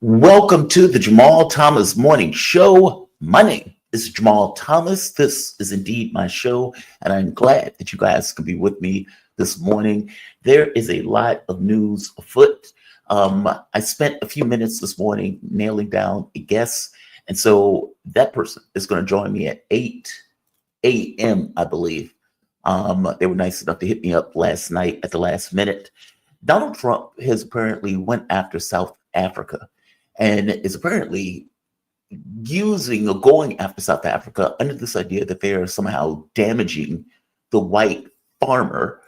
Welcome to the Jamal Thomas Morning Show. My name is Jamal Thomas. This is indeed my show, and I'm glad that you guys can be with me this morning. There is a lot of news afoot. I spent a few minutes this morning nailing down a guest, and so that person is going to join me at 8 a.m., I believe. They were nice enough to hit me up last night at the last minute. Donald Trump has apparently went after South Africa and is apparently using or going after South Africa under this idea that they are somehow damaging the white farmer.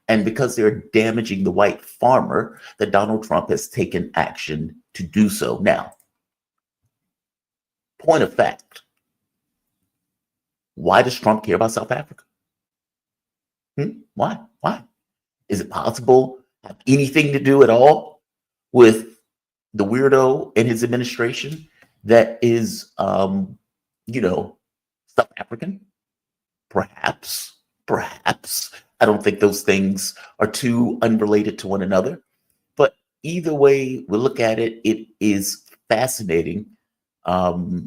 And because they're damaging the white farmer, that Donald Trump has taken action to do so. Now, point of fact, why does Trump care about South Africa? Why? Why? Is it possible have anything to do at all with the weirdo in his administration that is, South African? Perhaps. I don't think those things are too unrelated to one another. But either way we look at it, it is fascinating. Either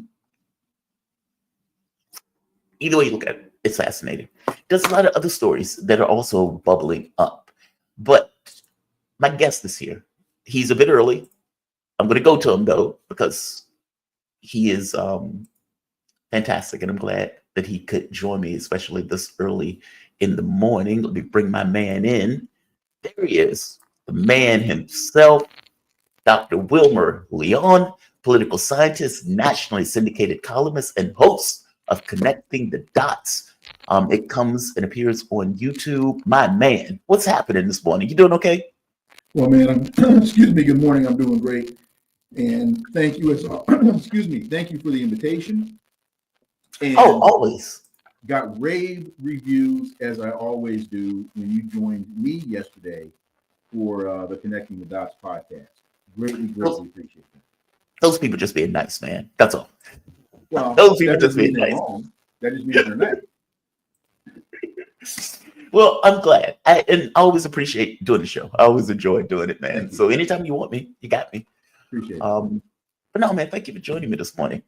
way you look at it, it's fascinating. There's a lot of other stories that are also bubbling up. But my guest is here. He's a bit early. I'm going to go to him, though, because he is fantastic, and I'm glad that he could join me, especially this early in the morning. Let me bring my man in. There he is, the man himself, Dr. Wilmer Leon, political scientist, nationally syndicated columnist, and host of Connecting the Dots. It comes and appears on YouTube. My man, what's happening this morning? You doing okay? Well, man, excuse me. Good morning. I'm doing great, and thank you. Excuse me. Thank you for the invitation. And always got rave reviews, as I always do, when you joined me yesterday for the Connecting the Dots podcast. Greatly appreciate that. Those people just being nice, man. That's all. Well, those people just being nice. Wrong. That just means they're nice. Well, I'm glad. I always appreciate doing the show. I always enjoy doing it, man. So anytime you want me, you got me. Appreciate it. But no, man, thank you for joining me this morning.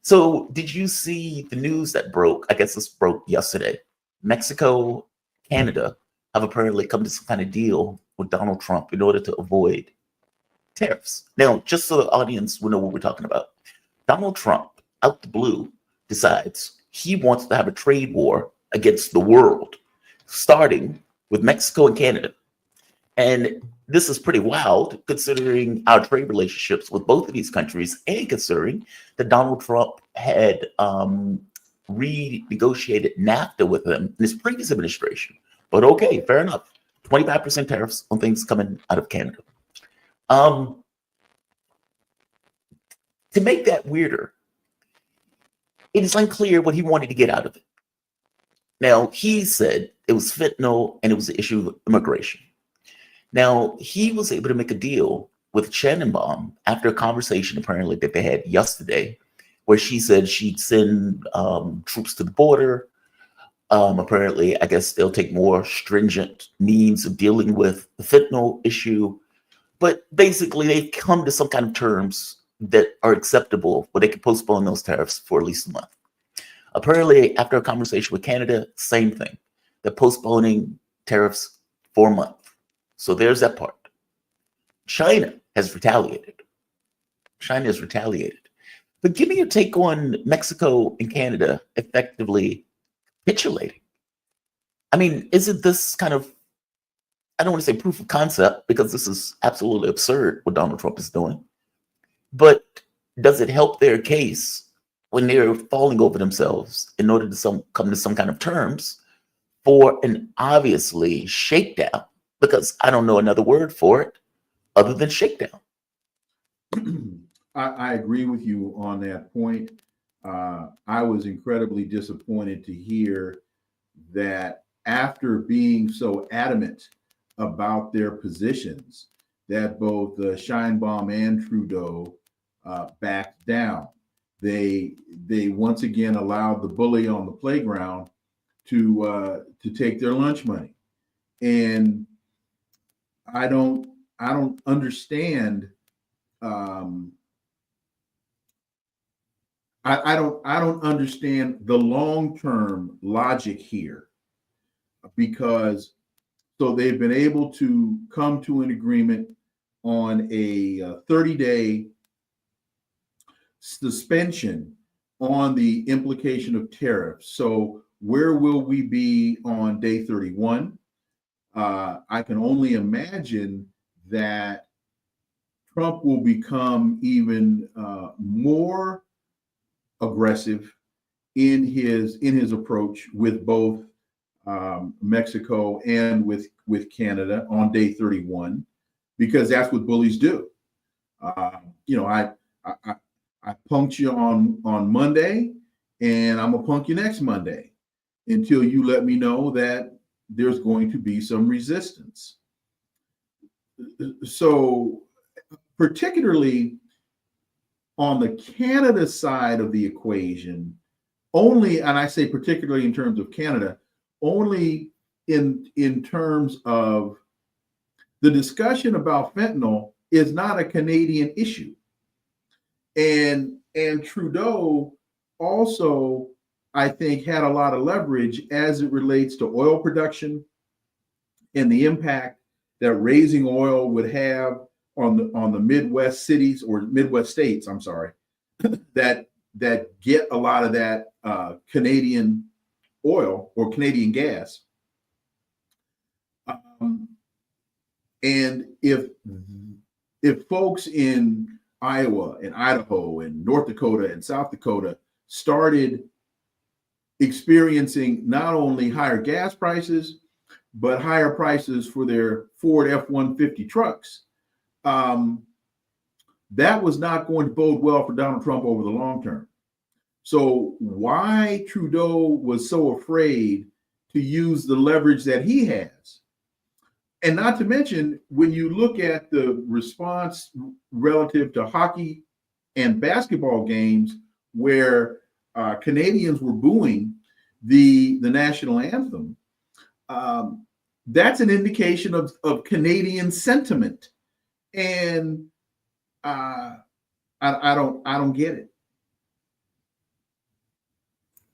So did you see the news that broke? I guess this broke yesterday. Mexico, Canada have apparently come to some kind of deal with Donald Trump in order to avoid tariffs. Now, just so the audience will know what we're talking about, Donald Trump, out the blue, decides he wants to have a trade war against the world, starting with Mexico and Canada. And this is pretty wild considering our trade relationships with both of these countries, and considering that Donald Trump had renegotiated NAFTA with them in his previous administration. But okay, fair enough. 25% tariffs on things coming out of Canada. To make that weirder, it is unclear what he wanted to get out of it. Now, he said it was fentanyl and it was the issue of immigration. Now, he was able to make a deal with Sheinbaum after a conversation apparently that they had yesterday, where she said she'd send troops to the border. Apparently, I guess they'll take more stringent means of dealing with the fentanyl issue. But basically, they've come to some kind of terms that are acceptable where they can postpone those tariffs for at least a month. Apparently, after a conversation with Canada, same thing. They're postponing tariffs for a month. So there's that part. China has retaliated. But give me your take on Mexico and Canada effectively capitulating. I mean, isn't this kind of, I don't want to say proof of concept, because this is absolutely absurd what Donald Trump is doing. But does it help their case when they're falling over themselves in order to come to some kind of terms for an obviously shakedown? Because I don't know another word for it other than shakedown. I agree with you on that point. I was incredibly disappointed to hear that after being so adamant about their positions, that both Sheinbaum and Trudeau backed down. They once again allowed the bully on the playground to take their lunch money, and I don't understand I don't understand the long-term logic here, because so they've been able to come to an agreement on a 30-day suspension on the implication of tariffs. So where will we be on day 31? I can only imagine that Trump will become even more aggressive in his approach with both Mexico and with Canada on day 31, because that's what bullies do. I punked you on Monday, and I'm gonna punk you next Monday until you let me know that there's going to be some resistance. So, particularly on the Canada side of the equation, only, and I say particularly in terms of Canada, only in terms of the discussion about fentanyl is not a Canadian issue. And Trudeau also, I think, had a lot of leverage as it relates to oil production and the impact that raising oil would have on the Midwest cities, or Midwest states, I'm sorry, that get a lot of that Canadian oil or Canadian gas. And if folks in Iowa and Idaho and North Dakota and South Dakota started experiencing not only higher gas prices, but higher prices for their Ford F-150 trucks, that was not going to bode well for Donald Trump over the long term. So why Trudeau was so afraid to use the leverage that he has, and not to mention, when you look at the response relative to hockey and basketball games where Canadians were booing the national anthem, that's an indication of Canadian sentiment, and I don't get it.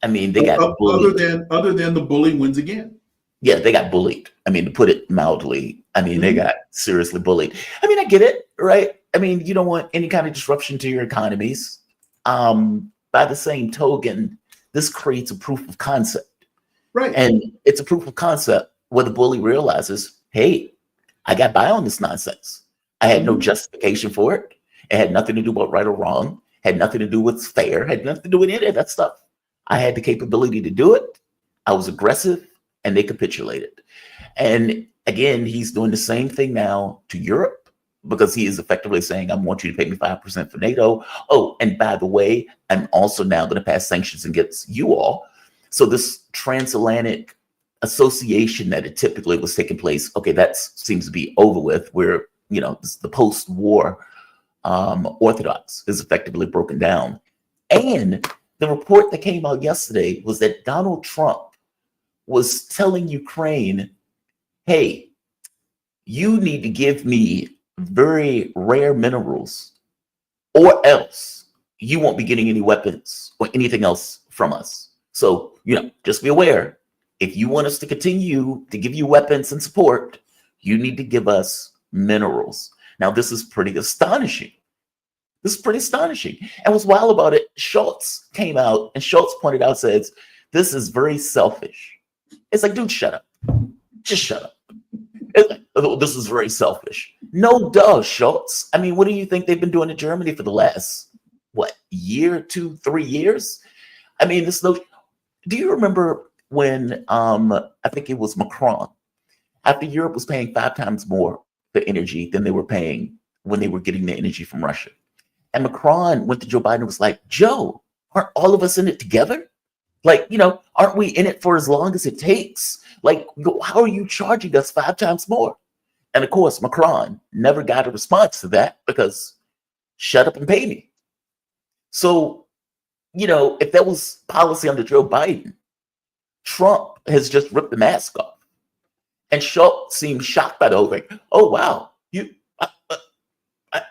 I mean, they got bullied. Other than the bully wins again. Yeah, they got bullied. I mean, to put it mildly, I mean, they got seriously bullied. I mean, I get it, right? I mean, you don't want any kind of disruption to your economies. By the same token, this creates a proof of concept. Right. And it's a proof of concept where the bully realizes, hey, I got by on this nonsense. I had no justification for it. It had nothing to do with right or wrong, had nothing to do with fair, had nothing to do with any of that stuff. I had the capability to do it. I was aggressive, and they capitulated. And again, he's doing the same thing now to Europe, because he is effectively saying, I want you to pay me 5% for NATO. Oh, and by the way, I'm also now going to pass sanctions against you all. So this transatlantic association that it typically was taking place, okay, that seems to be over with, where, you know, the post-war orthodox is effectively broken down. And the report that came out yesterday was that Donald Trump was telling Ukraine, hey, you need to give me very rare minerals, or else you won't be getting any weapons or anything else from us. So, you know, just be aware, if you want us to continue to give you weapons and support, you need to give us minerals. Now, this is pretty astonishing. This is pretty astonishing. And what's wild about it, Schultz came out, and Schultz pointed out, says, this is very selfish. It's like, dude, shut up. Just shut up. It's like, oh, this is very selfish. No, duh, Schultz. I mean, what do you think they've been doing in Germany for the last, year, 2, 3 years? I mean, this no. Do you remember when I think it was Macron, after Europe was paying 5 times more for energy than they were paying when they were getting the energy from Russia? And Macron went to Joe Biden and was like, Joe, aren't all of us in it together? Like, you know, aren't we in it for as long as it takes? Like, how are you charging us 5 times more? And of course, Macron never got a response to that, because shut up and pay me. So, you know, if that was policy under Joe Biden, Trump has just ripped the mask off. And Schultz seemed shocked by the whole thing. Oh, wow,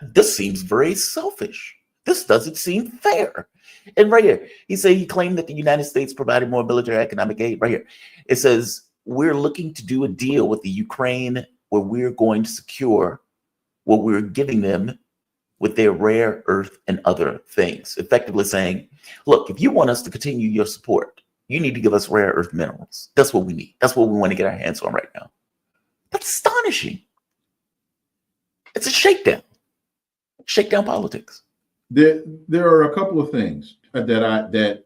this seems very selfish. This doesn't seem fair. And right here, he claimed that the United States provided more military economic aid. Right here, it says, we're looking to do a deal with the Ukraine where we're going to secure what we're giving them with their rare earth and other things. Effectively saying, look, if you want us to continue your support, you need to give us rare earth minerals. That's what we need. That's what we want to get our hands on right now. That's astonishing. It's a shakedown. Shakedown politics. There are a couple of things that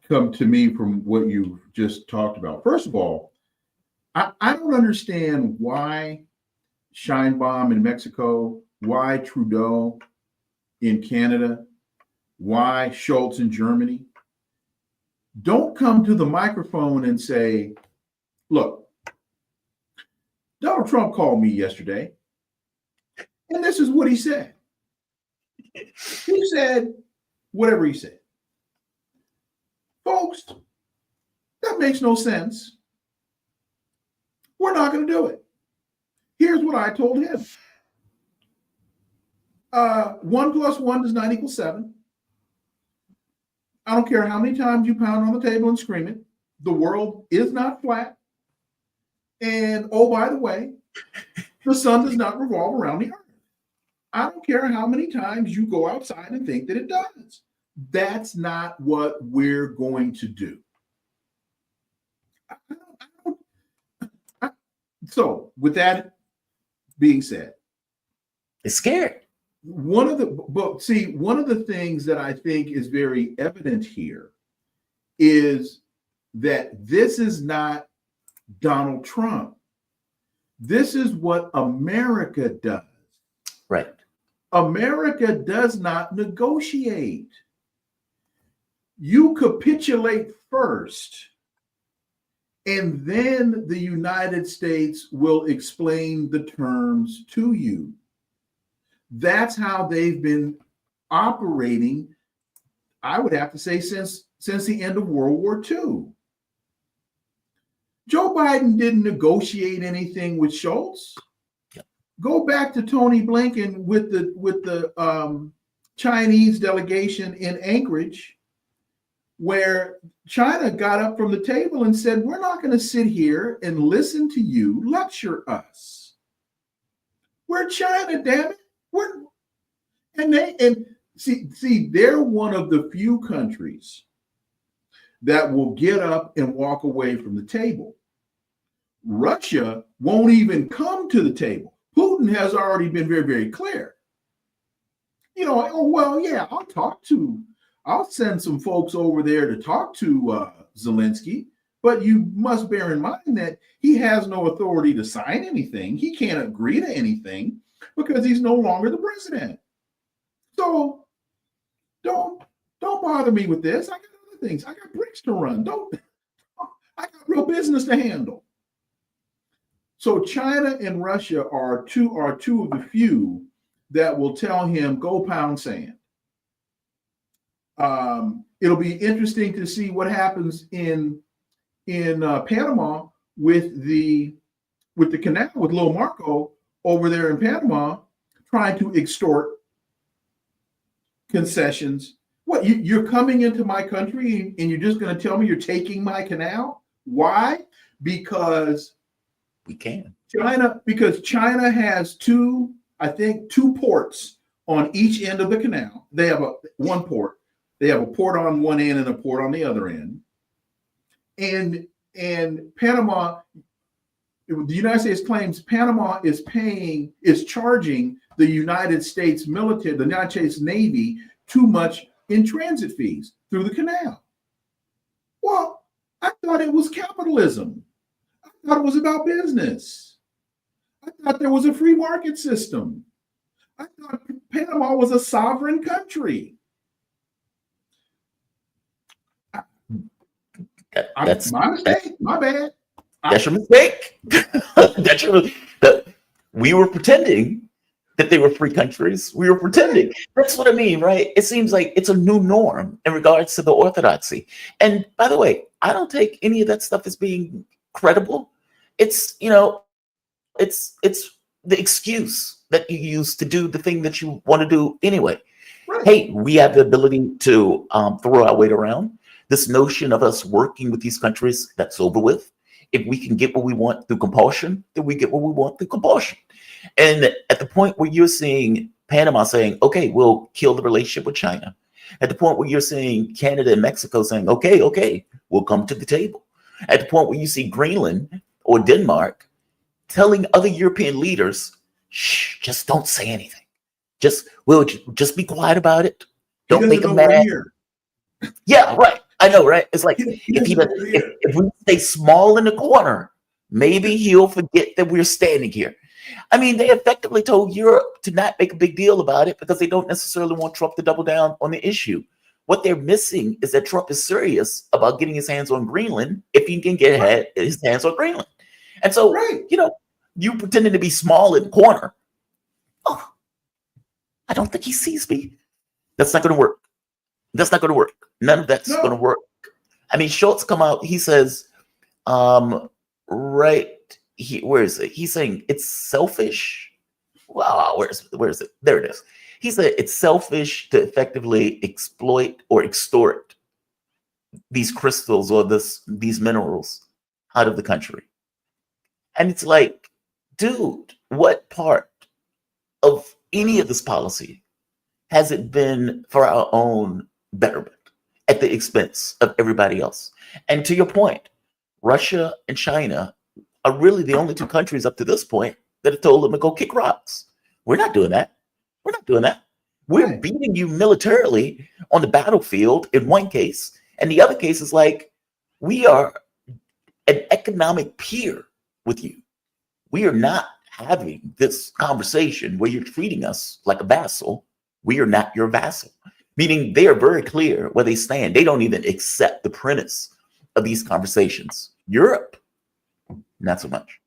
come to me from what you just talked about. First of all, I don't understand why Sheinbaum in Mexico, why Trudeau in Canada, why Schultz in Germany don't come to the microphone and say, look, Donald Trump called me yesterday, and this is what he said. He said whatever he said. Folks, that makes no sense. We're not going to do it. Here's what I told him. 1 + 1 does not equal 7. I don't care how many times you pound on the table and scream it. The world is not flat. And oh, by the way, the sun does not revolve around the earth. I don't care how many times you go outside and think that it does. That's not what we're going to do. So, with that being said, it's scary. One of the things that I think is very evident here is that this is not Donald Trump. This is what America does. Right. America does not negotiate. You capitulate first, and then the United States will explain the terms to you. That's how they've been operating, I would have to say, since the end of World War II. Joe Biden didn't negotiate anything with Schultz. Yep. Go back to Tony Blinken with the Chinese delegation in Anchorage, where China got up from the table and said, we're not going to sit here and listen to you lecture us. We're China, damn it. They're one of the few countries that will get up and walk away from the table. Russia won't even come to the table. Putin has already been very, very clear. I'll send some folks over there to talk to Zelensky, but you must bear in mind that he has no authority to sign anything. He can't agree to anything because he's no longer the president. So don't bother me with this. I got other things. I got bricks to run. I got real business to handle. So China and Russia are two of the few that will tell him, go pound sand. It'll be interesting to see what happens in Panama with the canal, with Lil Marco over there in Panama, trying to extort concessions. What, you're coming into my country and you're just going to tell me you're taking my canal? Why? Because we can. China has two ports on each end of the canal. They have one port. They have a port on one end and a port on the other end. And Panama, the United States claims Panama is charging the United States military, the United States Navy, too much in transit fees through the canal. Well, I thought it was capitalism. I thought it was about business. I thought there was a free market system. I thought Panama was a sovereign country. That's my mistake. My bad. That's your mistake. We were pretending that they were free countries. We were pretending. That's what I mean, right? It seems like it's a new norm in regards to the orthodoxy. And by the way, I don't take any of that stuff as being credible. It's the excuse that you use to do the thing that you want to do anyway. Right. Hey, we have the ability to throw our weight around. This notion of us working with these countries, that's over with. If we can get what we want through compulsion, then we get what we want through compulsion. And at the point where you're seeing Panama saying, okay, we'll kill the relationship with China, at the point where you're seeing Canada and Mexico saying, okay, we'll come to the table, at the point where you see Greenland or Denmark telling other European leaders, shh, just don't say anything. Just be quiet about it. He Don't doesn't make know him we're mad. here. Yeah, right. I know, right? It's like He if doesn't know we're here. if we stay small in the corner, maybe he'll forget that we're standing here. I mean, they effectively told Europe to not make a big deal about it because they don't necessarily want Trump to double down on the issue. What they're missing is that Trump is serious about getting his hands on Greenland if he can get his hands on Greenland. And so, Right. you pretending to be small in the corner. Oh, I don't think he sees me. That's not going to work. That's not going to work. None of that's going to work. I mean, Schultz come out. He says, where is it? He's saying it's selfish. Wow, where is it? There it is. He said it's selfish to effectively exploit or extort these crystals or these minerals out of the country. And it's like, dude, what part of any of this policy has it been for our own betterment at the expense of everybody else? And to your point, Russia and China are really the only two countries up to this point that have told them to go kick rocks. We're not doing that. We're not doing that. We're beating you militarily on the battlefield in one case. And the other case is like, we are an economic peer with you. We are not having this conversation where you're treating us like a vassal. We are not your vassal. Meaning they are very clear where they stand. They don't even accept the premise of these conversations. Europe, not so much.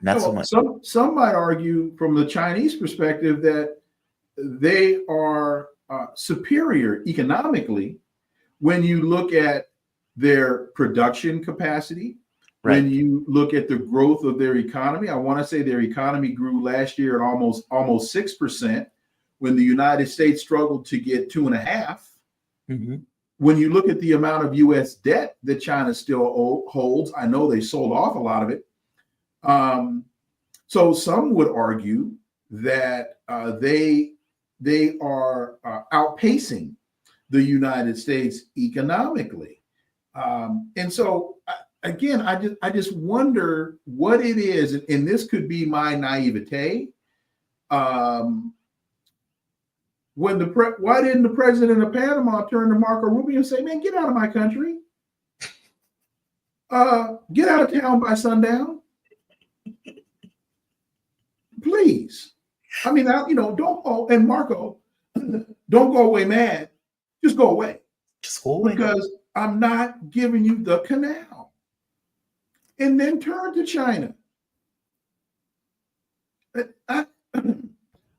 Not so much. Some might argue from the Chinese perspective that they are superior economically when you look at their production capacity, when you look at the growth of their economy. I want to say their economy grew last year at almost 6%, when the United States struggled to get 2.5%. Mm-hmm. When you look at the amount of U.S. debt that China still holds, I know they sold off a lot of it. So some would argue that they are outpacing the United States economically. And so again, I just wonder what it is, and this could be my naivete. Why didn't the president of Panama turn to Marco Rubio and say, "Man, get out of my country. Get out of town by sundown, please." I mean, and Marco, don't go away mad. Just go away. Just go away. Because I'm not giving you the canal. And then turn to China.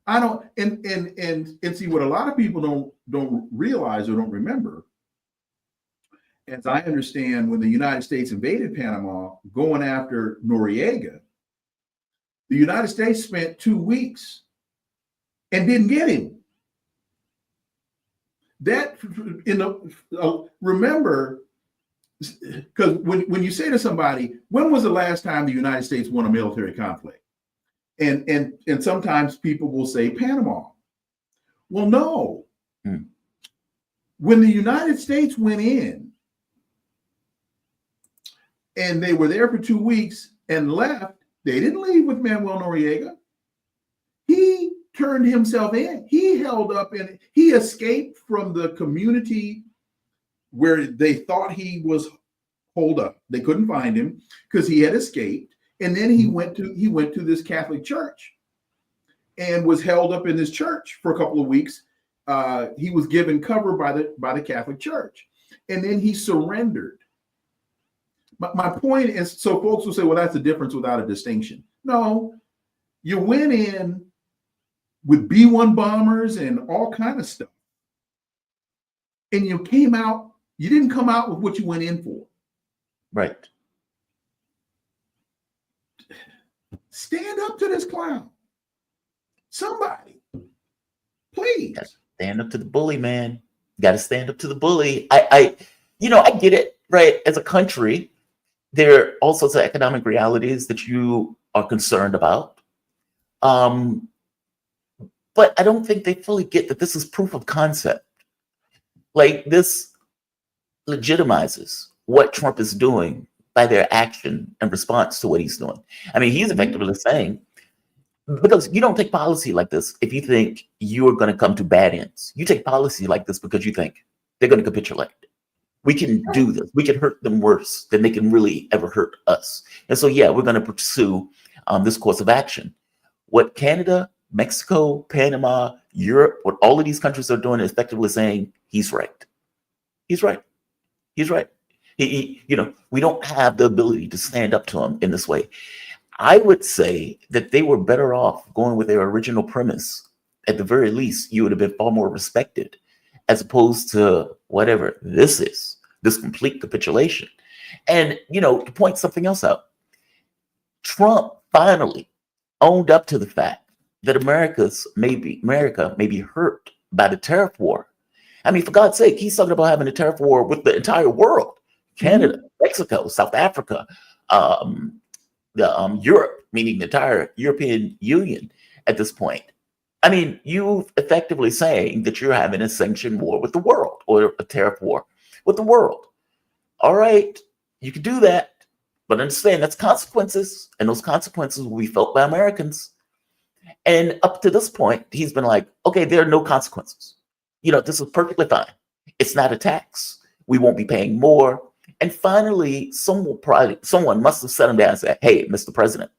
I don't, and see what a lot of people don't realize or don't remember. As I understand, when the United States invaded Panama, going after Noriega, the United States spent 2 weeks and didn't get him. That remember, because when you say to somebody, when was the last time the United States won a military conflict? And sometimes people will say Panama. Well, no. When the United States went in and they were there for 2 weeks and left, they didn't leave with Manuel Noriega. He turned himself in. He held up and he escaped from the community where they thought he was holed up. They couldn't find him because he had escaped. And then he went to this Catholic church and was held up in this church for a couple of weeks. He was given cover by the Catholic Church, and then he surrendered. My point is, so folks will say, well, that's a difference without a distinction. No, you went in with B-1 bombers and all kind of stuff, and you didn't come out with what you went in for. Right. Stand up to this clown. Somebody, please. Stand up to the bully, man. Got to stand up to the bully. I get it, right? As a country, there are all sorts of economic realities that you are concerned about. Um, but I don't think they fully get that this is proof of concept. Like this legitimizes what Trump is doing by their action and response to what he's doing. I mean, he's effectively saying, because you don't take policy like this if you think you are going to come to bad ends. You take policy like this because you think they're going to capitulate. We can do this. We can hurt them worse than they can really ever hurt us. And so, yeah, we're going to pursue this course of action. What Canada, Mexico, Panama, Europe, what all of these countries are doing is effectively saying he's right. He's right. He's right. We don't have the ability to stand up to him in this way. I would say that they were better off going with their original premise. At the very least, you would have been far more respected, as opposed to whatever this is, this complete capitulation. And, to point something else out, Trump finally owned up to the fact that America may be hurt by the tariff war. I mean, for God's sake, he's talking about having a tariff war with the entire world, Canada, Mexico, South Africa, Europe, meaning the entire European Union at this point. I mean, you effectively saying that you're having a sanction war with the world, or a tariff war with the world. All right, you can do that, but understand that's consequences, and those consequences will be felt by Americans. And up to this point, he's been like, okay, there are no consequences. This is perfectly fine. It's not a tax. We won't be paying more. And finally, someone must have sat him down and said, hey, Mr. President,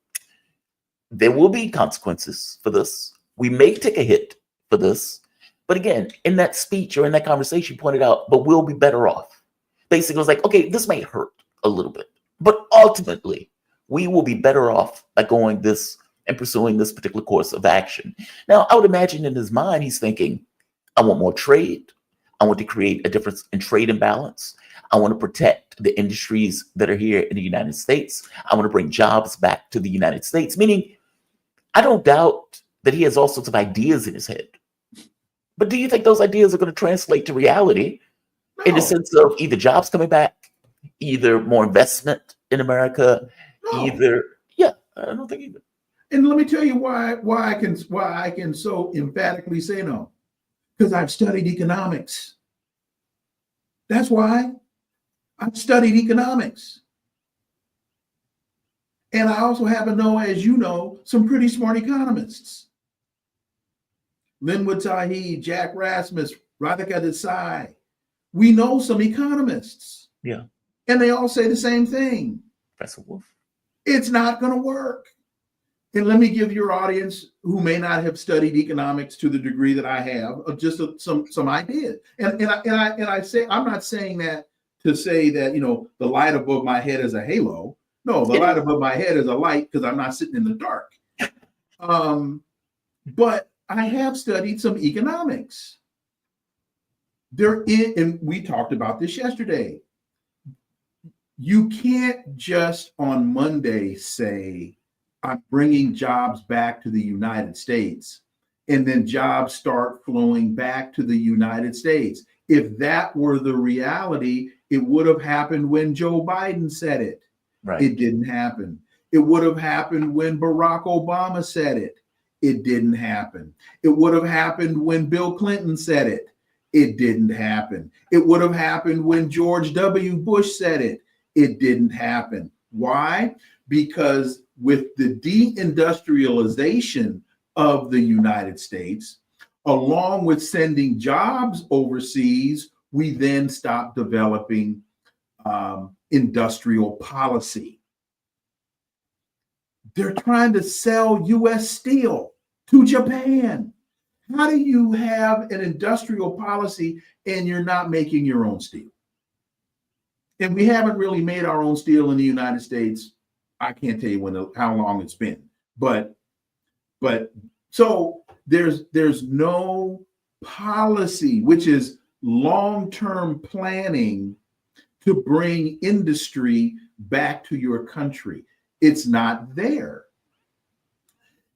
there will be consequences for this. We may take a hit for this. But again, in that speech or in that conversation, you pointed out, but we'll be better off. Basically, it was like, okay, this may hurt a little bit, but ultimately, we will be better off by going this and pursuing this particular course of action. Now, I would imagine in his mind, he's thinking, I want more trade. I want to create a difference in trade imbalance. I want to protect the industries that are here in the United States. I want to bring jobs back to the United States, meaning I don't doubt that he has all sorts of ideas in his head. But do you think those ideas are going to translate to reality in the sense of either jobs coming back, either more investment in America, I don't think either. And let me tell you why I can so emphatically say no. Because I've studied economics. That's why. I've studied economics. And I also happen to know, as you know, some pretty smart economists. Linwood Tahi, Jack Rasmus, Radhika Desai. We know some economists. Yeah. And they all say the same thing. Professor Wolf. It's not going to work. And let me give your audience who may not have studied economics to the degree that I have just some ideas. And I say, I'm not saying that to say that, the light above my head is a halo. No, the light above my head is a light because I'm not sitting in the dark. But I have studied some economics. And we talked about this yesterday. You can't just on Monday say, I'm bringing jobs back to the United States, and then jobs start flowing back to the United States. If that were the reality, it would have happened when Joe Biden said it. Right. It didn't happen. It would have happened when Barack Obama said it. It didn't happen. It would have happened when Bill Clinton said it. It didn't happen. It would have happened when George W. Bush said it. It didn't happen. Why? Because with the deindustrialization of the United States, along with sending jobs overseas, we then stopped developing industrial policy. They're trying to sell U.S. steel to Japan. How do you have an industrial policy and you're not making your own steel? And we haven't really made our own steel in the United States. I can't tell you how long it's been, but so there's no policy, which is long-term planning to bring industry back to your country. It's not there.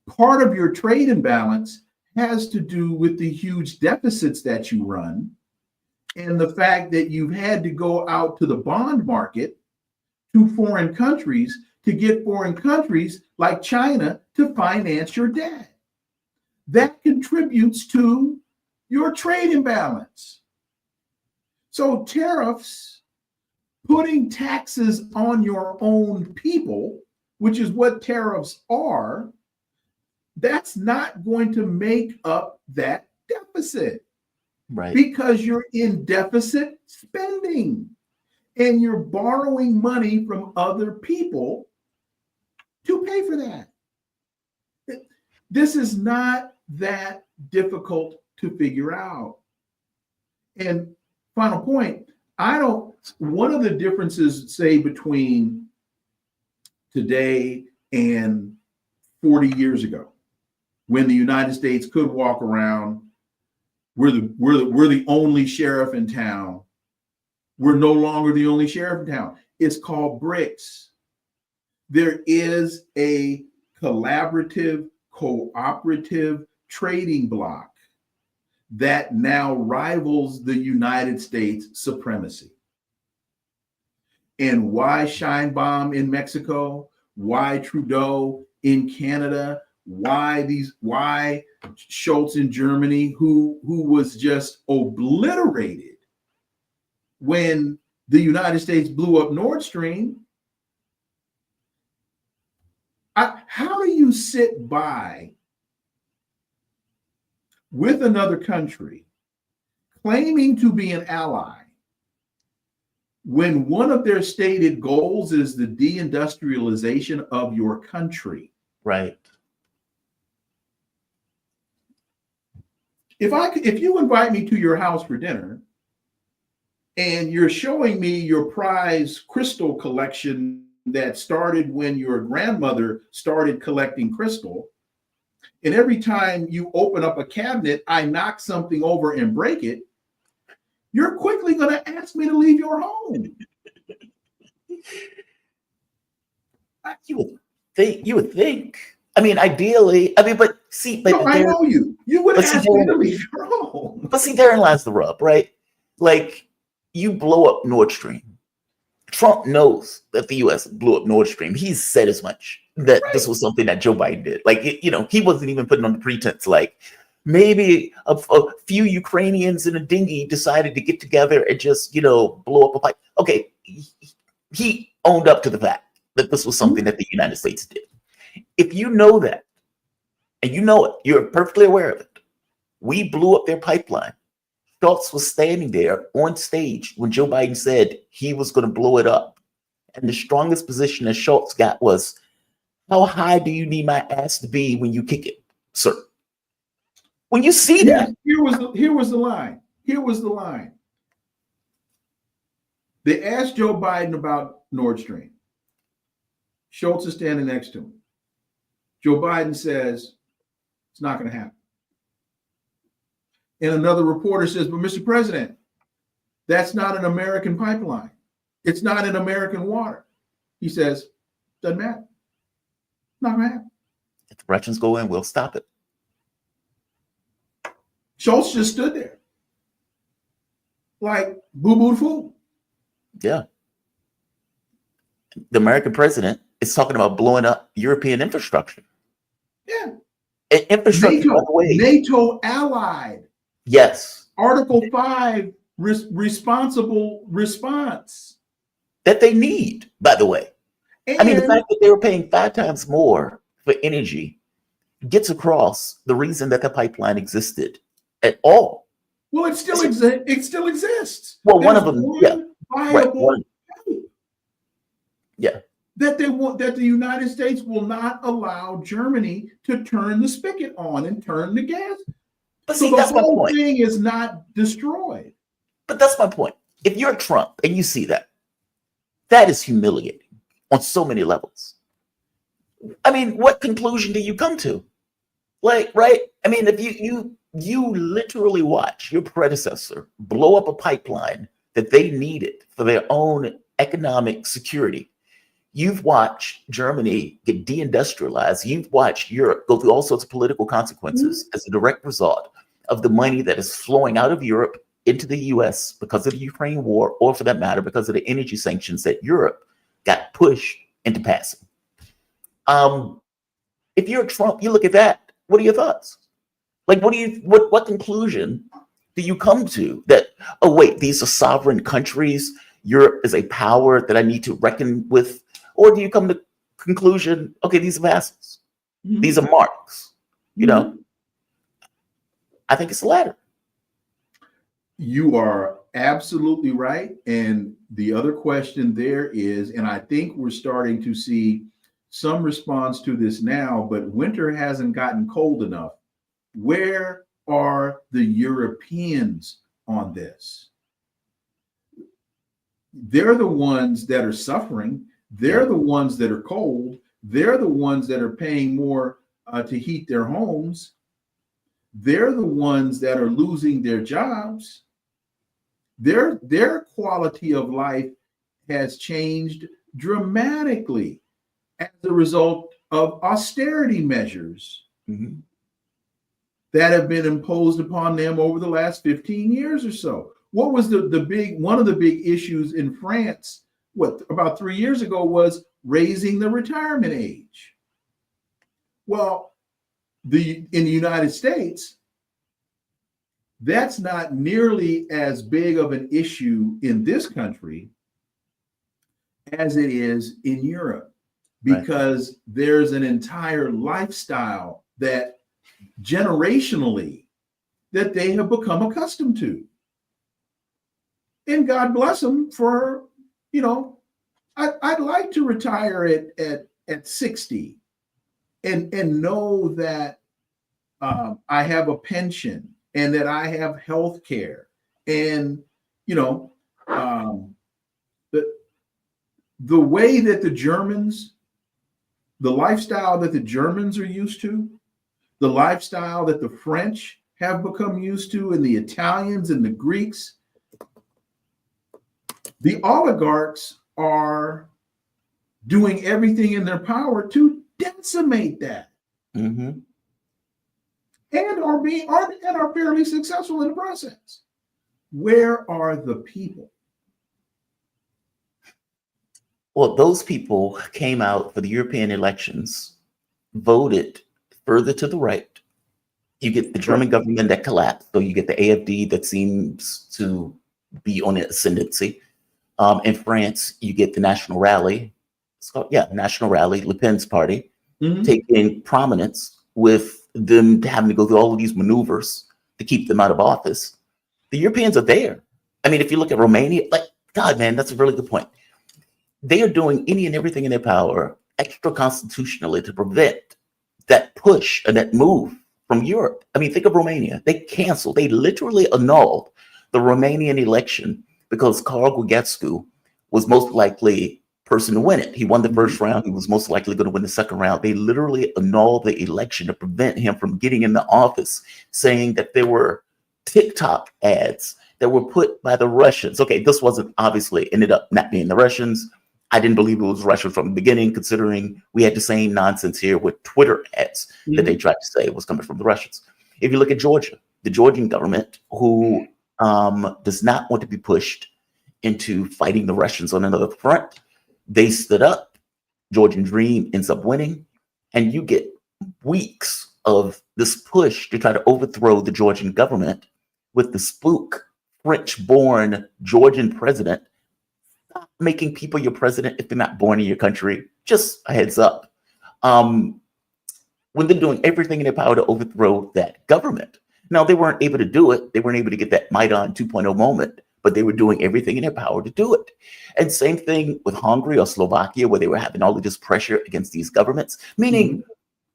Part of your trade imbalance has to do with the huge deficits that you run and the fact that you've had to go out to the bond market to foreign countries to get foreign countries like China to finance your debt. That contributes to your trade imbalance. So tariffs, putting taxes on your own people, which is what tariffs are, that's not going to make up that deficit. Right. Because you're in deficit spending and you're borrowing money from other people to pay for that. This is not that difficult to figure out. And final point, one of the differences, say, between today and 40 years ago, when the United States could walk around, we're the only sheriff in town. We're no longer the only sheriff in town. It's called BRICS. There is a collaborative, cooperative trading bloc that now rivals the United States supremacy. And why Sheinbaum in Mexico? Why Trudeau in Canada? Why Schultz in Germany, who was just obliterated when the United States blew up Nord Stream? How do you sit by with another country claiming to be an ally when one of their stated goals is the deindustrialization of your country? Right. If you invite me to your house for dinner and you're showing me your prize crystal collection that started when your grandmother started collecting crystal, and every time you open up a cabinet, I knock something over and break it, you're quickly going to ask me to leave your home. You would think. I mean, ideally, but see, but no, I know you. You would ask me to leave your home. But see, therein lies the rub, right? Like, you blow up Nord Stream. Trump knows that the U.S. blew up Nord Stream. He's said as much that this was something that Joe Biden did. Like, he wasn't even putting on the pretense. Like, maybe a few Ukrainians in a dinghy decided to get together and just, blow up a pipe. Okay, he owned up to the fact that this was something that the United States did. If you know that, and you know it, you're perfectly aware of it. We blew up their pipeline. Schultz was standing there on stage when Joe Biden said he was going to blow it up. And the strongest position that Schultz got was, how high do you need my ass to be when you kick it, sir? When you see that. Here was the line. Here was the line. They asked Joe Biden about Nord Stream. Schultz is standing next to him. Joe Biden says, it's not going to happen. And another reporter says, but Mr. President, that's not an American pipeline. It's not in American water. He says, doesn't matter. Not going to happen. If the Russians go in, we'll stop it. Schultz just stood there like boo-boo fool. Yeah. The American president is talking about blowing up European infrastructure. Yeah. And infrastructure, by the way. NATO allied. Yes. Article 5, responsible response. That they need, by the way. And I mean, the fact that they were paying 5 times more for energy gets across the reason that the pipeline existed at all. Well, it still exists. It still exists. Well, one of them, yeah. Viable yeah. That the United States will not allow Germany to turn the spigot on and turn the gas. But see, so that's the my whole point. thing is not destroyed. But that's my point. If you're Trump and you see that, that is humiliating on so many levels. I mean, what conclusion do you come to? Like, right? I mean, if you literally watch your predecessor blow up a pipeline that they needed for their own economic security, You've watched Germany get deindustrialized. You've watched Europe go through all sorts of political consequences as a direct result of the money that is flowing out of Europe into the US because of the Ukraine war, or for that matter, because of the energy sanctions that Europe got pushed into passing. If you're Trump, you look at that. What are your thoughts? Like, what conclusion do you come to that, oh, wait, these are sovereign countries. Europe is a power that I need to reckon with. Or do you come to the conclusion, okay, these are vassals. These are marks. You know, I think it's the latter. You are absolutely right. And the other question there is, and I think we're starting to see some response to this now, but winter hasn't gotten cold enough. Where are the Europeans on this? They're the ones that are suffering. They're the ones that are cold. They're the ones that are paying more to heat their homes. They're the ones that are losing their jobs. Their quality of life has changed dramatically as a result of austerity measures that have been imposed upon them over the last 15 years or so. What was one of the big issues in France, about 3 years ago, was raising the retirement age. Well, in the United States, that's not nearly as big of an issue in this country as it is in Europe, because there's an entire lifestyle that generationally that they have become accustomed to. And God bless them for, I'd like to retire at 60 and know that I have a pension and that I have health care. And, the way that the lifestyle that the Germans are used to, the lifestyle that the French have become used to, and the Italians and the Greeks, the oligarchs are doing everything in their power to decimate that, and are fairly successful in the process. Where are the people? Well, those people came out for the European elections, voted further to the right. You get the German government that collapsed, so you get the AfD that seems to be on the ascendancy. In France, you get the National Rally. It's called, National Rally, Le Pen's party, taking prominence with them having to go through all of these maneuvers to keep them out of office. The Europeans are there. I mean, if you look at Romania, God, man, that's a really good point. They are doing any and everything in their power, extra constitutionally, to prevent that push and that move from Europe. I mean, think of Romania. They literally annulled the Romanian election because Carl Gugescu was most likely person to win it. He won the first round. He was most likely going to win the second round. They literally annulled the election to prevent him from getting in the office, saying that there were TikTok ads that were put by the Russians. Okay, this wasn't, obviously ended up not being the Russians. I didn't believe it was Russia from the beginning, considering we had the same nonsense here with Twitter ads that they tried to say was coming from the Russians. If you look at Georgia, the Georgian government, who does not want to be pushed into fighting the Russians on another front, they stood up. Georgian Dream ends up winning, and you get weeks of this push to try to overthrow the Georgian government with the spook French-born Georgian president. Stop making people your president if they're not born in your country. Just a heads up. When they're doing everything in their power to overthrow that government. Now, they weren't able to do it. They weren't able to get that Maidan 2.0 moment, but they were doing everything in their power to do it. And same thing with Hungary or Slovakia, where they were having all of this pressure against these governments, meaning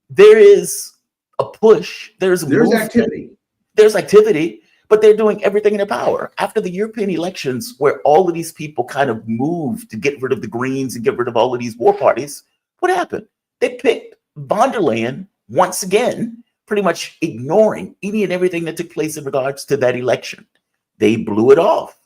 there is a push, there's activity. There's activity, but they're doing everything in their power. After the European elections, where all of these people kind of moved to get rid of the Greens and get rid of all of these war parties, what happened? They picked von der Leyen once again, pretty much ignoring any and everything that took place in regards to that election. They blew it off.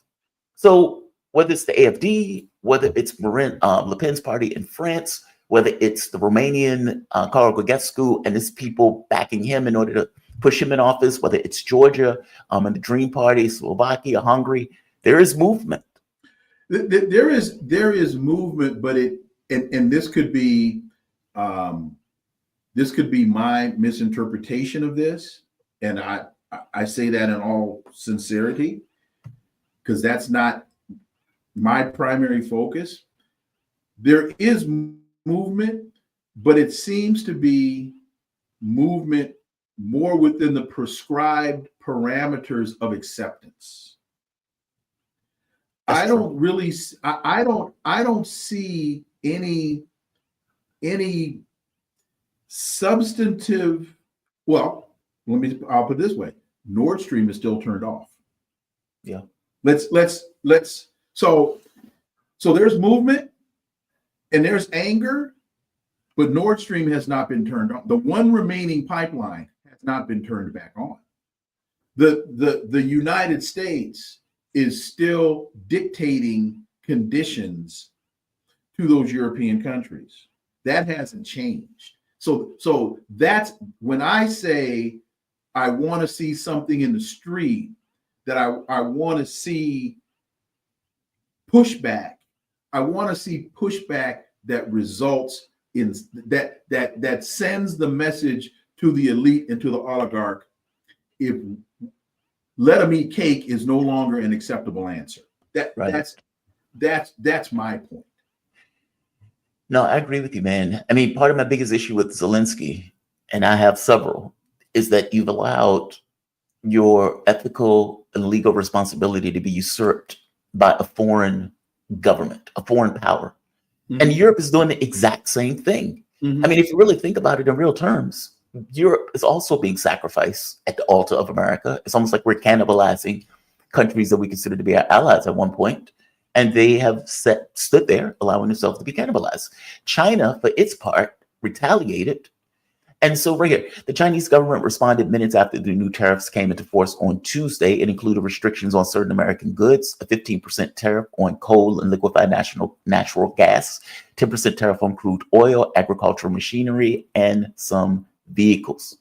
So whether it's the AfD whether it's Le Pen's party in France, whether it's the Romanian Carl Gheorghiu and his people backing him in order to push him in office, whether it's Georgia and the Dream Party, Slovakia, Hungary, there is movement. There is movement, but this could be my misinterpretation of this, and I say that in all sincerity, because that's not my primary focus. There is movement, but it seems to be movement more within the prescribed parameters of acceptance. I don't really, I don't see any substantive. Well, I'll put it this way: Nord Stream is still turned off. Yeah. So there's movement and there's anger, but Nord Stream has not been turned on. The one remaining pipeline has not been turned back on. The United States is still dictating conditions to those European countries. That hasn't changed. So that's when I say I want to see something in the street, that I want to see pushback. I want to see pushback that results in that sends the message to the elite and to the oligarch. If let them eat cake is no longer an acceptable answer. That's my point. No, I agree with you, man. I mean, part of my biggest issue with Zelensky, and I have several, is that you've allowed your ethical and legal responsibility to be usurped by a foreign government, a foreign power. Mm-hmm. And Europe is doing the exact same thing. Mm-hmm. I mean, if you really think about it in real terms, Europe is also being sacrificed at the altar of America. It's almost like we're cannibalizing countries that we consider to be our allies at one point. And they have stood there, allowing themselves to be cannibalized. China, for its part, retaliated. And so right here, the Chinese government responded minutes after the new tariffs came into force on Tuesday. It included restrictions on certain American goods, a 15% tariff on coal and liquefied natural gas, 10% tariff on crude oil, agricultural machinery, and some vehicles.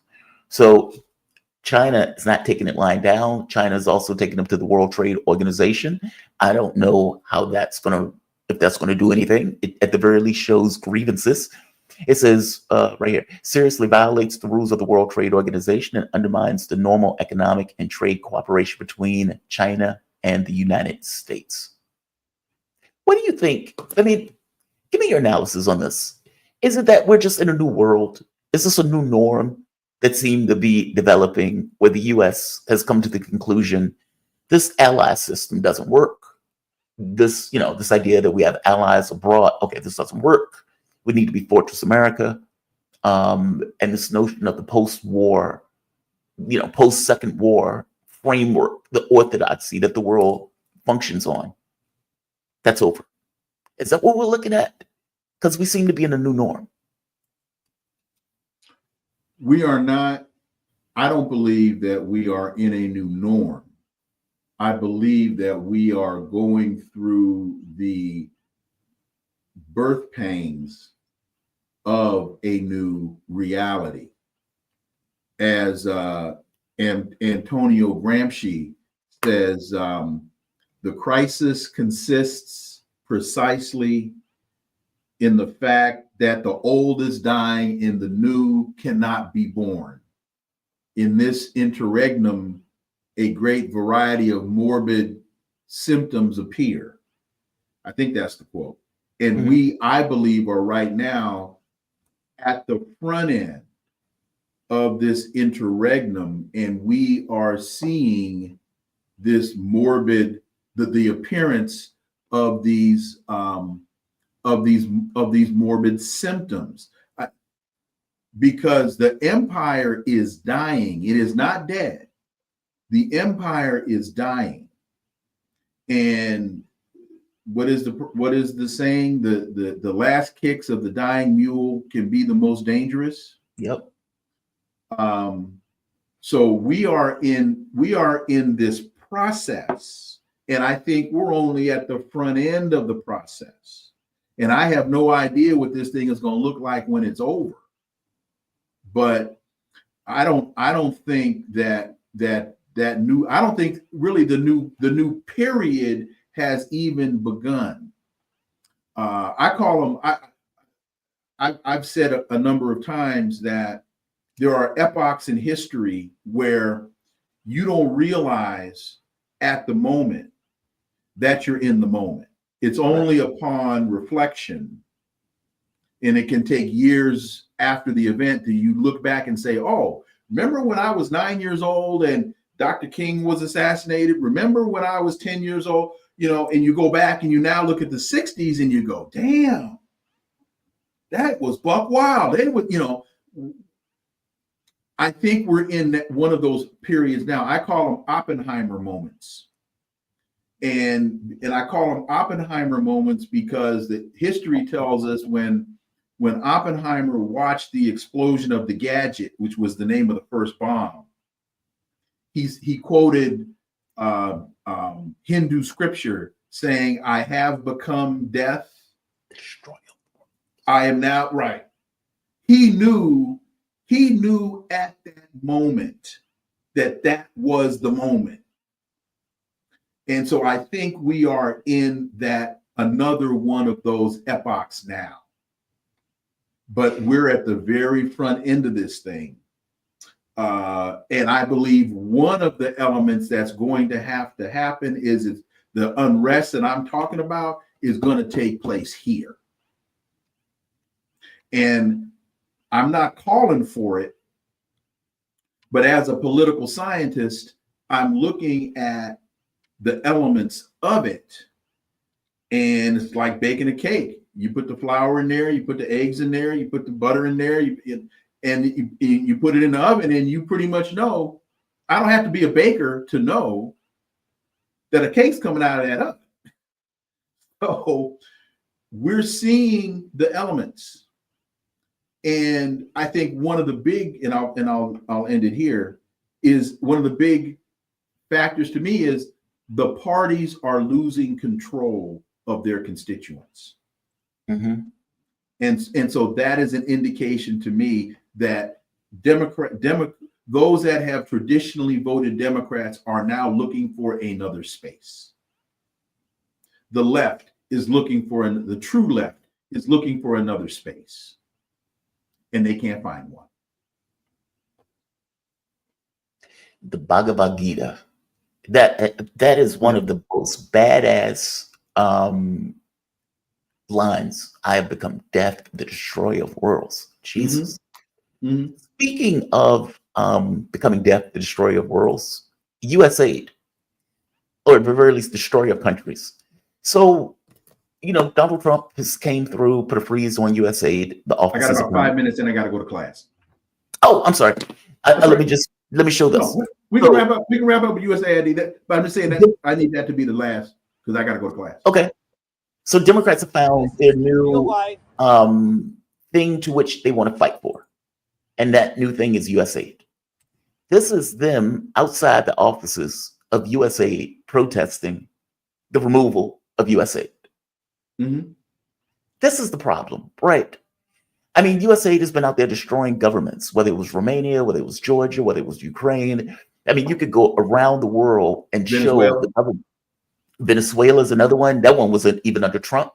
So China is not taking it lying down. China is also taking them to the World Trade Organization. I don't know how if that's going to do anything. It, at the very least, shows grievances. It says right here, seriously violates the rules of the World Trade Organization and undermines the normal economic and trade cooperation between China and the United States. What do you think? I mean, give me your analysis on this. Is it that we're just in a new world? Is this a new norm that seemed to be developing where the U.S. has come to the conclusion this ally system doesn't work? This idea that we have allies abroad, okay, this doesn't work. We need to be Fortress America. And this notion of the post-war, post-Second War framework, the orthodoxy that the world functions on, that's over. Is that what we're looking at? Because we seem to be in a new norm. We are not, I don't believe that we are in a new norm. I believe that we are going through the birth pains of a new reality. As Antonio Gramsci says, the crisis consists precisely in the fact that the old is dying and the new cannot be born. In this interregnum, a great variety of morbid symptoms appear. I think that's the quote. And we, I believe, are right now at the front end of this interregnum, and we are seeing this morbid, the appearance of these morbid symptoms, because the empire is dying. It is not dead. The empire is dying. And what is the saying? The last kicks of the dying mule can be the most dangerous. Yep. So we are in this process, And I think we're only at the front end of the process. And I have no idea what this thing is going to look like when it's over. But I don't think that new, I don't think really the new period has even begun. I call them, I've said a number of times that there are epochs in history where you don't realize at the moment that you're in the moment. It's only upon reflection, and it can take years after the event that you look back and say, oh, remember when I was 9 years old and Dr. King was assassinated? Remember when I was 10 years old? You know, and you go back and you now look at the 60s and you go, damn, that was buck wild. It was, you know, I think we're in one of those periods now. I call them Oppenheimer moments. And I call them Oppenheimer moments because the history tells us when Oppenheimer watched the explosion of the gadget, which was the name of the first bomb, he quoted Hindu scripture saying, I have become death. Destroy it. I am now, right. He knew at that moment that was the moment. And so I think we are in that another one of those epochs now. But we're at the very front end of this thing. And I believe one of the elements that's going to have to happen is the unrest that I'm talking about is going to take place here. And I'm not calling for it, but as a political scientist, I'm looking at the elements of it. And it's like baking a cake. You put the flour in there, you put the eggs in there, you put the butter in there, and you put it in the oven, and you pretty much know. I don't have to be a baker to know that a cake's coming out of that oven. So we're seeing the elements. And I think one of the big, and I'll end it here, is one of the big factors to me is the parties are losing control of their constituents. Mm-hmm. And so that is an indication to me that those that have traditionally voted Democrats are now looking for another space. The left is looking for, the true left is looking for another space. And they can't find one. The Bhagavad Gita. That is one of the most badass lines. I have become death, the destroyer of worlds. Jesus. Mm-hmm. Speaking of becoming death, the destroyer of worlds, USAID, or at the very least, destroyer of countries. So, you know, Donald Trump came through, put a freeze on USAID. The office. I got about 5 minutes, and I got to go to class. Oh, I'm sorry. Let me show this. No, we can wrap up. We can wrap up with USAID. But I'm just saying that I need that to be the last because I got to go to class. Okay. So Democrats have found their new thing to which they want to fight for, and that new thing is USAID. This is them outside the offices of USAID protesting the removal of USAID. Mm-hmm. This is the problem, right? I mean, USAID has been out there destroying governments, whether it was Romania, whether it was Georgia, whether it was Ukraine. I mean, you could go around the world and show the government. Venezuela is another one. That one wasn't even under Trump.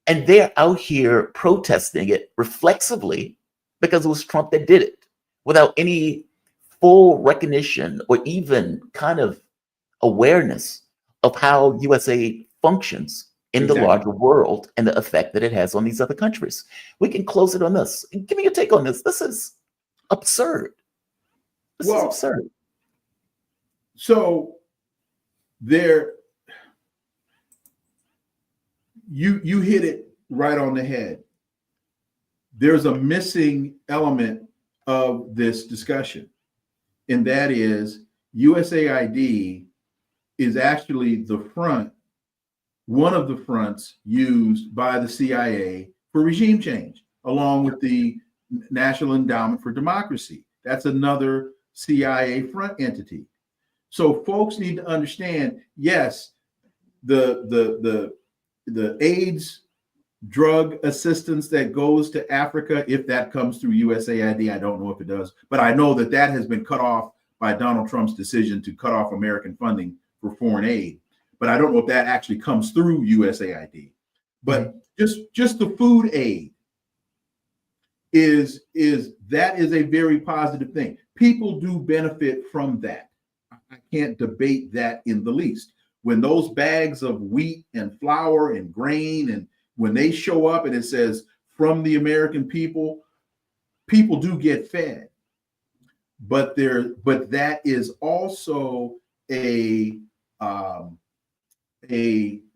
And they're out here protesting it reflexively because it was Trump that did it without any full recognition or even kind of awareness of how USAID functions in the larger world and the effect that it has on these other countries. We can close it on this. Give me your take on this. This is absurd. This is absurd. So you hit it right on the head. There's a missing element of this discussion, and that is USAID is actually one of the fronts used by the CIA for regime change, along with the National Endowment for Democracy. That's another CIA front entity. So folks need to understand, yes, the AIDS drug assistance that goes to Africa, if that comes through USAID, I don't know if it does, but I know that that has been cut off by Donald Trump's decision to cut off American funding for foreign aid. But I don't know if that actually comes through USAID. But just the food aid is a very positive thing. People do benefit from that. I can't debate that in the least. When those bags of wheat and flour and grain, and when they show up and it says from the American people, people do get fed. But that is also a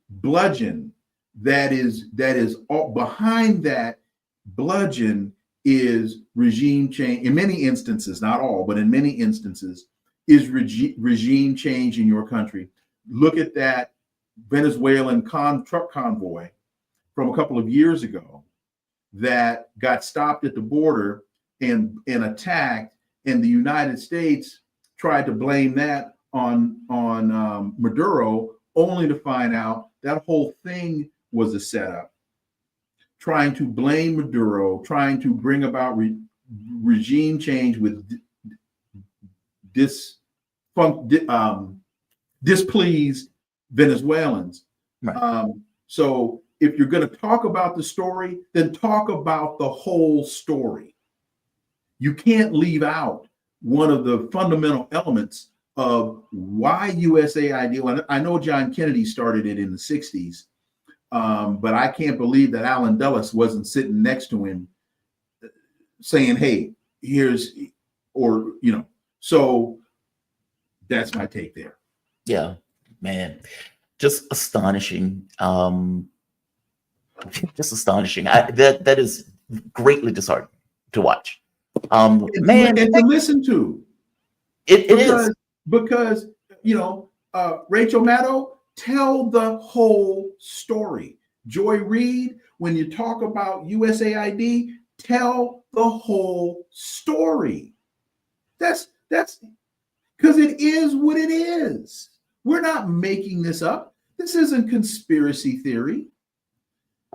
bludgeon that is all behind that bludgeon is regime change. In many instances, not all, but in many instances, is regime change in your country. Look at that Venezuelan truck convoy from a couple of years ago that got stopped at the border and attacked, and the United States tried to blame that on Maduro, only to find out that whole thing was a setup, trying to blame Maduro, trying to bring about regime change with displeased Venezuelans. Right. So if you're going to talk about the story, then talk about the whole story. You can't leave out one of the fundamental elements of why USAID. I know John Kennedy started it in the 60s, but I can't believe that Allen Dulles wasn't sitting next to him saying, hey, so that's my take there. Yeah, man, just astonishing. Just astonishing. That is greatly disheartening to watch. Man, and to listen to. It is because Rachel Maddow, tell the whole story. Joy Reid, when you talk about USAID, tell the whole story. That's because it is what it is. We're not making this up. This isn't conspiracy theory.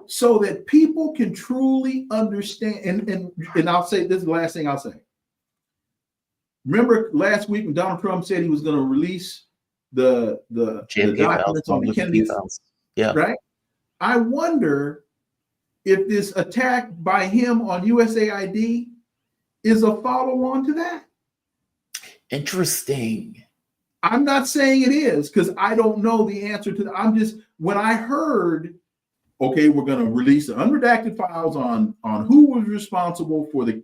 So that people can truly understand, and I'll say this is the last thing I'll say. Remember last week when Donald Trump said he was going to release the documents on the Kennedy files? Yeah. Right? I wonder if this attack by him on USAID is a follow-on to that. Interesting. I'm not saying it is because I don't know the answer to that. When I heard, okay, we're going to release the unredacted files on who was responsible for the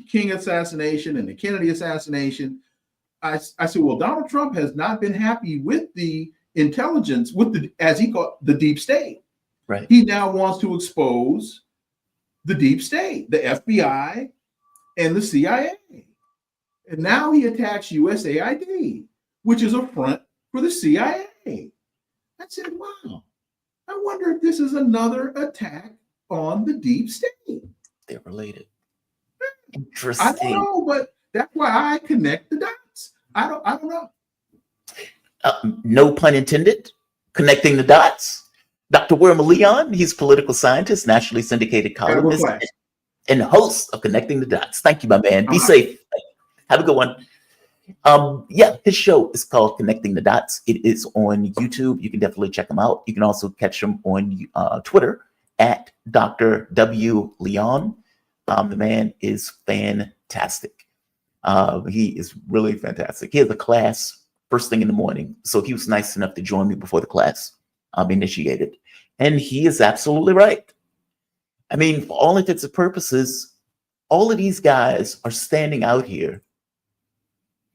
King assassination and the Kennedy assassination, I said, well, Donald Trump has not been happy with the intelligence, as he called the deep state. Right. He now wants to expose the deep state, the FBI and the CIA. And now he attacks USAID, which is a front for the CIA. I said, wow, I wonder if this is another attack on the deep state. They're related. Interesting. I don't know, but that's why I connect the dots. I don't know. No pun intended. Connecting the dots. Dr. Wilmer Leon, he's a political scientist, nationally syndicated columnist, and host of Connecting the Dots. Thank you, my man. Be safe. Have a good one. Yeah, his show is called Connecting the Dots. It is on YouTube. You can definitely check him out. You can also catch him on Twitter at Dr. W. Leon. The man is fantastic. He is really fantastic. He has a class first thing in the morning. So he was nice enough to join me before the class initiated. And he is absolutely right. I mean, for all intents and purposes, all of these guys are standing out here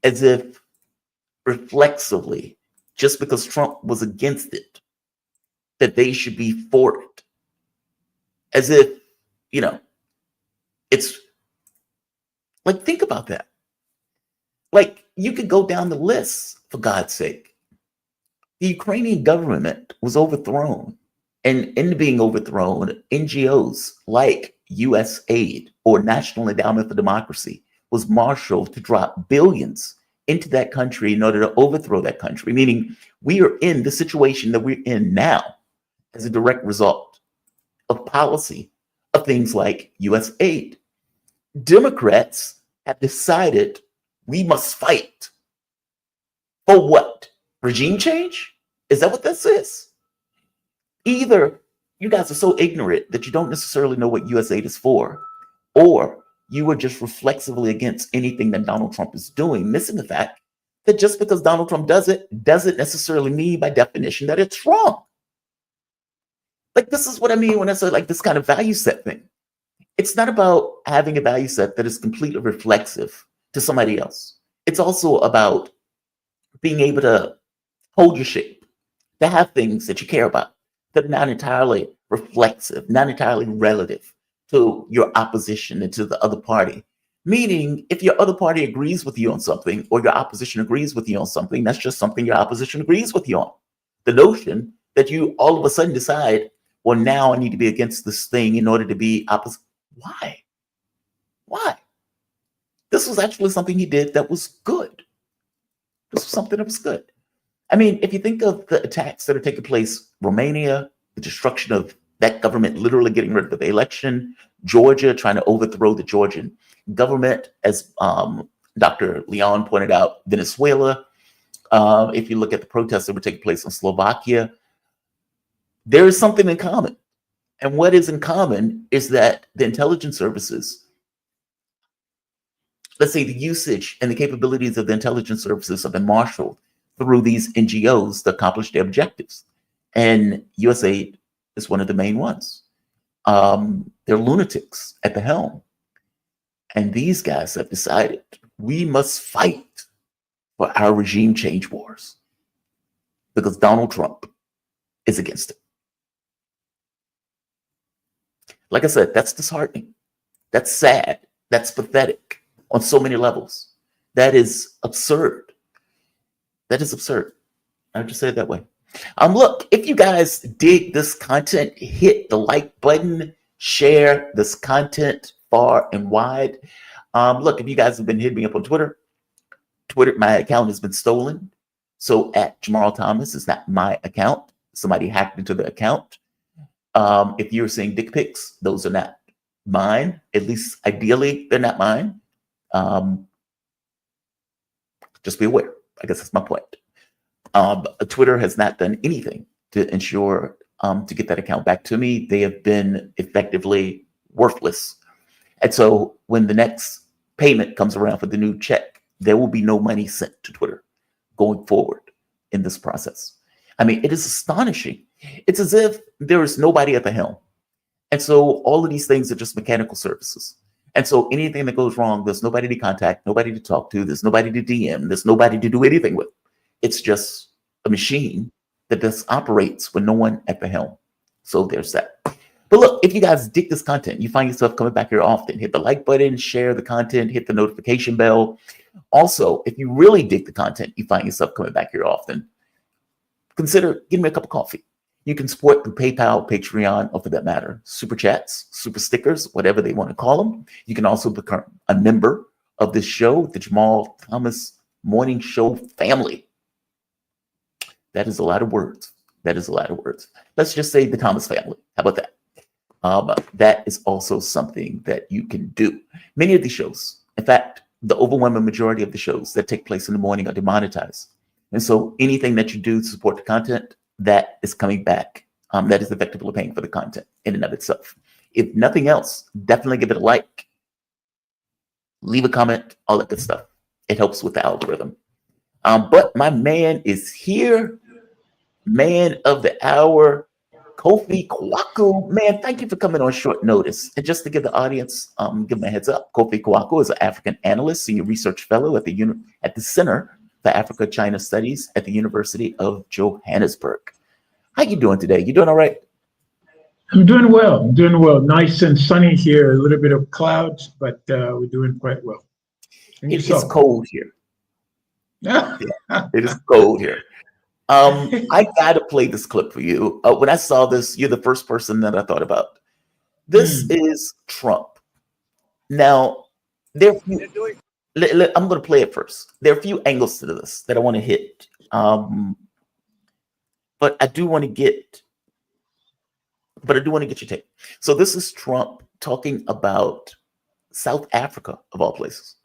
as if reflexively, just because Trump was against it, that they should be for it. As if, it's like, think about that. Like, you could go down the list, for God's sake. The Ukrainian government was overthrown. And in being overthrown, NGOs like USAID or National Endowment for Democracy was marshaled to drop billions into that country in order to overthrow that country, meaning we are in the situation that we're in now as a direct result of policy of things like USAID. Democrats have decided we must fight for what? Regime change? Is that what this is? Either you guys are so ignorant that you don't necessarily know what USAID is for, or you are just reflexively against anything that Donald Trump is doing, missing the fact that just because Donald Trump does it, doesn't necessarily mean by definition that it's wrong. Like, this is what I mean when I say like this kind of value set thing. It's not about having a value set that is completely reflexive to somebody else. It's also about being able to hold your shape, to have things that you care about that are not entirely reflexive, not entirely relative to your opposition and to the other party. Meaning, if your other party agrees with you on something, or your opposition agrees with you on something, that's just something your opposition agrees with you on. The notion that you all of a sudden decide, well, now I need to be against this thing in order to be opposite. Why? Why? This was actually something he did that was good. This was something that was good. I mean, if you think of the attacks that are taking place, Romania, the destruction of that government literally getting rid of the election, Georgia trying to overthrow the Georgian government, as Dr. Leon pointed out, Venezuela. If you look at the protests that were taking place in Slovakia, there is something in common. And what is in common is that the intelligence services, let's say the usage and the capabilities of the intelligence services have been marshaled through these NGOs to accomplish their objectives. And USAID is one of the main ones. They're lunatics at the helm. And these guys have decided we must fight for our regime change wars because Donald Trump is against it. Like I said, that's disheartening. That's sad. That's pathetic on so many levels. That is absurd. That is absurd. I'll just say it that way. Look, if you guys dig this content, hit the like button, share this content far and wide. Look, if you guys have been hitting me up on Twitter, my account has been stolen. So at Jamal Thomas is not my account. Somebody hacked into the account. If you're seeing dick pics, those are not mine. At least ideally, they're not mine. Just be aware. I guess that's my point. Twitter has not done anything to ensure to get that account back to me. They have been effectively worthless. And so when the next payment comes around for the new check, there will be no money sent to Twitter going forward in this process. I mean, it is astonishing. It's as if there is nobody at the helm. And so all of these things are just mechanical services. And so anything that goes wrong, there's nobody to contact, nobody to talk to, there's nobody to DM, there's nobody to do anything with. It's just a machine that just operates with no one at the helm. So there's that. But look, if you guys dig this content, you find yourself coming back here often, hit the like button, share the content, hit the notification bell. Also, if you really dig the content, you find yourself coming back here often, consider getting me a cup of coffee. You can support through PayPal, Patreon, or for that matter, super chats, super stickers, whatever they want to call them. You can also become a member of this show, the Jamal Thomas Morning Show family. That is a lot of words. That is a lot of words. Let's just say the Thomas family. How about that? That is also something that you can do. Many of these shows, in fact, the overwhelming majority of the shows that take place in the morning are demonetized. And so anything that you do to support the content, that is coming back. That is effectively paying for the content in and of itself. If nothing else, definitely give it a like. Leave a comment, all that good stuff. It helps with the algorithm. But my man is here. Man of the hour, Kofi Kwaku. Man, thank you for coming on short notice. And just to give the audience, give them a heads up, Kofi Kwaku is an African analyst, senior research fellow at the Center for Africa-China Studies at the University of Johannesburg. How you doing today? You doing all right? I'm doing well. I'm doing well. Nice and sunny here. A little bit of clouds, but we're doing quite well. It is cold here. Yeah, it is cold here. I got to play this clip for you. When I saw this, you're the first person that I thought about. This is Trump. Now, I'm going to play it first. There are a few angles to this that I want to hit. But I do want to get your take. So this is Trump talking about South Africa, of all places.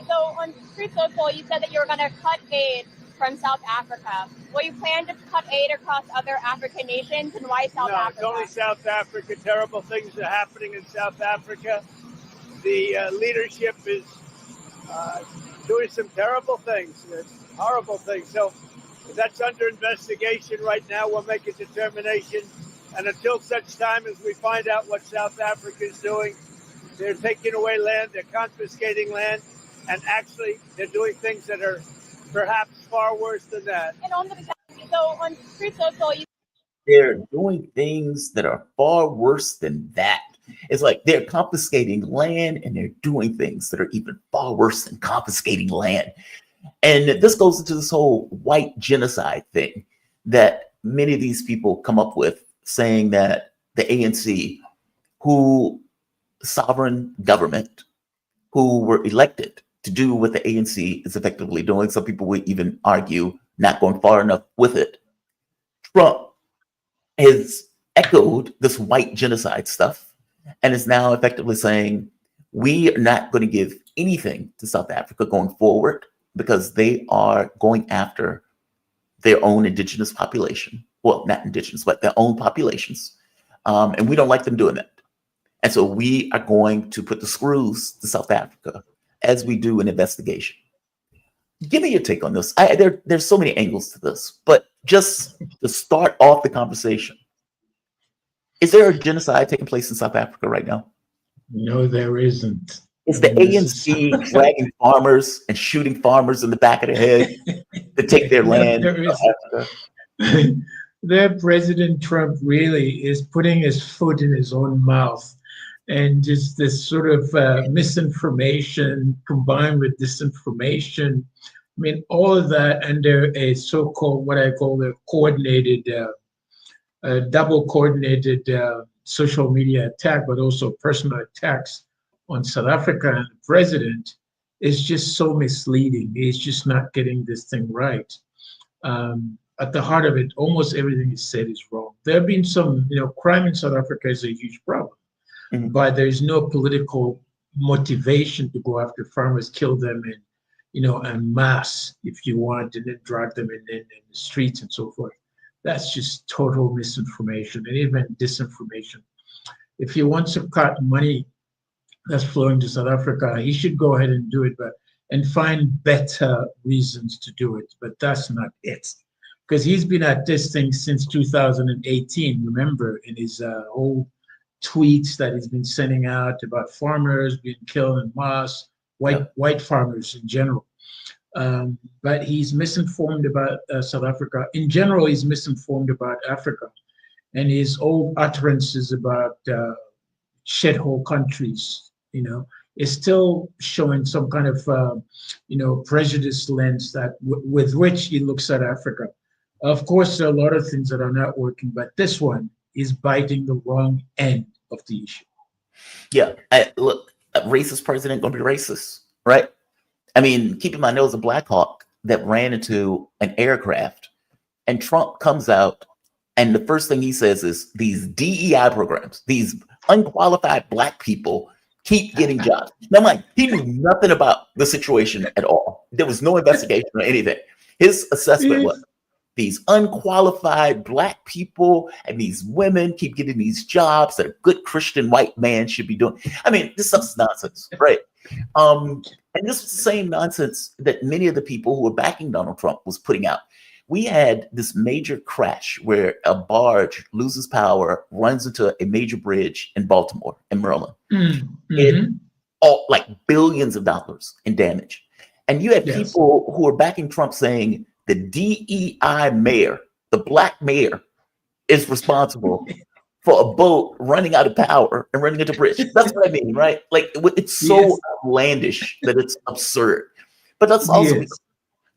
So on Street Social, you said that you were going to cut aid from South Africa. Will you plan to cut aid across other African nations, and why South Africa? No, it's only South Africa. Terrible things are happening in South Africa. The leadership is doing some terrible things, horrible things. So that's under investigation right now. We'll make a determination. And until such time as we find out what South Africa is doing, they're taking away land, they're confiscating land, and actually they're doing things that are perhaps far worse than that. And on Street Social, they're doing things that are far worse than that. It's like they're confiscating land and they're doing things that are even far worse than confiscating land. And this goes into this whole white genocide thing that many of these people come up with, saying that the ANC, who sovereign government, who were elected to do what the ANC is effectively doing. Some people would even argue not going far enough with it. Trump has echoed this white genocide stuff and is now effectively saying, we are not going to give anything to South Africa going forward because they are going after their own indigenous population. Well, not indigenous, but their own populations. And we don't like them doing that. And so we are going to put the screws to South Africa as we do an investigation. Give me your take on this. There's so many angles to this, but just to start off the conversation, is there a genocide taking place in South Africa right now? No, there isn't. Is the ANC dragging farmers and shooting farmers in the back of the head to take their land? Their President Trump really is putting his foot in his own mouth, and just this sort of misinformation combined with disinformation. I mean, all of that under a so-called, what I call the coordinated, double coordinated social media attack, but also personal attacks on South Africa and the president is just so misleading. He's just not getting this thing right. At the heart of it, almost everything he said is wrong. There have been some, crime in South Africa is a huge problem, but there's no political motivation to go after farmers, kill them en masse, if you want, and then drag them in the streets and so forth. That's just total misinformation and even disinformation. If he wants to cut money that's flowing to South Africa, he should go ahead and do it, and find better reasons to do it. But that's not it, because he's been at this thing since 2018. Remember, in his whole tweets that he's been sending out about farmers being killed en masse, white farmers in general. But he's misinformed about South Africa. In general, he's misinformed about Africa. And his old utterances about shithole countries, is still showing some kind of, prejudice lens that with which he looks at Africa. Of course, there are a lot of things that are not working, but this one is biting the wrong end of the issue. Yeah, look, a racist president going to be racist, right? I mean, keep in mind, there was a Black Hawk that ran into an aircraft, and Trump comes out, and the first thing he says is these DEI programs, these unqualified Black people keep getting jobs. Now, Mike, he knew nothing about the situation at all. There was no investigation or anything. His assessment was these unqualified Black people and these women keep getting these jobs that a good Christian white man should be doing. I mean, this stuff's nonsense, right? And this was the same nonsense that many of the people who were backing Donald Trump was putting out. We had this major crash where a barge loses power, runs into a major bridge in Baltimore and Maryland. It all like billions of dollars in damage. And you had people who were backing Trump saying the DEI mayor, the Black mayor, is responsible for a boat running out of power and running into a bridge. That's what I mean, right? Like, it's so outlandish that it's absurd. But that's also because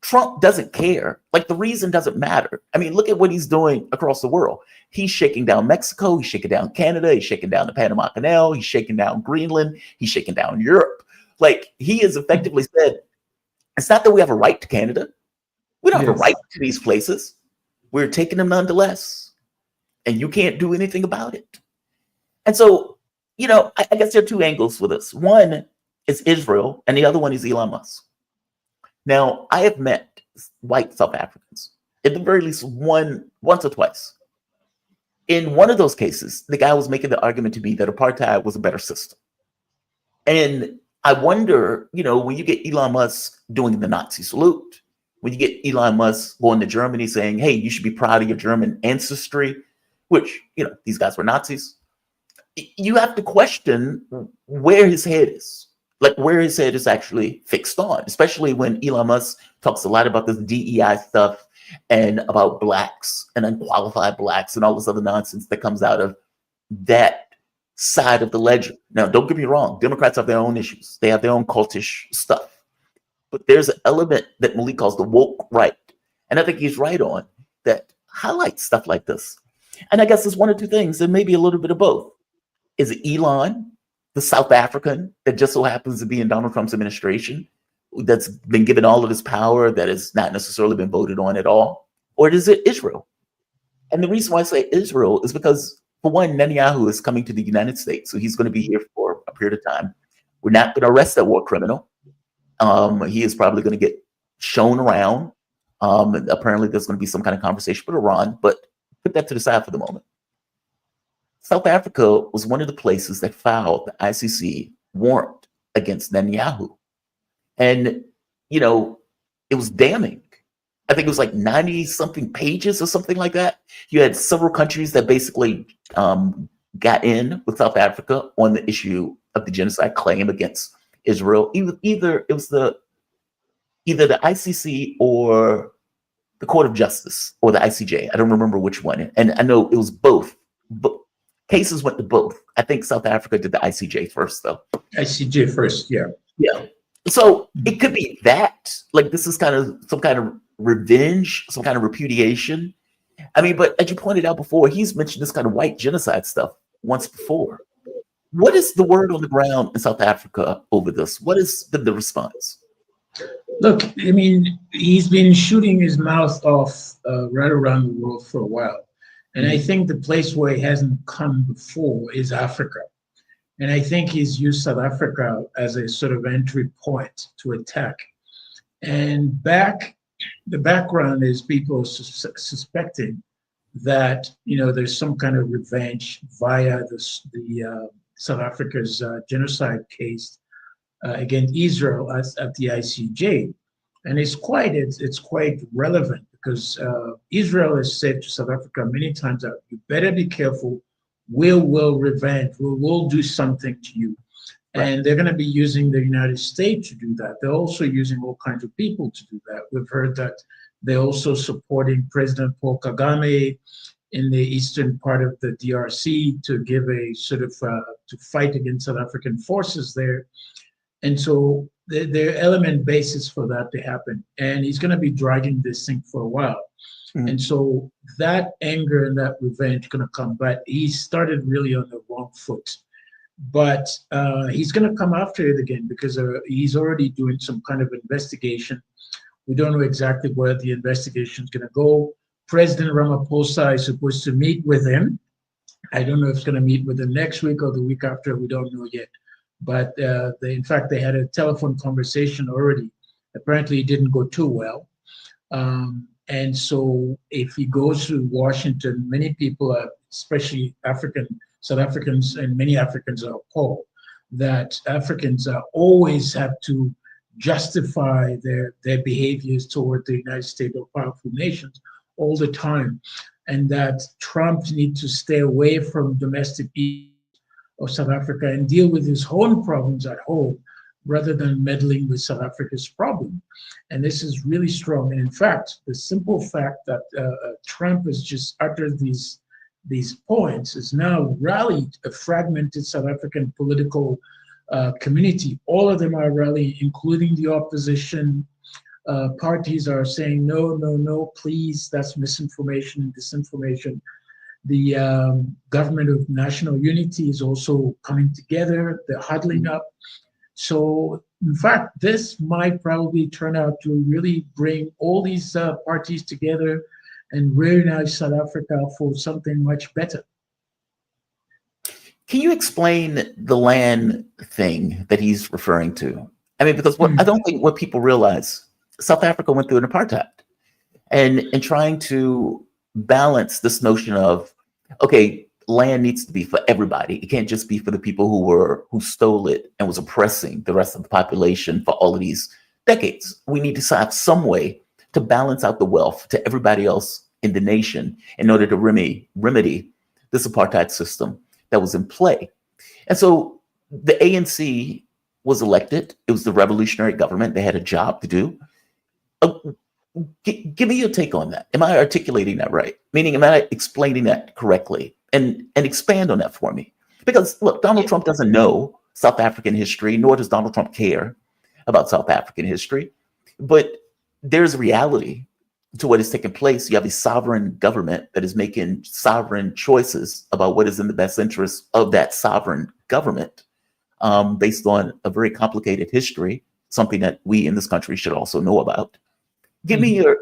Trump doesn't care. Like, the reason doesn't matter. I mean, look at what he's doing across the world. He's shaking down Mexico. He's shaking down Canada. He's shaking down the Panama Canal. He's shaking down Greenland. He's shaking down Europe. Like, he has effectively said, It's not that we have a right to Canada. We don't have a Yes. right to these places. We're taking them nonetheless. And you can't do anything about it. And so, I guess there are two angles for this. One is Israel, and the other one is Elon Musk. Now, I have met white South Africans, at the very least once or twice. In one of those cases, the guy was making the argument to me that apartheid was a better system. And I wonder, when you get Elon Musk doing the Nazi salute, when you get Elon Musk going to Germany saying, hey, you should be proud of your German ancestry, which, these guys were Nazis, you have to question where his head is, like where his head is actually fixed on, especially when Elon Musk talks a lot about this DEI stuff and about blacks and unqualified blacks and all this other nonsense that comes out of that side of the ledger. Now, don't get me wrong. Democrats have their own issues. They have their own cultish stuff. But there's an element that Malik calls the woke right. And I think he's right on that highlights stuff like this. And I guess it's one or two things, and maybe a little bit of both. Is it Elon, the South African that just so happens to be in Donald Trump's administration, that's been given all of this power that has not necessarily been voted on at all? Or is it Israel? And the reason why I say Israel is because, for one, Netanyahu is coming to the United States, so he's going to be here for a period of time. We're not going to arrest that war criminal. He is probably going to get shown around. Apparently, there's going to be some kind of conversation with Iran, but put that to the side for the moment. South Africa was one of the places that filed the ICC warrant against Netanyahu. And, it was damning. I think it was like 90-something pages or something like that. You had several countries that basically got in with South Africa on the issue of the genocide claim against Israel. Either it was either the ICC or the Court of Justice or the ICJ. I don't remember which one. And I know it was both. But cases went to both. I think South Africa did the ICJ first, though. ICJ first, yeah. Yeah. So it could be that, like, this is kind of some kind of revenge, some kind of repudiation. I mean, but as you pointed out before, he's mentioned this kind of white genocide stuff once before. What is the word on the ground in South Africa over this? What has been the response? Look, I mean, he's been shooting his mouth off right around the world for a while. And I think the place where he hasn't come before is Africa. And I think he's used South Africa as a sort of entry point to attack. And the background is people suspecting that, there's some kind of revenge via the South Africa's genocide case against Israel at the ICJ. And it's quite relevant because Israel has said to South Africa many times that you better be careful. We'll revenge. We'll do something to you. Right. And they're going to be using the United States to do that. They're also using all kinds of people to do that. We've heard that they're also supporting President Paul Kagame in the eastern part of the DRC to give a sort of to fight against South African forces there. And so there are element basis for that to happen. And he's going to be dragging this thing for a while. Mm-hmm. And so that anger and that revenge is going to come, but he started really on the wrong foot. But he's going to come after it again because he's already doing some kind of investigation. We don't know exactly where the investigation is going to go. President Ramaphosa is supposed to meet with him. I don't know if it's going to meet with him next week or the week after. We don't know yet. But in fact, they had a telephone conversation already. Apparently, it didn't go too well. And so if he goes to Washington, many people, especially South Africans, and many Africans are appalled that Africans always have to justify their behaviors toward the United States or powerful nations all the time, and that Trump needs to stay away from domestic issues of South Africa and deal with his own problems at home rather than meddling with South Africa's problem. And this is really strong. And in fact, the simple fact that Trump has just uttered these points has now rallied a fragmented South African political community. All of them are rallying, including the opposition. Parties are saying, no, please, that's misinformation and disinformation. The government of national unity is also coming together. They're huddling up. So, in fact, this might probably turn out to really bring all these parties together and reunite South Africa for something much better. Can you explain the land thing that he's referring to? I mean, because what I don't think what people realize, South Africa went through an apartheid, and in trying to balance this notion of, okay, land needs to be for everybody. It can't just be for the people who stole it and was oppressing the rest of the population for all of these decades. We need to have some way to balance out the wealth to everybody else in the nation in order to remedy this apartheid system that was in play. And so the ANC was elected. It was the revolutionary government. They had a job to do. Give me your take on that. Am I articulating that right? Meaning, am I explaining that correctly? And expand on that for me. Because look, Donald Trump doesn't know South African history, nor does Donald Trump care about South African history. But there's a reality to what is taking place. You have a sovereign government that is making sovereign choices about what is in the best interest of that sovereign government, based on a very complicated history, something that we in this country should also know about. Give me your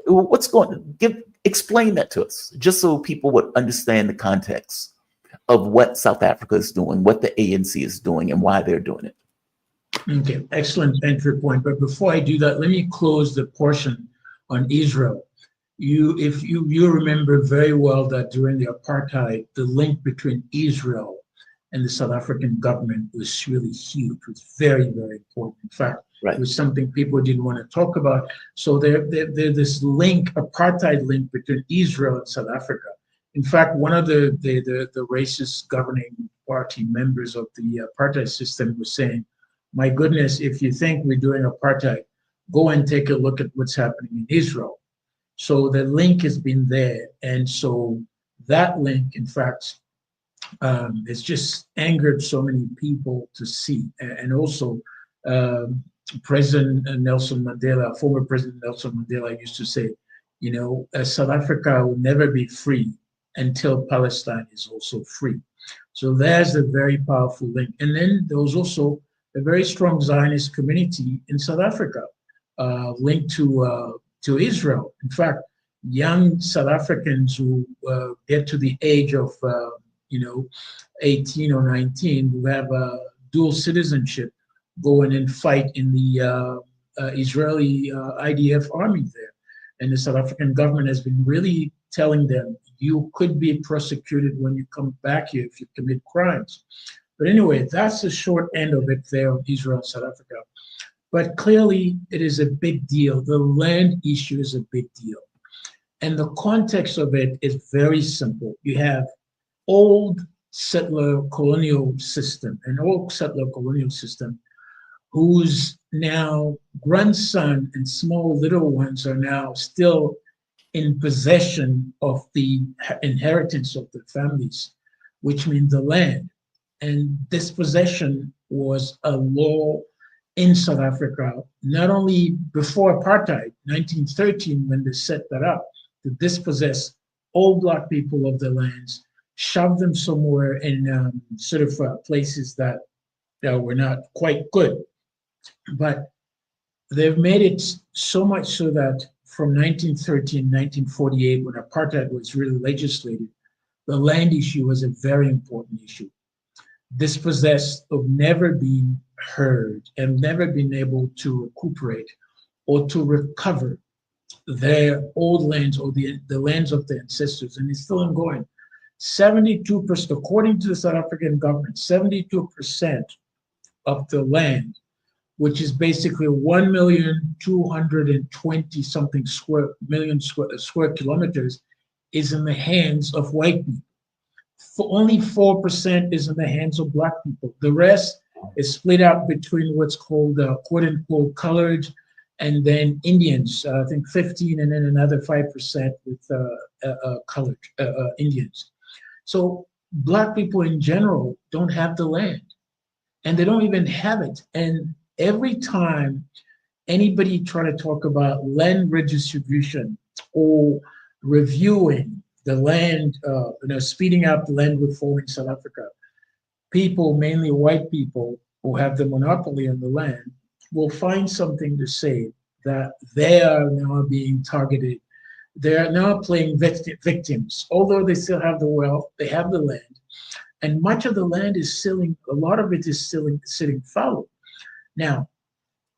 explain that to us, just so people would understand the context of what South Africa is doing, what the ANC is doing, and why they're doing it. Okay, excellent entry point. But before I do that, let me close the portion on Israel. If you remember very well that during the apartheid, the link between Israel and the South African government was really huge. It was very, very important. In fact, it was something people didn't want to talk about. So there's this link, apartheid link between Israel and South Africa. In fact, one of the racist governing party members of the apartheid system was saying, my goodness, if you think we're doing apartheid, go and take a look at what's happening in Israel. So the link has been there. And so that link, in fact, has just angered so many people to see. And also, President Nelson Mandela, former President Nelson Mandela used to say, South Africa will never be free until Palestine is also free. So there's a very powerful link. And then there was also a very strong Zionist community in South Africa, linked to Israel. In fact, young South Africans who get to the age of 18 or 19 who have dual citizenship go in and fight in the Israeli IDF army there. And the South African government has been really telling them, you could be prosecuted when you come back here if you commit crimes. But anyway, that's the short end of it there of Israel and South Africa. But clearly, it is a big deal. The land issue is a big deal. And the context of it is very simple. You have old settler colonial system, an old settler colonial system whose now grandson and small little ones are now still in possession of the inheritance of the families, which means the land. And dispossession was a law in South Africa, not only before apartheid, 1913, when they set that up, to dispossess all Black people of the lands, shove them somewhere in places that were not quite good. But they've made it so much so that from 1913, 1948, when apartheid was really legislated, the land issue was a very important issue. Dispossessed of never being heard and never been able to recuperate or to recover their old lands or the lands of their ancestors, and it's still ongoing. 72%, according to the South African government, 72% of the land, which is basically 1,220 something square kilometers, is in the hands of white people. Only 4% is in the hands of Black people. The rest is split out between what's called quote unquote colored and then Indians, I think 15, and then another 5% with colored Indians. So Black people in general don't have the land, and they don't even have it. And every time anybody try to talk about land redistribution or reviewing the land, speeding up the land reform in South Africa, people, mainly white people, who have the monopoly on the land will find something to say that they are now being targeted. They are now playing victims. Although they still have the wealth, they have the land. And much of the land is sitting, a lot of it is sitting fallow. Now,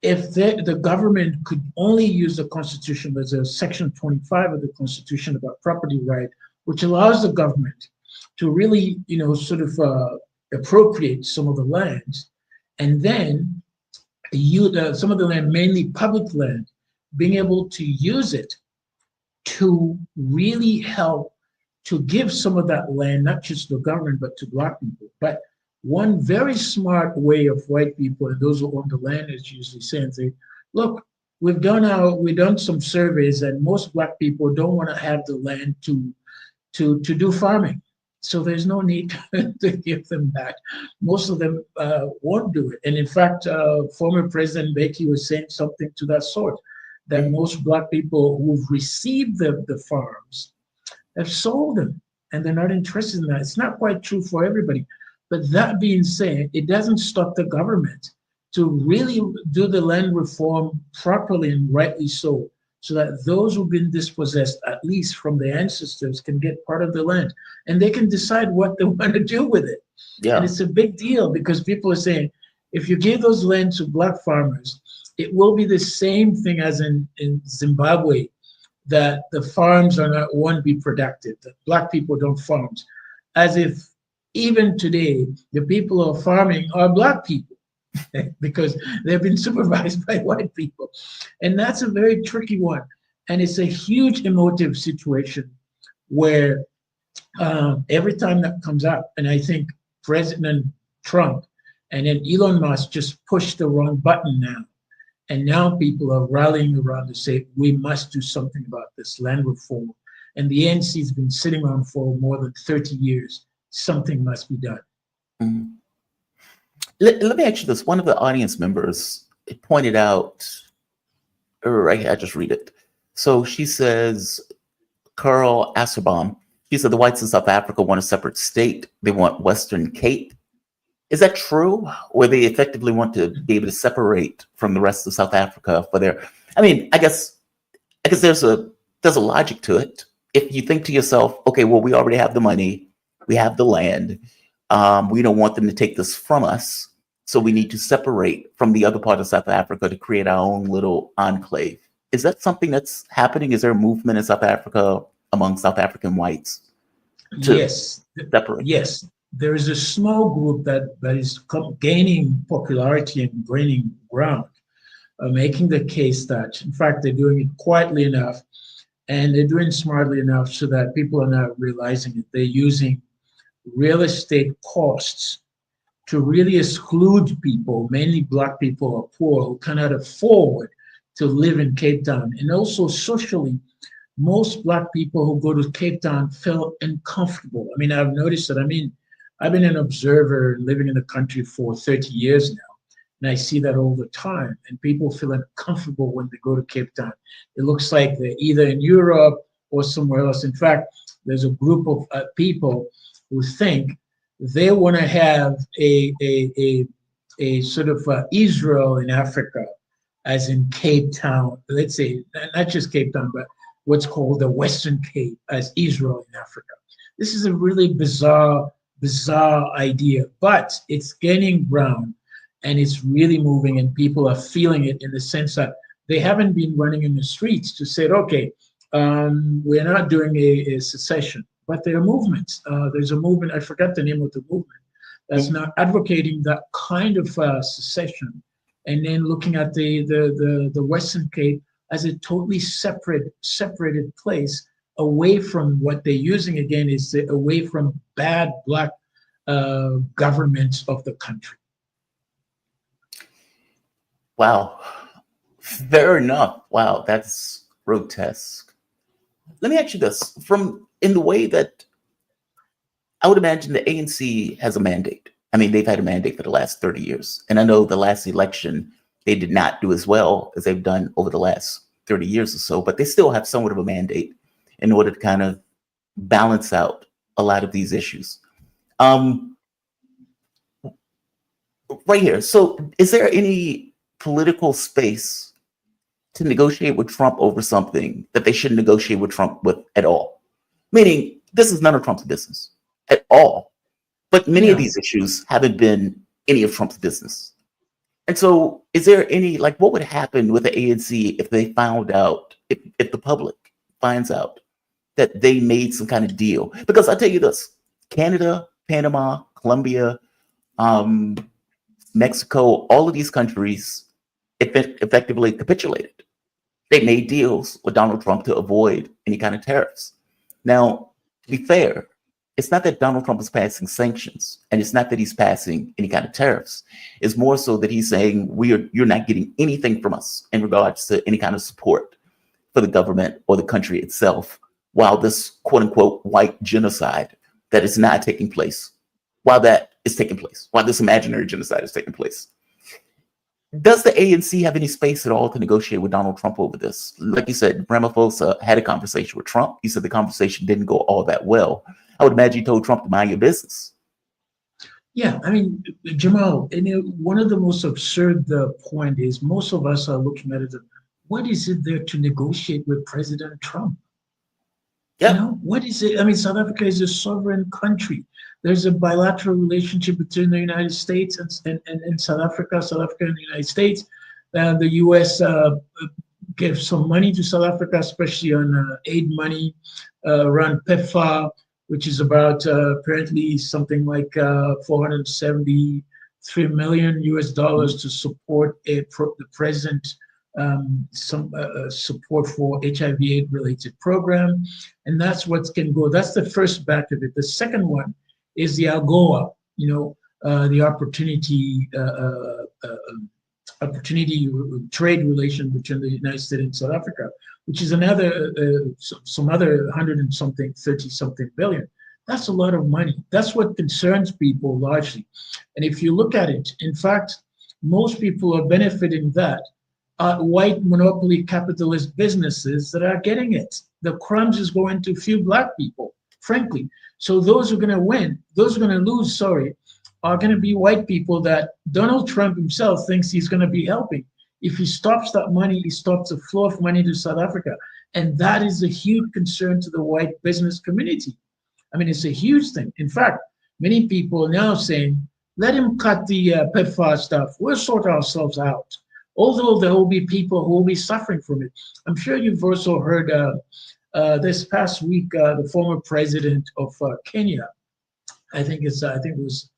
if the government could only use the Constitution, there's a section 25 of the Constitution about property right, which allows the government to really, sort of appropriate some of the lands, and then some of the land, mainly public land, being able to use it to really help to give some of that land, not just to the government, but to Black people. But one very smart way of white people and those who own the land is usually saying, look, we've done some surveys, and most Black people don't want to have the land to do farming. So there's no need to give them back. Most of them won't do it. And in fact, former President Becky was saying something to that sort, that most Black people who've received the farms have sold them, and they're not interested in that. It's not quite true for everybody. But that being said, it doesn't stop the government to really do the land reform properly and rightly so that those who've been dispossessed, at least from their ancestors, can get part of the land, and they can decide what they want to do with it. Yeah. And it's a big deal, because people are saying, if you give those land to Black farmers, it will be the same thing as in Zimbabwe, that the farms won't be productive, that Black people don't farm, as if even today, the people who are farming are Black people because they've been supervised by white people. And that's a very tricky one. And it's a huge emotive situation where every time that comes up, and I think President Trump and then Elon Musk just pushed the wrong button now. And now people are rallying around to say, we must do something about this land reform. And the ANC has been sitting on for more than 30 years. Something must be done. Mm-hmm. Let me ask you this. One of the audience members pointed out, I just read it. So she says, Carl Asserbaum, she said the whites in South Africa want a separate state. They want Western Cape. Is that true? Or they effectively want to be able to separate from the rest of South Africa for their, I guess there's a logic to it. If you think to yourself, okay, well, we already have the money, we have the land, we don't want them to take this from us, so we need to separate from the other part of South Africa to create our own little enclave. Is that something that's happening? Is there a movement in South Africa among South African whites to separate? Yes. There is a small group that is gaining popularity and gaining ground, making the case that, in fact, they're doing it quietly enough, and they're doing smartly enough so that people are not realizing it. They're using real estate costs to really exclude people, mainly Black people or poor, who cannot afford to live in Cape Town. And also socially, most Black people who go to Cape Town feel uncomfortable. I've noticed that. I've been an observer living in the country for 30 years now, and I see that all the time. And people feel uncomfortable when they go to Cape Town. It looks like they're either in Europe or somewhere else. In fact, there's a group of people who think they want to have a sort of Israel in Africa, as in Cape Town. Let's say not just Cape Town, but what's called the Western Cape as Israel in Africa. This is a really bizarre idea, but it's gaining ground and it's really moving, and people are feeling it in the sense that they haven't been running in the streets to say, okay, we're not doing a secession, but there are movements. There's a movement, I forgot the name of the movement, that's not advocating that kind of secession, and then looking at the Western Cape as a totally separated place, away from what they're using, again, is away from bad Black governments of the country. Wow. Fair enough. Wow, that's grotesque. Let me ask you this. In the way that I would imagine the ANC has a mandate. They've had a mandate for the last 30 years. And I know the last election, they did not do as well as they've done over the last 30 years or so, but they still have somewhat of a mandate in order to kind of balance out a lot of these issues. right here. So is there any political space to negotiate with Trump over something that they shouldn't negotiate with Trump with at all? Meaning, this is none of Trump's business at all. But many of Yeah. these issues haven't been any of Trump's business. And so is there any, like, what would happen with the ANC if they found out, if the public finds out that they made some kind of deal? Because I'll tell you this, Canada, Panama, Colombia, Mexico, all of these countries effectively capitulated. They made deals with Donald Trump to avoid any kind of tariffs. Now, to be fair, it's not that Donald Trump is passing sanctions, and it's not that he's passing any kind of tariffs. It's more so that he's saying you're not getting anything from us in regards to any kind of support for the government or the country itself, while this quote unquote white genocide that is not taking place, while that is taking place, while this imaginary genocide is taking place. Does the ANC have any space at all to negotiate with Donald Trump over this? Like you said, Ramaphosa had a conversation with Trump. You said the conversation didn't go all that well. I would imagine you told Trump to mind your business. Yeah, I mean, Jamal, one of the most absurd point is most of us are looking at it. What is it there to negotiate with President Trump? Yeah. You know, what is it? I mean, South Africa is a sovereign country. There's a bilateral relationship between the United States and South Africa and the United States. The U.S. Gives some money to South Africa, especially on aid money around PEPFAR, which is about apparently something like $473 million US to support the present some support for HIV/AIDS related program, and that's what can go. That's the first batch of it. The second one is the AGOA, the opportunity trade relation between the United States and South Africa, which is another some other 100 and something, 30 something billion. That's a lot of money. That's what concerns people largely. And if you look at it, in fact, most people are benefiting that. White monopoly capitalist businesses that are getting it. The crumbs is going to few black people, frankly. So those who are going to win, those who are going to lose, are going to be white people that Donald Trump himself thinks he's going to be helping. If he stops that money, he stops the flow of money to South Africa. And that is a huge concern to the white business community. I mean, it's a huge thing. In fact, many people are now saying, let him cut the PEPFAR stuff. We'll sort ourselves out. Although there will be people who will be suffering from it. I'm sure you've also heard this past week, the former president of Kenya, I think it was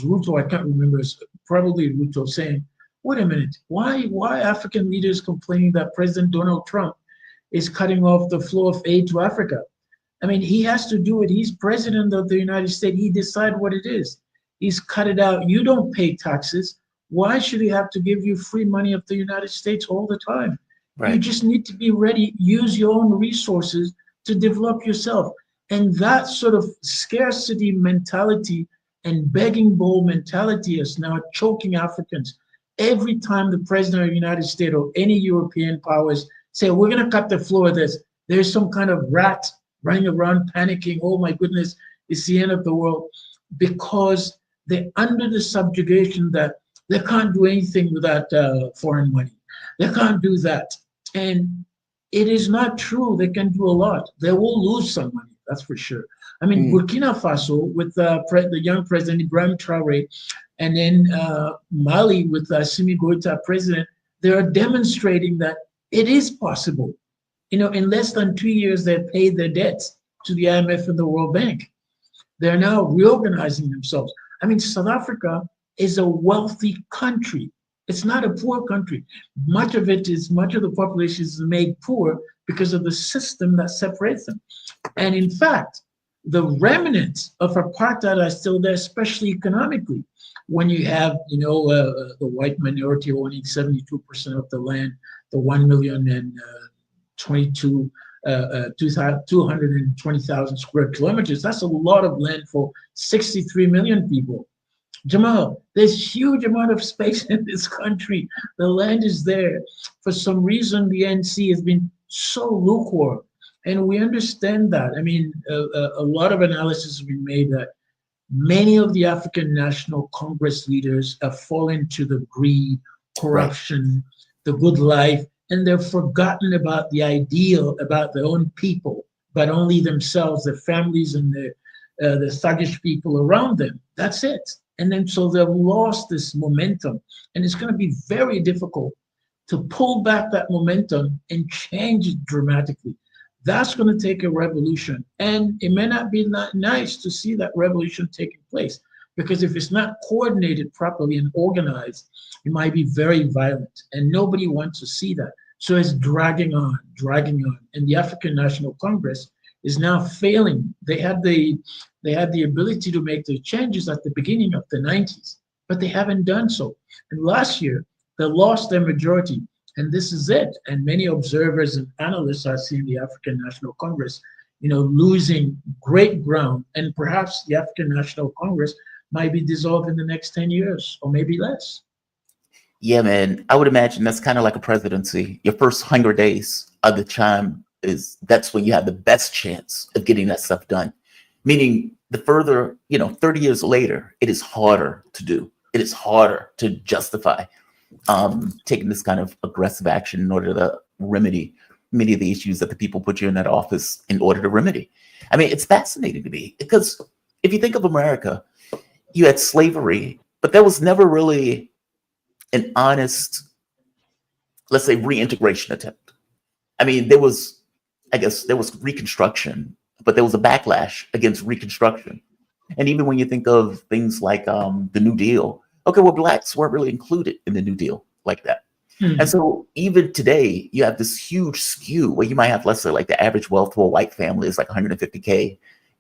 Ruto, I can't remember, it's probably Ruto, saying, wait a minute, why African leaders complaining that President Donald Trump is cutting off the flow of aid to Africa? I mean, he has to do it. He's president of the United States. He decides what it is. He's cut it out. You don't pay taxes. Why should he have to give you free money of the United States all the time? Right. You just need to be ready, use your own resources to develop yourself. And that sort of scarcity mentality and begging bowl mentality is now choking Africans. Every time the president of the United States or any European powers say, we're going to cut the flow of this, there's some kind of rat running around panicking, oh my goodness, it's the end of the world, because they're under the subjugation that they can't do anything without foreign money. They can't do that. And it is not true. They can do a lot. They will lose some money, that's for sure. I mean, Burkina Faso with the young president, Ibrahim Traore, and then Mali with Assimi Goïta president, they are demonstrating that it is possible. In less than 2 years, they paid their debts to the IMF and the World Bank. They're now reorganizing themselves. I mean, South Africa is a wealthy country. It's not a poor country. Much of the population is made poor because of the system that separates them. And in fact, the remnants of apartheid are still there, especially economically. When you have, the white minority owning 72% of the land, the 220,000 square kilometers, that's a lot of land for 63 million people. Jamal, there's huge amount of space in this country. The land is there. For some reason, the NC has been so lukewarm, and we understand that. I mean, a lot of analysis has been made that Many of the African National Congress leaders have fallen to the greed, corruption, the good life, and they've forgotten about the ideal about their own people, but only themselves, their families, and the thuggish people around them. That's it. And then so they've lost this momentum, and it's going to be very difficult to pull back that momentum and change it dramatically. That's going to take a revolution, and it may not be that nice to see that revolution taking place, because if it's not coordinated properly and organized, it might be very violent, and nobody wants to see that. So it's dragging on, and the African National Congress is now failing. They had the ability to make the changes at the beginning of the 90s, but they haven't done so. And last year, they lost their majority. And this is it. And many observers and analysts are seeing the African National Congress, losing great ground. And perhaps the African National Congress might be dissolved in the next 10 years or maybe less. Yeah, man. I would imagine that's kind of like a presidency. Your first 100 days of the time that's when you have the best chance of getting that stuff done. Meaning the further, 30 years later, it is harder to do. It is harder to justify taking this kind of aggressive action in order to remedy many of the issues that the people put you in that office in order to remedy. I mean, it's fascinating to me because if you think of America, you had slavery, but there was never really an honest, let's say, reintegration attempt. I mean, there was Reconstruction, but there was a backlash against Reconstruction. And even when you think of things like the New Deal, okay, well, Blacks weren't really included in the New Deal like that. And so even today, you have this huge skew where you might have, let's say, like the average wealth for a white family is like 150K,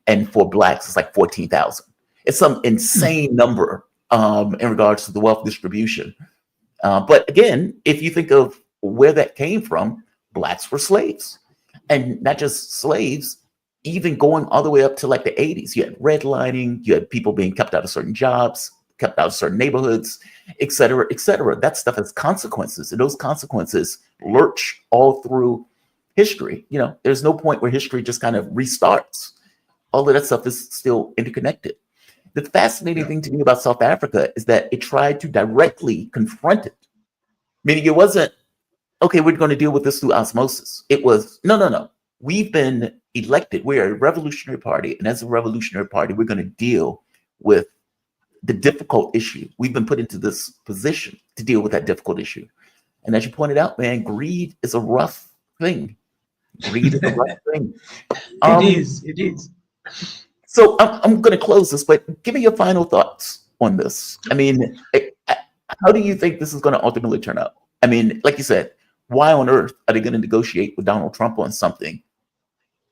and for Blacks, it's like 14,000. It's some insane number in regards to the wealth distribution. But again, if you think of where that came from, Blacks were slaves. And not just slaves, even going all the way up to like the 80s, you had redlining, you had people being kept out of certain jobs, kept out of certain neighborhoods, et cetera, et cetera. That stuff has consequences, and those consequences lurch all through history. There's no point where history just kind of restarts. All of that stuff is still interconnected. The fascinating thing to me about South Africa is that it tried to directly confront it. Meaning it wasn't, okay, we're going to deal with this through osmosis. It was, no. We've been elected. We're a revolutionary party. And as a revolutionary party, we're going to deal with the difficult issue. We've been put into this position to deal with that difficult issue. And as you pointed out, man, greed is a rough thing. Greed is a rough thing. It is. So I'm going to close this, but give me your final thoughts on this. I mean, how do you think this is going to ultimately turn out? I mean, like you said, why on earth are they going to negotiate with Donald Trump on something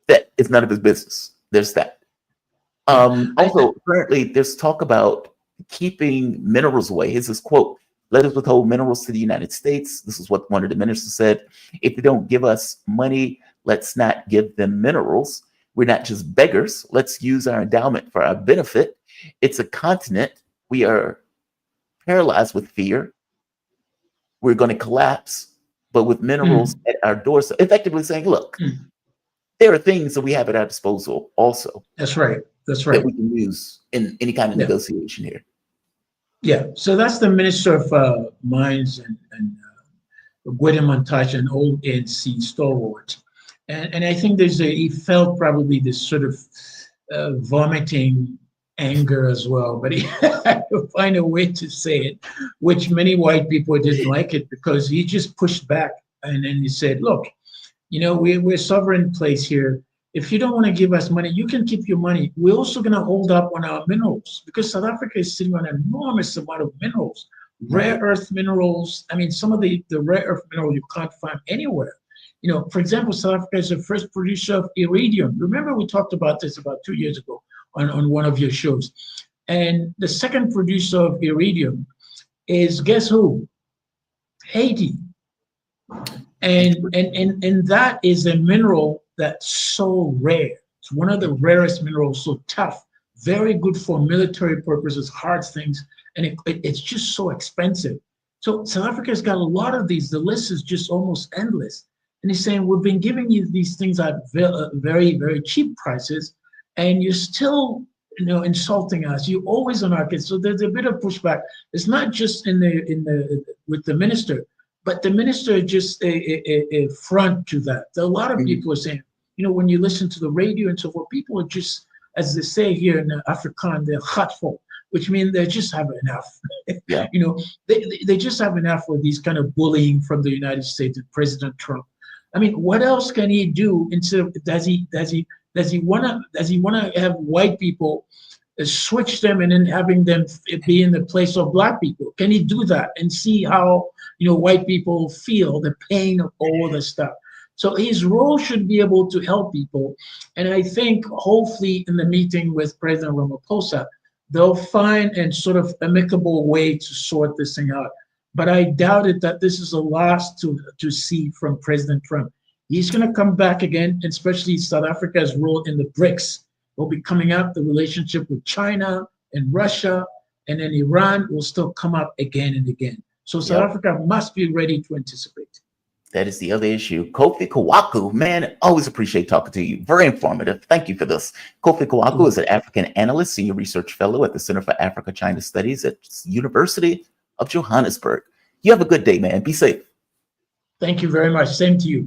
that is none of his business? There's that. Also, apparently, there's talk about keeping minerals away. Here's this quote: "Let us withhold minerals to the United States." This is what one of the ministers said. "If they don't give us money, let's not give them minerals. We're not just beggars. Let's use our endowment for our benefit. It's a continent. We are paralyzed with fear. We're going to collapse, but with minerals at our doorstep." Effectively saying, look, there are things that we have at our disposal also. That's right. That we can use in any kind of negotiation here. Yeah. So that's the Minister of Mines and Gwede Montage, an old ANC stalwart. And I think he felt probably this sort of vomiting anger as well, but he had to find a way to say it, which many white people didn't like it, because he just pushed back. And then he said, look, we're sovereign place here. If you don't want to give us money, you can keep your money. We're also going to hold up on our minerals, because South Africa is sitting on an enormous amount of minerals, rare earth minerals. I mean, some of the rare earth minerals you can't find anywhere. For example, South Africa is the first producer of iridium. Remember, we talked about this about 2 years ago on one of your shows. And the second producer of iridium is, guess who? Haiti. And that is a mineral that's so rare. It's one of the rarest minerals, so tough, very good for military purposes, hard things, and it's just so expensive. So South Africa's got a lot of these. The list is just almost endless. And he's saying, we've been giving you these things at very, very cheap prices, and you're still insulting us. You're always on our case. So there's a bit of pushback. It's not just in the with the minister, but the minister just a front to that. A lot of people are saying, when you listen to the radio and so forth, people are just, as they say here in Afrikaans, they're hurtful, which means they just have enough. Yeah. They just have enough with these kind of bullying from the United States and President Trump. I mean, what else can he do instead of does he wanna have white people switch them and then having them be in the place of black people? Can he do that and see how white people feel the pain of all this stuff? So his role should be able to help people, and I think hopefully in the meeting with President Ramaphosa, they'll find a sort of amicable way to sort this thing out. But I doubt it that this is the last to see from President Trump. He's going to come back again, especially South Africa's role in the BRICS. Will be coming up, the relationship with China and Russia, and then Iran will still come up again and again. So South Africa must be ready to anticipate. That is the other issue. Kofi Kawaku, man, always appreciate talking to you. Very informative. Thank you for this. Kofi Kawaku is an African analyst, senior research fellow at the Center for Africa-China Studies at University of Johannesburg. You have a good day, man. Be safe. Thank you very much. Same to you.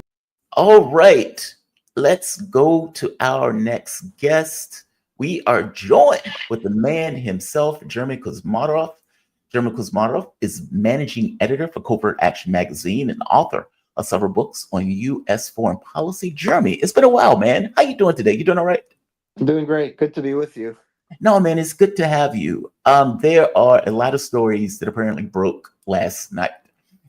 All right. Let's go to our next guest. We are joined with the man himself, Jeremy Kuzmarov. Jeremy Kuzmarov is managing editor for Covert Action magazine and author of several books on U.S. foreign policy. Jeremy, it's been a while, man. How you doing today? You doing all right? I'm doing great. Good to be with you. No, man, it's good to have you. There are a lot of stories that apparently broke last night.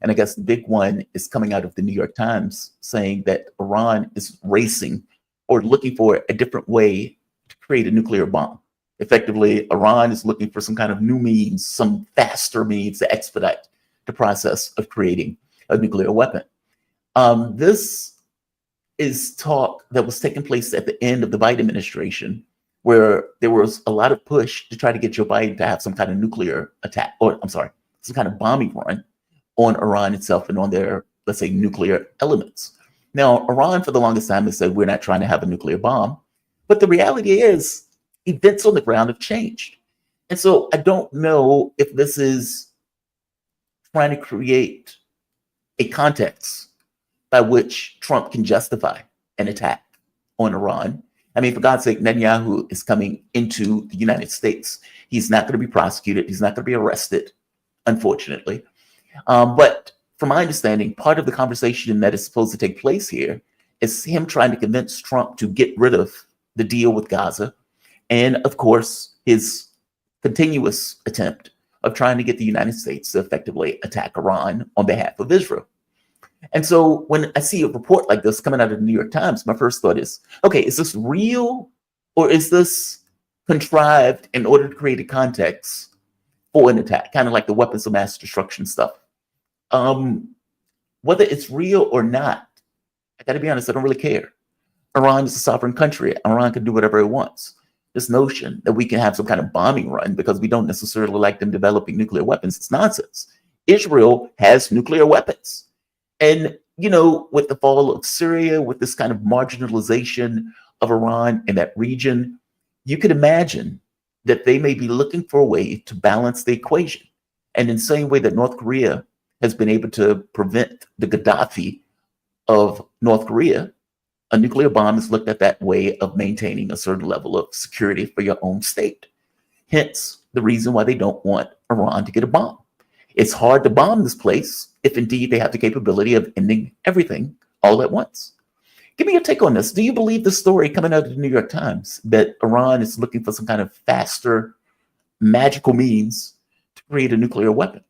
And I guess the big one is coming out of the New York Times saying that Iran is racing or looking for a different way to create a nuclear bomb. Effectively, Iran is looking for some kind of new means, some faster means to expedite the process of creating a nuclear weapon. This is talk that was taking place at the end of the Biden administration, where there was a lot of push to try to get Joe Biden to have some kind of nuclear attack, or I'm sorry, some kind of bombing run on Iran itself and on their, let's say, nuclear elements. Now, Iran for the longest time has said, we're not trying to have a nuclear bomb. But the reality is events on the ground have changed. And so I don't know if this is trying to create a context by which Trump can justify an attack on Iran. I mean, for God's sake, Netanyahu is coming into the United States. He's not going to be prosecuted. He's not going to be arrested, unfortunately. But from my understanding, part of the conversation that is supposed to take place here is him trying to convince Trump to get rid of the deal with Gaza. And of course, his continuous attempt of trying to get the United States to effectively attack Iran on behalf of Israel. And so when I see a report like this coming out of the New York Times, my first thought is, okay, is this real or is this contrived in order to create a context for an attack, kind of like the weapons of mass destruction stuff? Whether it's real or not, I got to be honest, I don't really care. Iran is a sovereign country. Iran can do whatever it wants. This notion that we can have some kind of bombing run because we don't necessarily like them developing nuclear weapons, it's nonsense. Israel has nuclear weapons. And, with the fall of Syria, with this kind of marginalization of Iran in that region, you could imagine that they may be looking for a way to balance the equation. And in the same way that North Korea has been able to prevent the Gaddafi of North Korea, a nuclear bomb is looked at that way of maintaining a certain level of security for your own state. Hence, the reason why they don't want Iran to get a bomb. It's hard to bomb this place if indeed they have the capability of ending everything all at once. Give me your take on this. Do you believe the story coming out of the New York Times that Iran is looking for some kind of faster, magical means to create a nuclear weapon?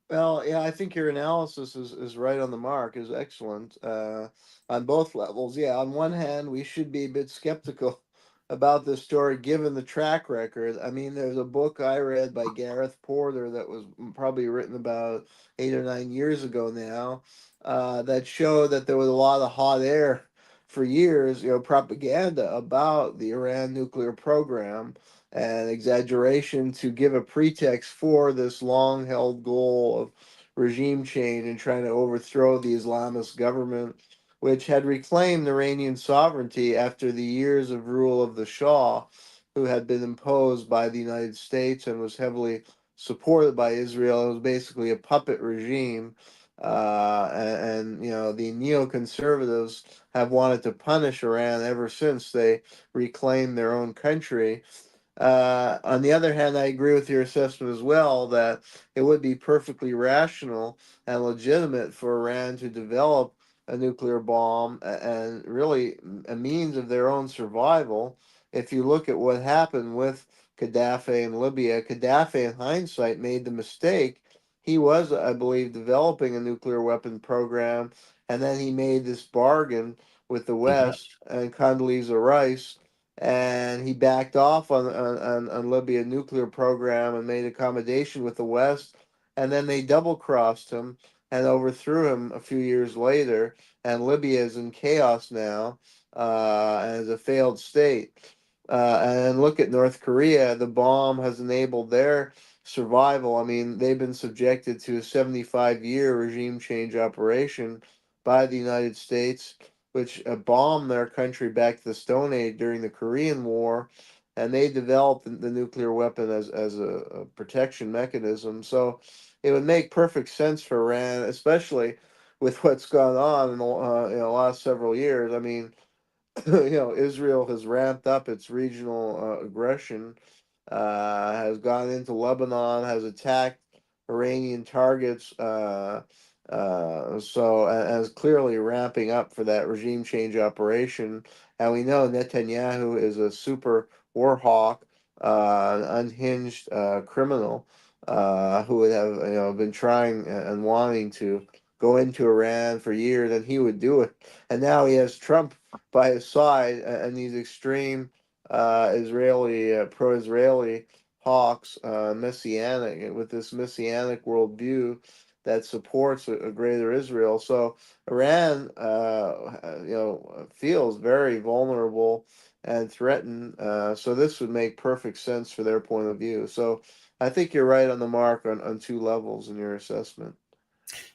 Well, yeah, I think your analysis is right on the mark, is excellent on both levels. Yeah, on one hand, we should be a bit skeptical about this story given the track record. I mean, there's a book I read by Gareth Porter that was probably written about 8 or 9 years ago now that showed that there was a lot of hot air for years, propaganda about the Iran nuclear program and exaggeration to give a pretext for this long-held goal of regime change and trying to overthrow the Islamist government which had reclaimed Iranian sovereignty after the years of rule of the Shah, who had been imposed by the United States and was heavily supported by Israel. It was basically a puppet regime. And you know, the neoconservatives have wanted to punish Iran ever since they reclaimed their own country. On the other hand, I agree with your assessment as well that it would be perfectly rational and legitimate for Iran to develop a nuclear bomb and really a means of their own survival. If you look at what happened with Gaddafi in Libya, Gaddafi, in hindsight, made the mistake. He was, I believe, developing a nuclear weapon program, and then he made this bargain with the West and Condoleezza Rice, and he backed off on Libya nuclear program and made accommodation with the West, and then they double crossed him and overthrew him a few years later, and Libya is in chaos now and is a failed state. And look at North Korea. The bomb has enabled their survival. I mean, they've been subjected to a 75-year regime change operation by the United States, which bombed their country back to the Stone Age during the Korean War, and they developed the nuclear weapon as a protection mechanism. So it would make perfect sense for Iran, especially with what's gone on in the last several years. I mean, Israel has ramped up its regional aggression, has gone into Lebanon, has attacked Iranian targets, as clearly ramping up for that regime change operation. And we know Netanyahu is a super war hawk, an unhinged criminal who would have been trying and wanting to go into Iran for years, and he would do it. And now he has Trump by his side and these extreme Israeli pro-Israeli hawks, messianic with this messianic worldview that supports a greater Israel. So Iran, feels very vulnerable and threatened. So this would make perfect sense for their point of view. So I think you're right on the mark on two levels in your assessment.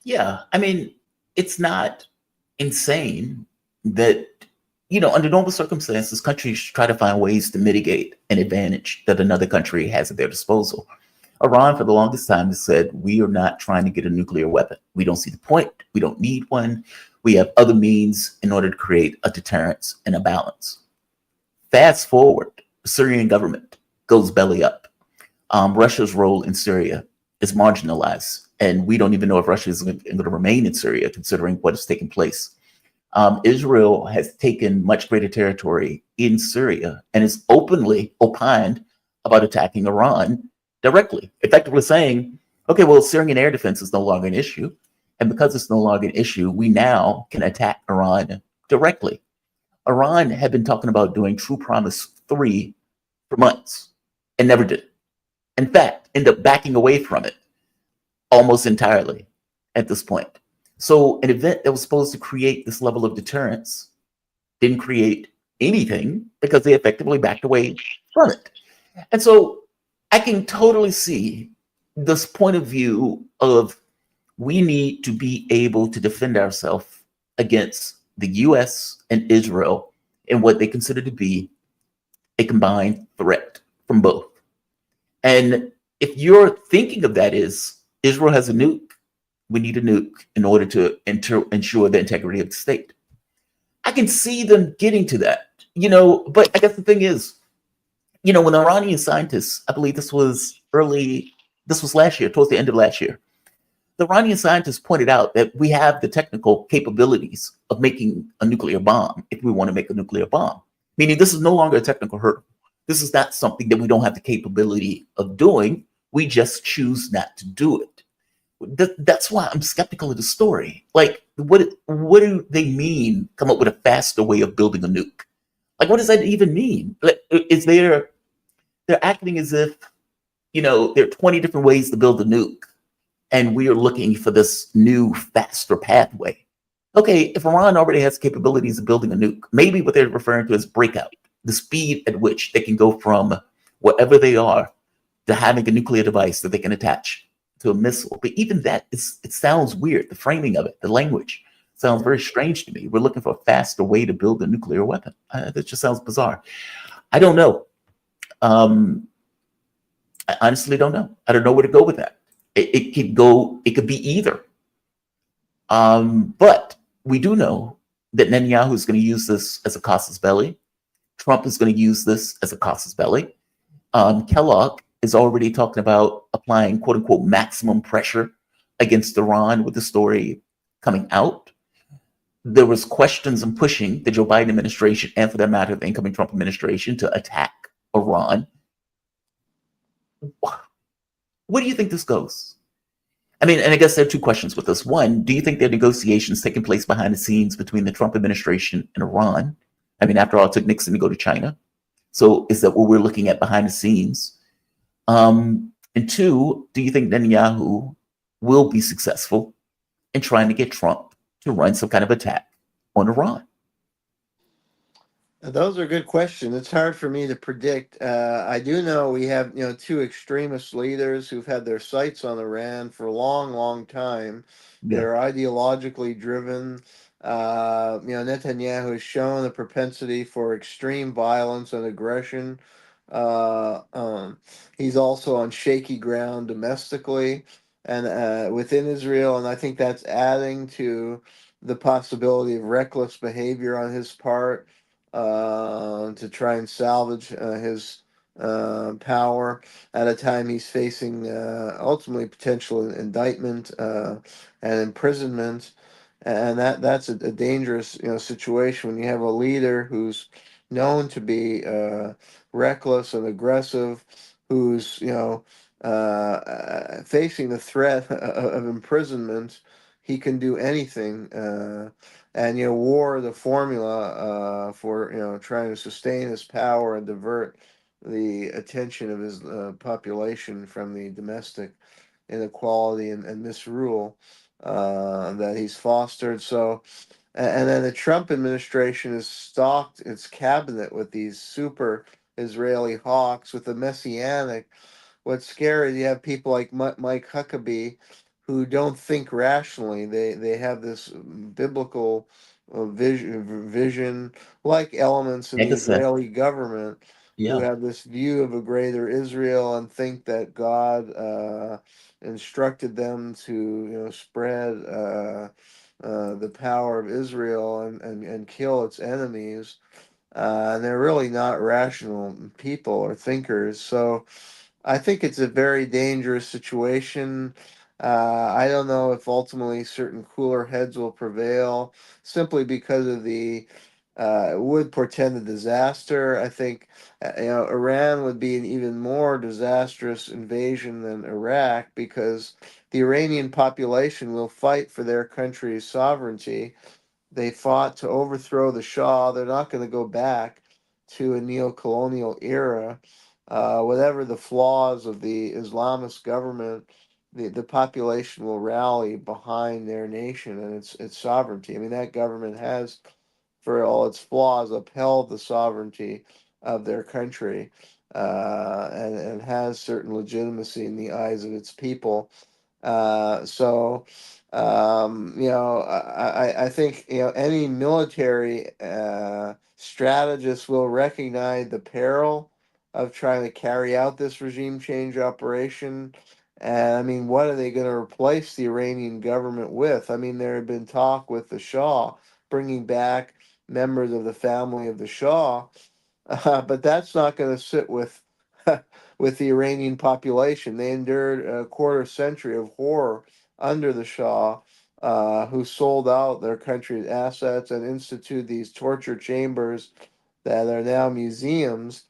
Yeah, I mean, it's not insane that, under normal circumstances, countries try to find ways to mitigate an advantage that another country has at their disposal. Iran, for the longest time, has said, we are not trying to get a nuclear weapon. We don't see the point. We don't need one. We have other means in order to create a deterrence and a balance. Fast forward, the Syrian government goes belly up. Russia's role in Syria is marginalized, and we don't even know if Russia is going to remain in Syria, considering what has taken place. Israel has taken much greater territory in Syria and is openly opined about attacking Iran directly, effectively saying, okay, well, Syrian air defense is no longer an issue. And because it's no longer an issue, we now can attack Iran directly. Iran had been talking about doing True Promise 3 for months and never did. In fact, ended up backing away from it almost entirely at this point. So an event that was supposed to create this level of deterrence didn't create anything because they effectively backed away from it. And so I can totally see this point of view of we need to be able to defend ourselves against the US and Israel in what they consider to be a combined threat from both. And if you're thinking of that as Israel has a nuke, we need a nuke in order to ensure the integrity of the state. I can see them getting to that, but I guess the thing is, when the Iranian scientists, I believe this was last year, towards the end of last year, the Iranian scientists pointed out that we have the technical capabilities of making a nuclear bomb if we want to make a nuclear bomb, meaning this is no longer a technical hurdle. This is not something that we don't have the capability of doing. We just choose not to do it. That's why I'm skeptical of the story. Like, what do they mean? Come up with a faster way of building a nuke? Like, what does that even mean? They're acting as if, there are 20 different ways to build a nuke, and we are looking for this new, faster pathway. Okay, if Iran already has capabilities of building a nuke, maybe what they're referring to as breakout, the speed at which they can go from wherever they are to having a nuclear device that they can attach to a missile. But even that it sounds weird, the framing of it, the language. Sounds very strange to me. We're looking for a faster way to build a nuclear weapon. That just sounds bizarre. I don't know. I honestly don't know. I don't know where to go with that. It could go. It could be either. But we do know that Netanyahu is going to use this as a casus belli. Trump is going to use this as a casus belli. Kellogg is already talking about applying "quote unquote" maximum pressure against Iran with the story coming out. There was questions and pushing the Joe Biden administration, and for that matter, the incoming Trump administration, to attack Iran. Where do you think this goes? I mean, and I guess there are two questions with this. One, do you think there are negotiations taking place behind the scenes between the Trump administration and Iran? I mean, after all, it took Nixon to go to China. So is that what we're looking at behind the scenes? And two, do you think Netanyahu will be successful in trying to get Trump to run some kind of attack on Iran? Those are good questions. It's hard for me to predict. I do know we have, two extremist leaders who've had their sights on Iran for a long, long time. Yeah. They're ideologically driven. Netanyahu has shown a propensity for extreme violence and aggression. He's also on shaky ground domestically and within Israel, and I think that's adding to the possibility of reckless behavior on his part to try and salvage his power at a time he's facing ultimately potential indictment and imprisonment, and that's a dangerous situation when you have a leader who's known to be reckless and aggressive, who's facing the threat of imprisonment. He can do anything. And war, the formula for trying to sustain his power and divert the attention of his population from the domestic inequality and misrule that he's fostered. So, and then the Trump administration has stocked its cabinet with these super Israeli hawks with the messianic. What's scary, you have people like Mike Huckabee who don't think rationally. They have this biblical vision, like elements in the Megasect. Israeli government who Yeah. have this view of a greater Israel and think that God instructed them to spread the power of Israel and kill its enemies. And they're really not rational people or thinkers. So I think it's a very dangerous situation. I don't know if ultimately certain cooler heads will prevail simply because of it would portend a disaster. I think Iran would be an even more disastrous invasion than Iraq because the Iranian population will fight for their country's sovereignty. They fought to overthrow the Shah. They're not going to go back to a neo-colonial era. Whatever the flaws of the Islamist government, the population will rally behind their nation and its sovereignty. I mean, that government has, for all its flaws, upheld the sovereignty of their country and has certain legitimacy in the eyes of its people. So, I think any military strategist will recognize the peril of trying to carry out this regime change operation. And I mean, what are they going to replace the Iranian government with? I mean, there had been talk with the Shah bringing back members of the family of the Shah, but that's not going to sit with with the Iranian population. They endured a quarter century of horror under the Shah, who sold out their country's assets and instituted these torture chambers that are now museums.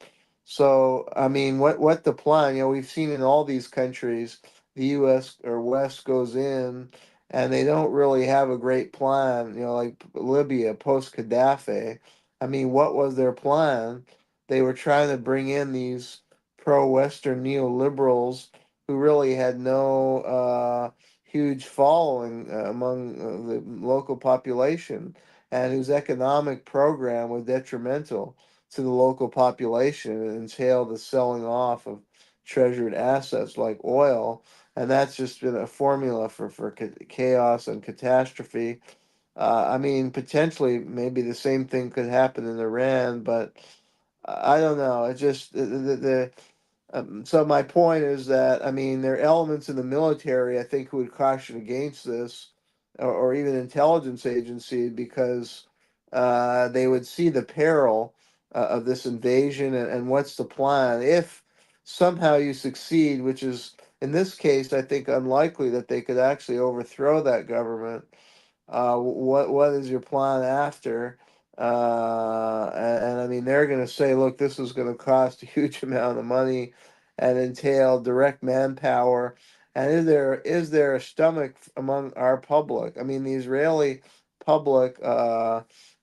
So, I mean, what the plan? We've seen in all these countries, the U.S. or West goes in, and they don't really have a great plan. Like Libya post Gaddafi. I mean, what was their plan? They were trying to bring in these pro-Western neoliberals who really had no huge following among the local population and whose economic program was detrimental to the local population and entailed the selling off of treasured assets like oil. And that's just been a formula for chaos and catastrophe. I mean, potentially, maybe the same thing could happen in Iran, but I don't know. It just so my point is that I mean there are elements in the military I think who would caution against this, or even intelligence agency because they would see the peril of this invasion and what's the plan if somehow you succeed, which is in this case I think unlikely that they could actually overthrow that government. What is your plan after? And I mean, they're going to say, look, this is going to cost a huge amount of money and entail direct manpower. And is there a stomach among our public? I mean, the Israeli public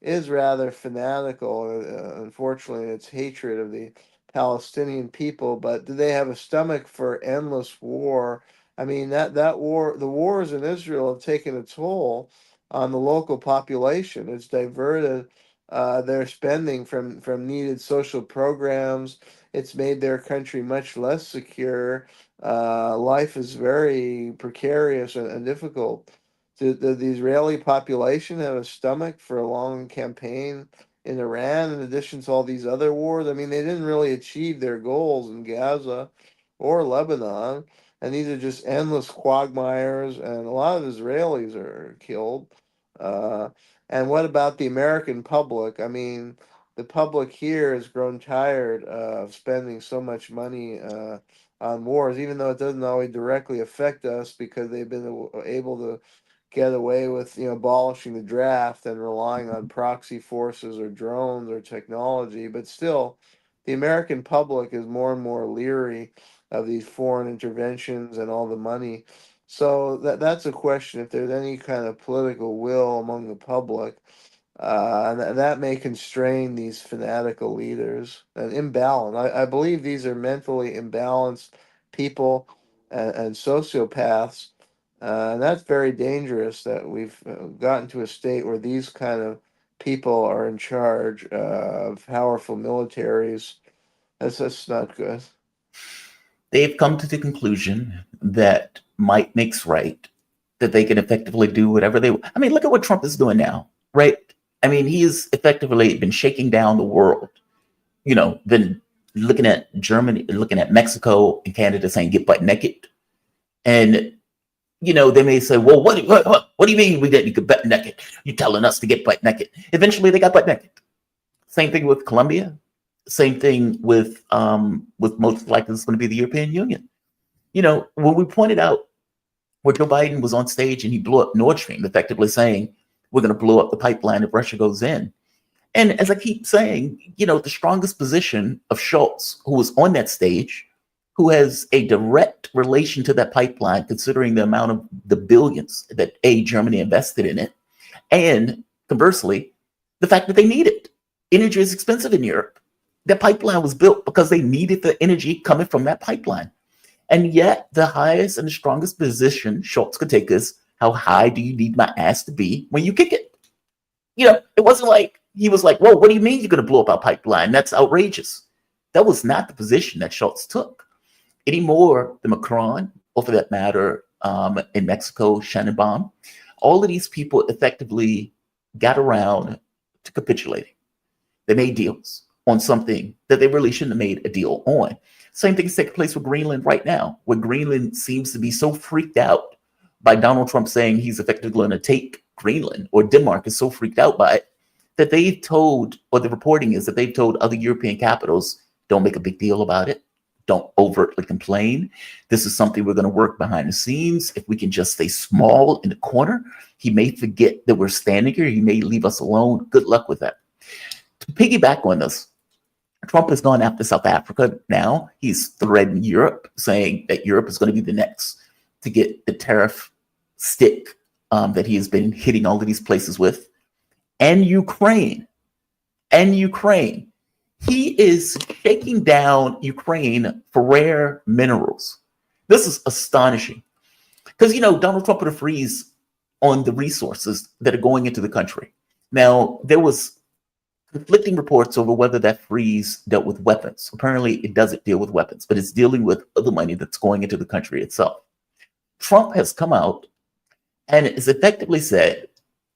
is rather fanatical, unfortunately, in its hatred of the Palestinian people. But do they have a stomach for endless war? I mean, that war, the wars in Israel have taken a toll on the local population. It's diverted their spending from needed social programs. It's made their country much less secure. Life is very precarious and difficult. Did the Israeli population have a stomach for a long campaign in Iran in addition to all these other wars? I mean, they didn't really achieve their goals in Gaza or Lebanon. And these are just endless quagmires, and a lot of Israelis are killed. Uh, and what about the American public? I mean, the public here has grown tired of spending so much money on wars, even though it doesn't always directly affect us because they've been able to get away with, abolishing the draft and relying on proxy forces or drones or technology. But still, the American public is more and more leery of these foreign interventions and all the money. So that's a question. If there's any kind of political will among the public, and that may constrain these fanatical leaders and imbalance. I believe these are mentally imbalanced people and sociopaths, and that's very dangerous. That we've gotten to a state where these kind of people are in charge of powerful militaries. That's not good. They've come to the conclusion that might makes right, that they can effectively do whatever they. I mean, look at what Trump is doing now, right? I mean, he has effectively been shaking down the world. Been looking at Germany, looking at Mexico and Canada, saying get butt naked, and they may say, well, what do you mean we didn't get butt naked? You're telling us to get butt naked. Eventually, they got butt naked. Same thing with Colombia. Same thing with most likely it's going to be the European Union. When we pointed out where Joe Biden was on stage and he blew up Nord Stream, effectively saying we're going to blow up the pipeline if Russia goes in. And as I keep saying, the strongest position of Schultz, who was on that stage, who has a direct relation to that pipeline, considering the amount of the billions that Germany invested in it, and conversely, the fact that they need it. Energy is expensive in Europe. That pipeline was built because they needed the energy coming from that pipeline. And yet, the highest and the strongest position Schultz could take is, how high do you need my ass to be when you kick it? It wasn't like he was like, whoa, what do you mean you're going to blow up our pipeline? That's outrageous. That was not the position that Schultz took. Any more than Macron, or for that matter, in Mexico, Sheinbaum, all of these people effectively got around to capitulating. They made deals on something that they really shouldn't have made a deal on. Same thing is taking place with Greenland right now, where Greenland seems to be so freaked out by Donald Trump saying he's effectively going to take Greenland, or Denmark is so freaked out by it, that they've told, or the reporting is that they've told other European capitals, don't make a big deal about it. Don't overtly complain. This is something we're going to work behind the scenes. If we can just stay small in the corner, he may forget that we're standing here. He may leave us alone. Good luck with that. To piggyback on this, Trump has gone after South Africa now. He's threatened Europe, saying that Europe is going to be the next to get the tariff stick that he has been hitting all of these places with. And Ukraine. He is shaking down Ukraine for rare minerals. This is astonishing. Because, Donald Trump put a freeze on the resources that are going into the country. Now, there was conflicting reports over whether that freeze dealt with weapons. Apparently, it doesn't deal with weapons, but it's dealing with other money that's going into the country itself. Trump has come out and has effectively said,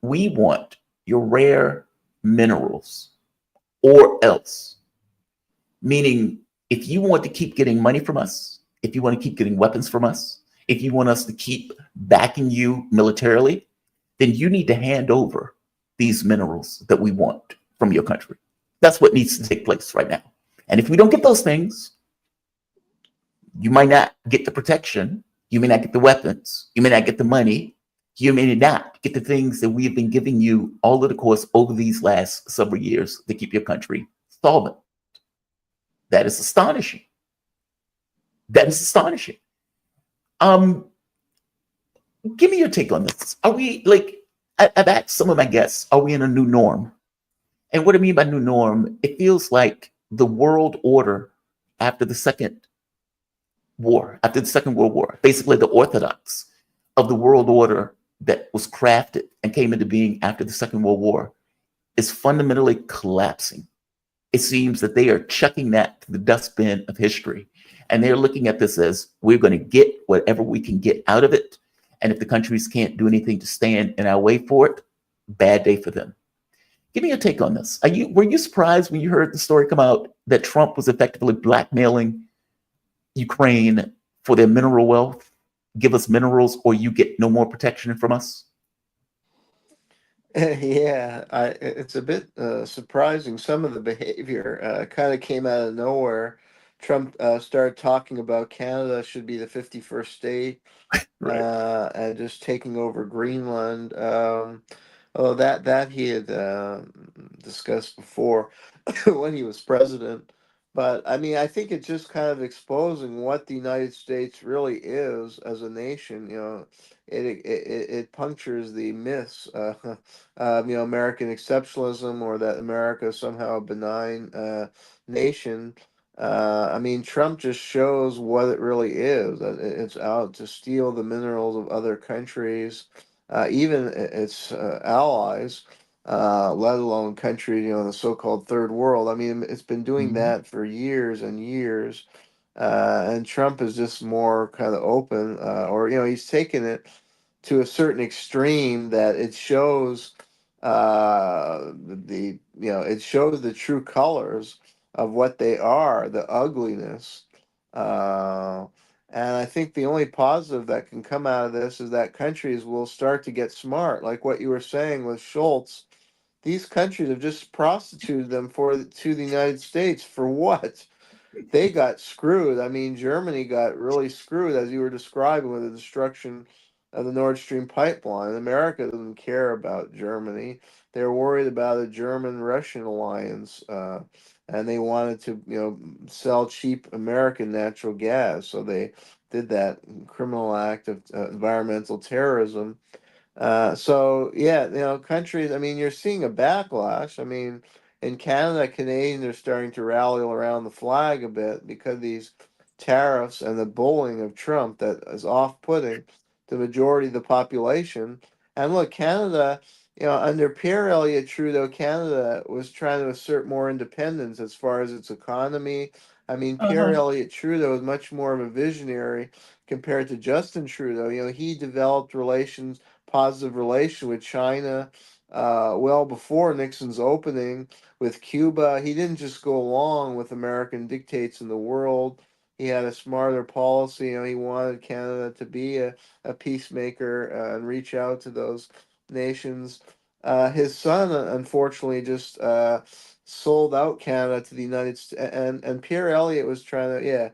We want your rare minerals or else. Meaning, if you want to keep getting money from us, if you want to keep getting weapons from us, if you want us to keep backing you militarily, then you need to hand over these minerals that we want from your country. That's what needs to take place right now. And if we don't get those things, you might not get the protection, you may not get the weapons, you may not get the money, you may not get the things that we have been giving you all of the course over these last several years to keep your country solvent. That is astonishing. That is astonishing. Um, Give me your take on this. Are we like I've asked some of my guests, are we in a new norm? And what I mean by new norm, it feels like the world order after the second war, after the Second World War, basically the orthodox of the world order that was crafted and came into being after the Second World War is fundamentally collapsing. It seems that they are chucking that to the dustbin of history. And they're looking at this as we're going to get whatever we can get out of it. And if the countries can't do anything to stand in our way for it, bad day for them. Give me your take on this. Were you surprised when you heard the story come out that Trump was effectively blackmailing Ukraine for their mineral wealth? Give us minerals or you get no more protection from us? Yeah, it's a bit surprising. Some of the behavior kind of came out of nowhere. Trump started talking about Canada should be the 51st state, Right. and just taking over Greenland. Although that he had discussed before when he was president. But I mean, I think it's just kind of exposing what the United States really is as a nation. It punctures the myths, American exceptionalism, or that America is somehow a benign nation. I mean, Trump just shows what it really is. It's out to steal the minerals of other countries, even its allies, let alone countries, in the so-called third world. I mean, it's been doing Mhm. that for years and years. And Trump is just more kind of open, or he's taken it to a certain extreme that it shows it shows the true colors of what they are, the ugliness. Uh, and I think the only positive that can come out of this is that countries will start to get smart, like what you were saying with Schultz. These countries have just prostituted them to the United States for what? They got screwed. I mean, Germany got really screwed, as you were describing, with the destruction of the Nord Stream pipeline. America doesn't care about Germany. They're worried about a German-Russian alliance, and they wanted to, sell cheap American natural gas. So they did that criminal act of environmental terrorism. So yeah, countries. I mean, you're seeing a backlash. I mean, in Canada, Canadians are starting to rally around the flag a bit because these tariffs and the bullying of Trump that is off-putting the majority of the population. And look, Canada, under Pierre Elliott Trudeau, Canada was trying to assert more independence as far as its economy. I mean, Pierre Uh-huh. Elliott Trudeau is much more of a visionary compared to Justin Trudeau. He developed positive relation with China well before Nixon's opening with Cuba. He didn't just go along with American dictates in the world. He had a smarter policy. He wanted Canada to be a peacemaker and reach out to those nations. His son, unfortunately, just sold out Canada to the United States, and Pierre Elliott was trying to, yeah,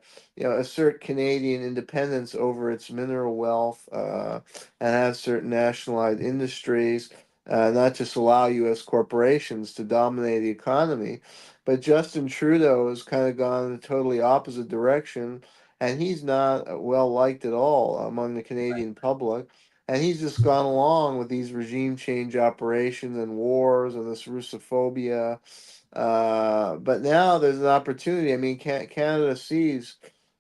assert Canadian independence over its mineral wealth, and have certain nationalized industries, not just allow U.S. corporations to dominate the economy. But Justin Trudeau has kind of gone in a totally opposite direction, and he's not well liked at all among the Canadian public. And he's just gone along with these regime change operations and wars and this Russophobia. But now there's an opportunity. I mean, Canada sees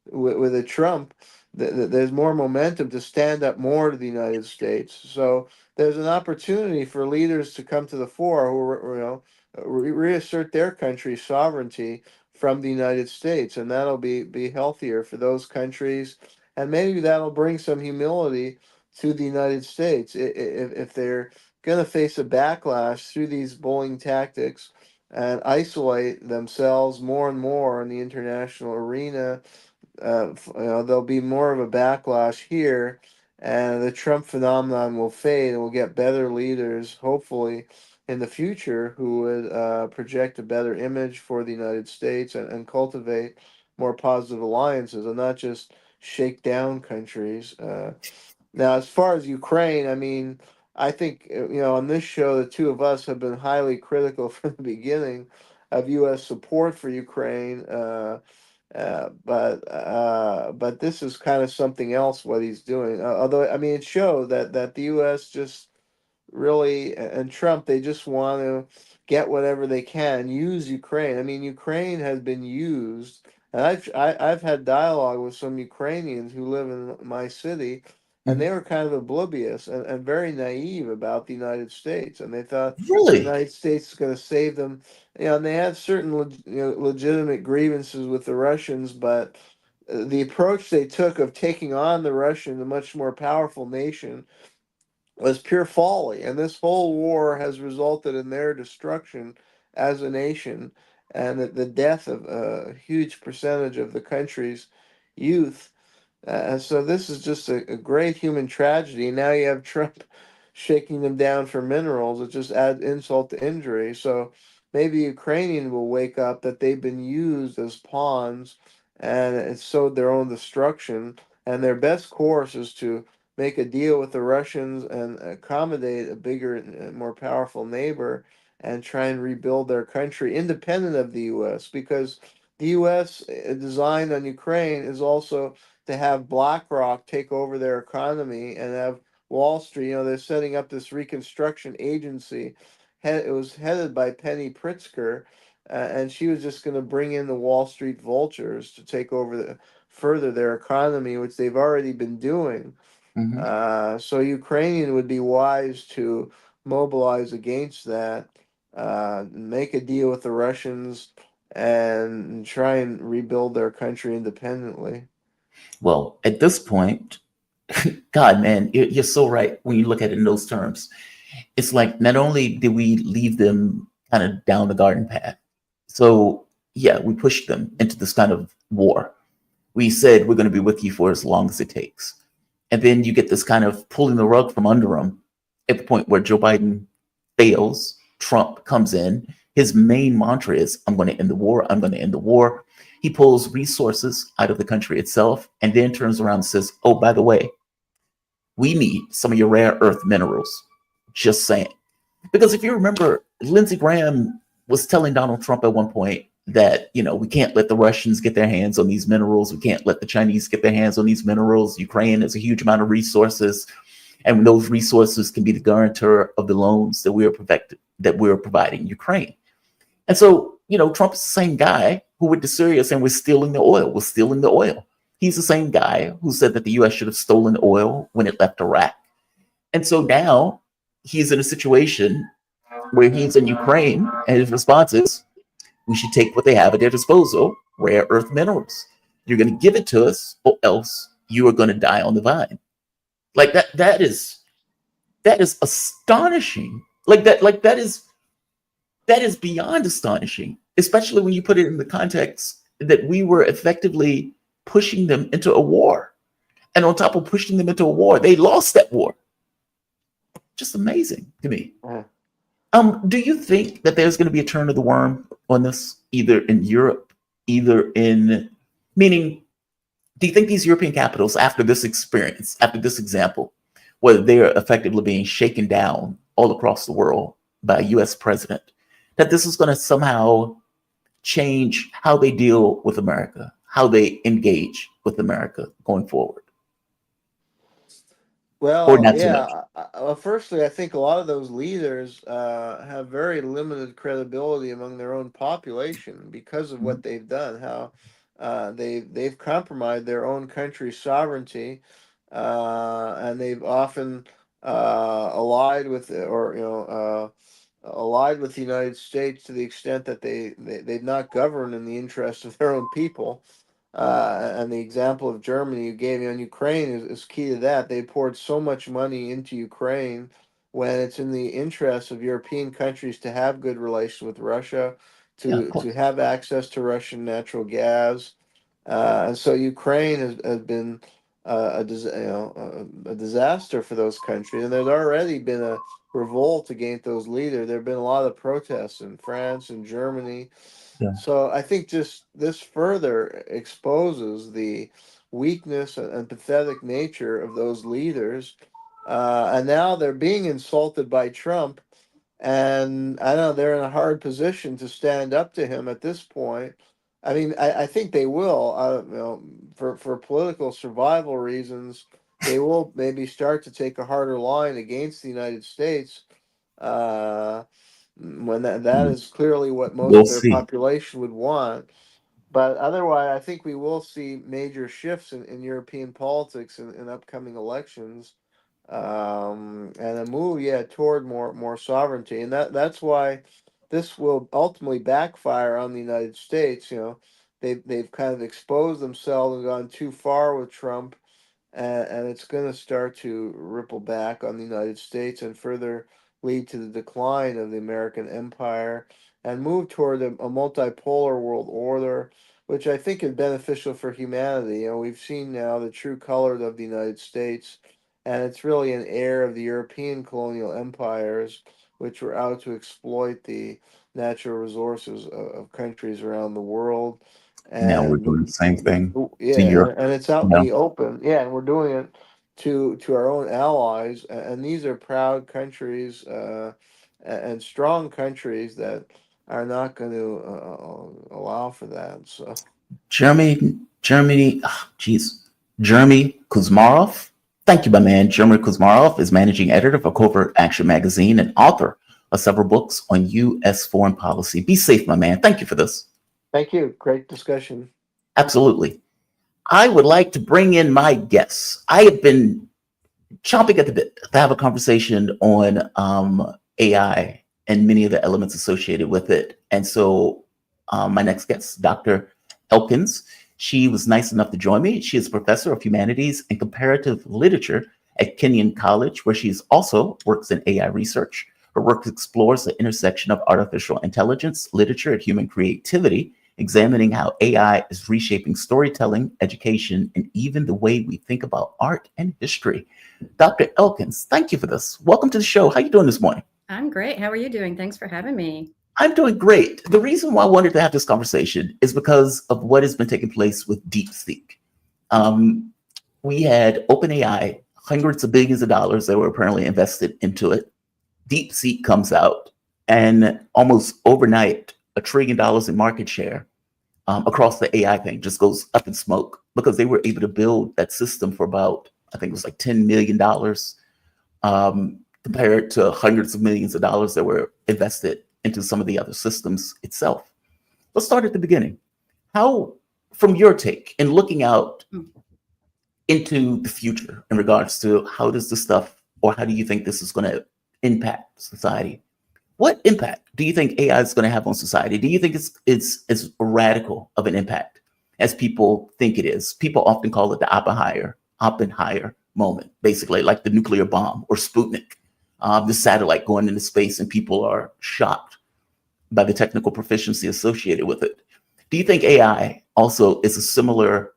with a Trump there's more momentum to stand up more to the United States. So there's an opportunity for leaders to come to the fore who reassert their country's sovereignty from the United States, and that'll be healthier for those countries, and maybe that'll bring some humility to the United States if they're going to face a backlash through these bullying tactics and isolate themselves more and more in the international arena. There'll be more of a backlash here, and the Trump phenomenon will fade, and we'll get better leaders, hopefully, in the future who would project a better image for the United States and cultivate more positive alliances and not just shake down countries. Now, as far as Ukraine, I mean, I think, on this show, the two of us have been highly critical from the beginning of U.S. support for Ukraine. But this is kind of something else what he's doing. Although, I mean, it showed that the U.S. just really, and Trump, they just want to get whatever they can, use Ukraine. I mean, Ukraine has been used, and I've had dialogue with some Ukrainians who live in my city, and they Mhm. were kind of oblivious and very naive about the United States, and they thought the Really? United States is going to save them. And they had certain legitimate grievances with the Russians, but the approach they took of taking on the Russian, a much more powerful nation, was pure folly. And this whole war has resulted in their destruction as a nation and the death of a huge percentage of the country's youth. So this is just a great human tragedy. Now you have Trump shaking them down for minerals. It just adds insult to injury. So maybe Ukrainian will wake up that they've been used as pawns and it sowed their own destruction. And their best course is to make a deal with the Russians and accommodate a bigger and more powerful neighbor and try and rebuild their country independent of the U.S. Because the U.S. design on Ukraine is also to have BlackRock take over their economy and have Wall Street. They're setting up this reconstruction agency. It was headed by Penny Pritzker, and she was just going to bring in the Wall Street vultures to take over further their economy, which they've already been doing. Hmm. So Ukrainian would be wise to mobilize against that, make a deal with the Russians, and try and rebuild their country independently. Well, at this point, God, man, you're so right when you look at it in those terms. It's like not only did we leave them kind of down the garden path, so yeah, we pushed them into this kind of war. We said we're going to be with you for as long as it takes. And then you get this kind of pulling the rug from under them at the point where Joe Biden fails, Trump comes in. His main mantra is, I'm going to end the war. I'm going to end the war. He pulls resources out of the country itself and then turns around and says, oh, by the way, we need some of your rare earth minerals. Just saying. Because if you remember, Lindsey Graham was telling Donald Trump at one point that, we can't let the Russians get their hands on these minerals. We can't let the Chinese get their hands on these minerals. Ukraine has a huge amount of resources. And those resources can be the guarantor of the loans that we're providing Ukraine. And so, Trump is the same guy who went to Syria saying we're stealing the oil. We're stealing the oil. He's the same guy who said that the U.S. should have stolen oil when it left Iraq. And so now he's in a situation where he's in Ukraine, and his response is, we should take what they have at their disposal, rare earth minerals. You're going to give it to us, or else you are going to die on the vine. Like that. That is astonishing. That is beyond astonishing, especially when you put it in the context that we were effectively pushing them into a war. And on top of pushing them into a war, they lost that war. Just amazing to me. Do you think that there's going to be a turn of the worm on this, either in Europe, meaning, do you think these European capitals, after this experience, after this example, whether they are effectively being shaken down all across the world by a US president, that this is going to somehow change how they deal with America, how they engage with America going forward? Or Well, not too much? yeah. Firstly, I think a lot of those leaders have very limited credibility among their own population because of what they've done. How they've compromised their own country's sovereignty, and they've often allied with allied with the United States to the extent that they've not governed in the interest of their own people. And the example of Germany you gave me on Ukraine is key to that. They poured so much money into Ukraine when it's in the interest of European countries to have good relations with Russia, Yeah, of to course. have access to Russian natural gas, and so Ukraine has been a disaster for those countries, and there's already been a revolt against those leaders. There have been a lot of protests in France and Germany. Yeah. So I think just this further exposes the weakness and pathetic nature of those leaders. And now they're being insulted by Trump. And I know they're in a hard position to stand up to him at this point. I mean, I think they will, for political survival reasons, they will maybe start to take a harder line against the United States. Uh, when that Hmm. is clearly what most We'll of their see. population would want. But otherwise, I think we will see major shifts in European politics in upcoming elections, and a move, yeah, toward more sovereignty, and that's why this will ultimately backfire on the United States. They've kind of exposed themselves and gone too far with Trump, and it's going to start to ripple back on the United States and further lead to the decline of the American empire and move toward a multipolar world order, which I think is beneficial for humanity. We've seen now the true colors of the United States, and it's really an heir of the European colonial empires, which were out to exploit the natural resources of countries around the world. Now we're And doing the same thing to yeah, Europe. and it's out in Yeah. the open. Yeah, and we're doing it to our own allies, and these are proud countries, and strong countries that are not going to allow for that. So Germany, jeez, Jeremy Kuzmarov. Thank you, my man. Jeremy Kuzmarov is managing editor for Covert Action Magazine and author of several books on U.S. foreign policy. Be safe, my man. Thank you for this. thank you. Great discussion. Absolutely. I would like to bring in my guests. I have been chomping at the bit to have a conversation on AI and many of the elements associated with it. And so my next guest, Dr. Elkins, she was nice enough to join me. She is a professor of humanities and comparative literature at Kenyon College, where she also works in AI research. Her work explores the intersection of artificial intelligence, literature, and human creativity, examining how AI is reshaping storytelling, education, and even the way we think about art and history. Dr. Elkins, thank you for this. Welcome to the show. How are you doing this morning? I'm great. How are you doing? Thanks for having me. I'm doing great. The reason why I wanted to have this conversation is because of what has been taking place with DeepSeek. We had OpenAI, hundreds of billions of dollars that were apparently invested into it. DeepSeek comes out, and almost overnight, $1 trillion in market share across the AI thing just goes up in smoke because they were able to build that system for about, I think it was like $10 million, compared to hundreds of millions of dollars that were invested into some of the other systems itself. Let's start at the beginning. How, from your take, in looking out into the future in regards to how does this stuff, or how do you think this is going to impact society? What impact do you think AI is going to have on society? Do you think it's as radical of an impact as people think it is? People often call it the Oppenheimer moment, basically like the nuclear bomb or Sputnik, the satellite going into space, and people are shocked by the technical proficiency associated with it. Do you think AI also is a similar,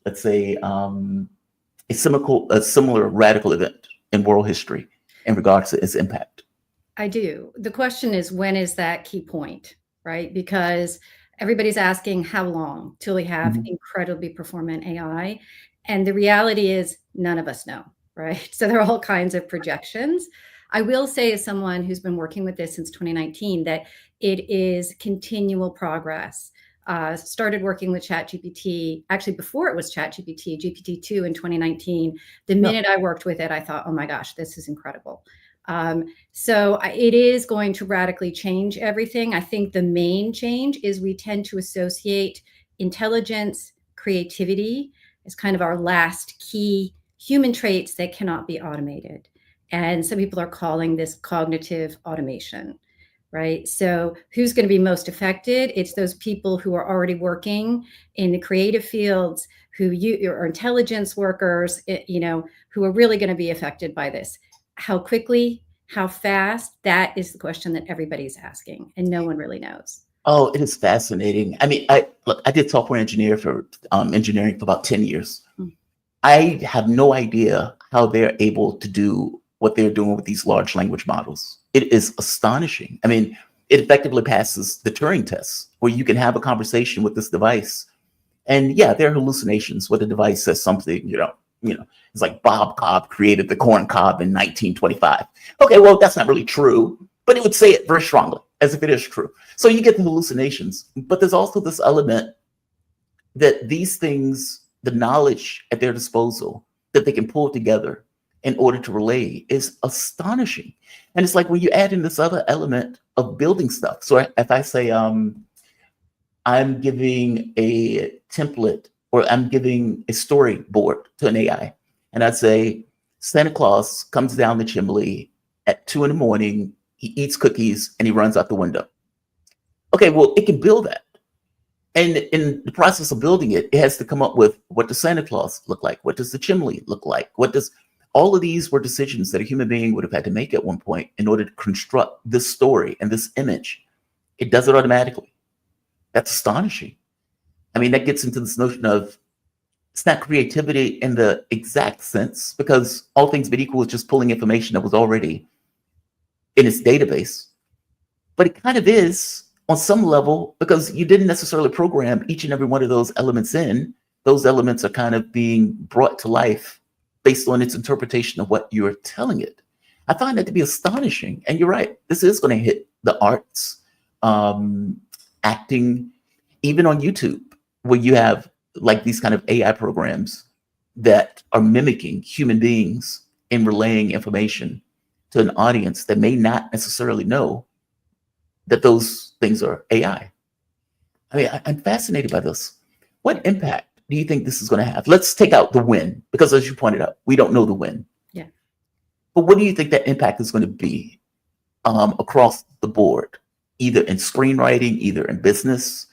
let's say, a similar radical event in world history in regards to its impact? I do. The question is, when is that key point, right? Because everybody's asking how long till we have incredibly performant AI. And the reality is none of us know, right? So there are all kinds of projections. I will say, as someone who's been working with this since 2019, that it is continual progress. Started working with ChatGPT, actually before it was ChatGPT, GPT-2 in 2019. The minute I worked with it, I thought, oh my gosh, this is incredible. So it is going to radically change everything. I think the main change is we tend to associate intelligence, creativity as kind of our last key human traits that cannot be automated. And some people are calling this cognitive automation, right? So who's going to be most affected? It's those people who are already working in the creative fields, who are intelligence workers, who are really going to be affected by this. How quickly how fast, that is the question that everybody's asking, and no one really knows. Oh, it is fascinating. I mean, I did software engineering for about 10 years. I have no idea how they're able to do what they're doing with these large language models. It is astonishing. I mean, it effectively passes the Turing test, where you can have a conversation with this device. And yeah, there are hallucinations where the device says something, it's like Bob Cobb created the corn cob in 1925. Okay, well, that's not really true, but it would say it very strongly, as if it is true. So you get the hallucinations, but there's also this element that these things, the knowledge at their disposal that they can pull together in order to relay is astonishing. And it's like when you add in this other element of building stuff. So if I say, I'm giving a template or I'm giving a storyboard to an AI, and I'd say, Santa Claus comes down the chimney at 2 a.m, he eats cookies and he runs out the window. Okay, well, it can build that. And in the process of building it, it has to come up with, what does Santa Claus look like? What does the chimney look like? All of these were decisions that a human being would have had to make at one point in order to construct this story and this image. It does it automatically. That's astonishing. I mean, that gets into this notion of, it's not creativity in the exact sense, because all things being equal is just pulling information that was already in its database. But it kind of is on some level, because you didn't necessarily program each and every one of those elements in. Those elements are kind of being brought to life based on its interpretation of what you're telling it. I find that to be astonishing. And you're right, this is going to hit the arts, acting, even on YouTube, where you have like these kind of AI programs that are mimicking human beings in relaying information to an audience that may not necessarily know that those things are AI. I mean, I'm fascinated by this. What impact do you think this is going to have? Let's take out the win, because as you pointed out, we don't know the win. Yeah. But what do you think that impact is going to be across the board, either in screenwriting, either in business,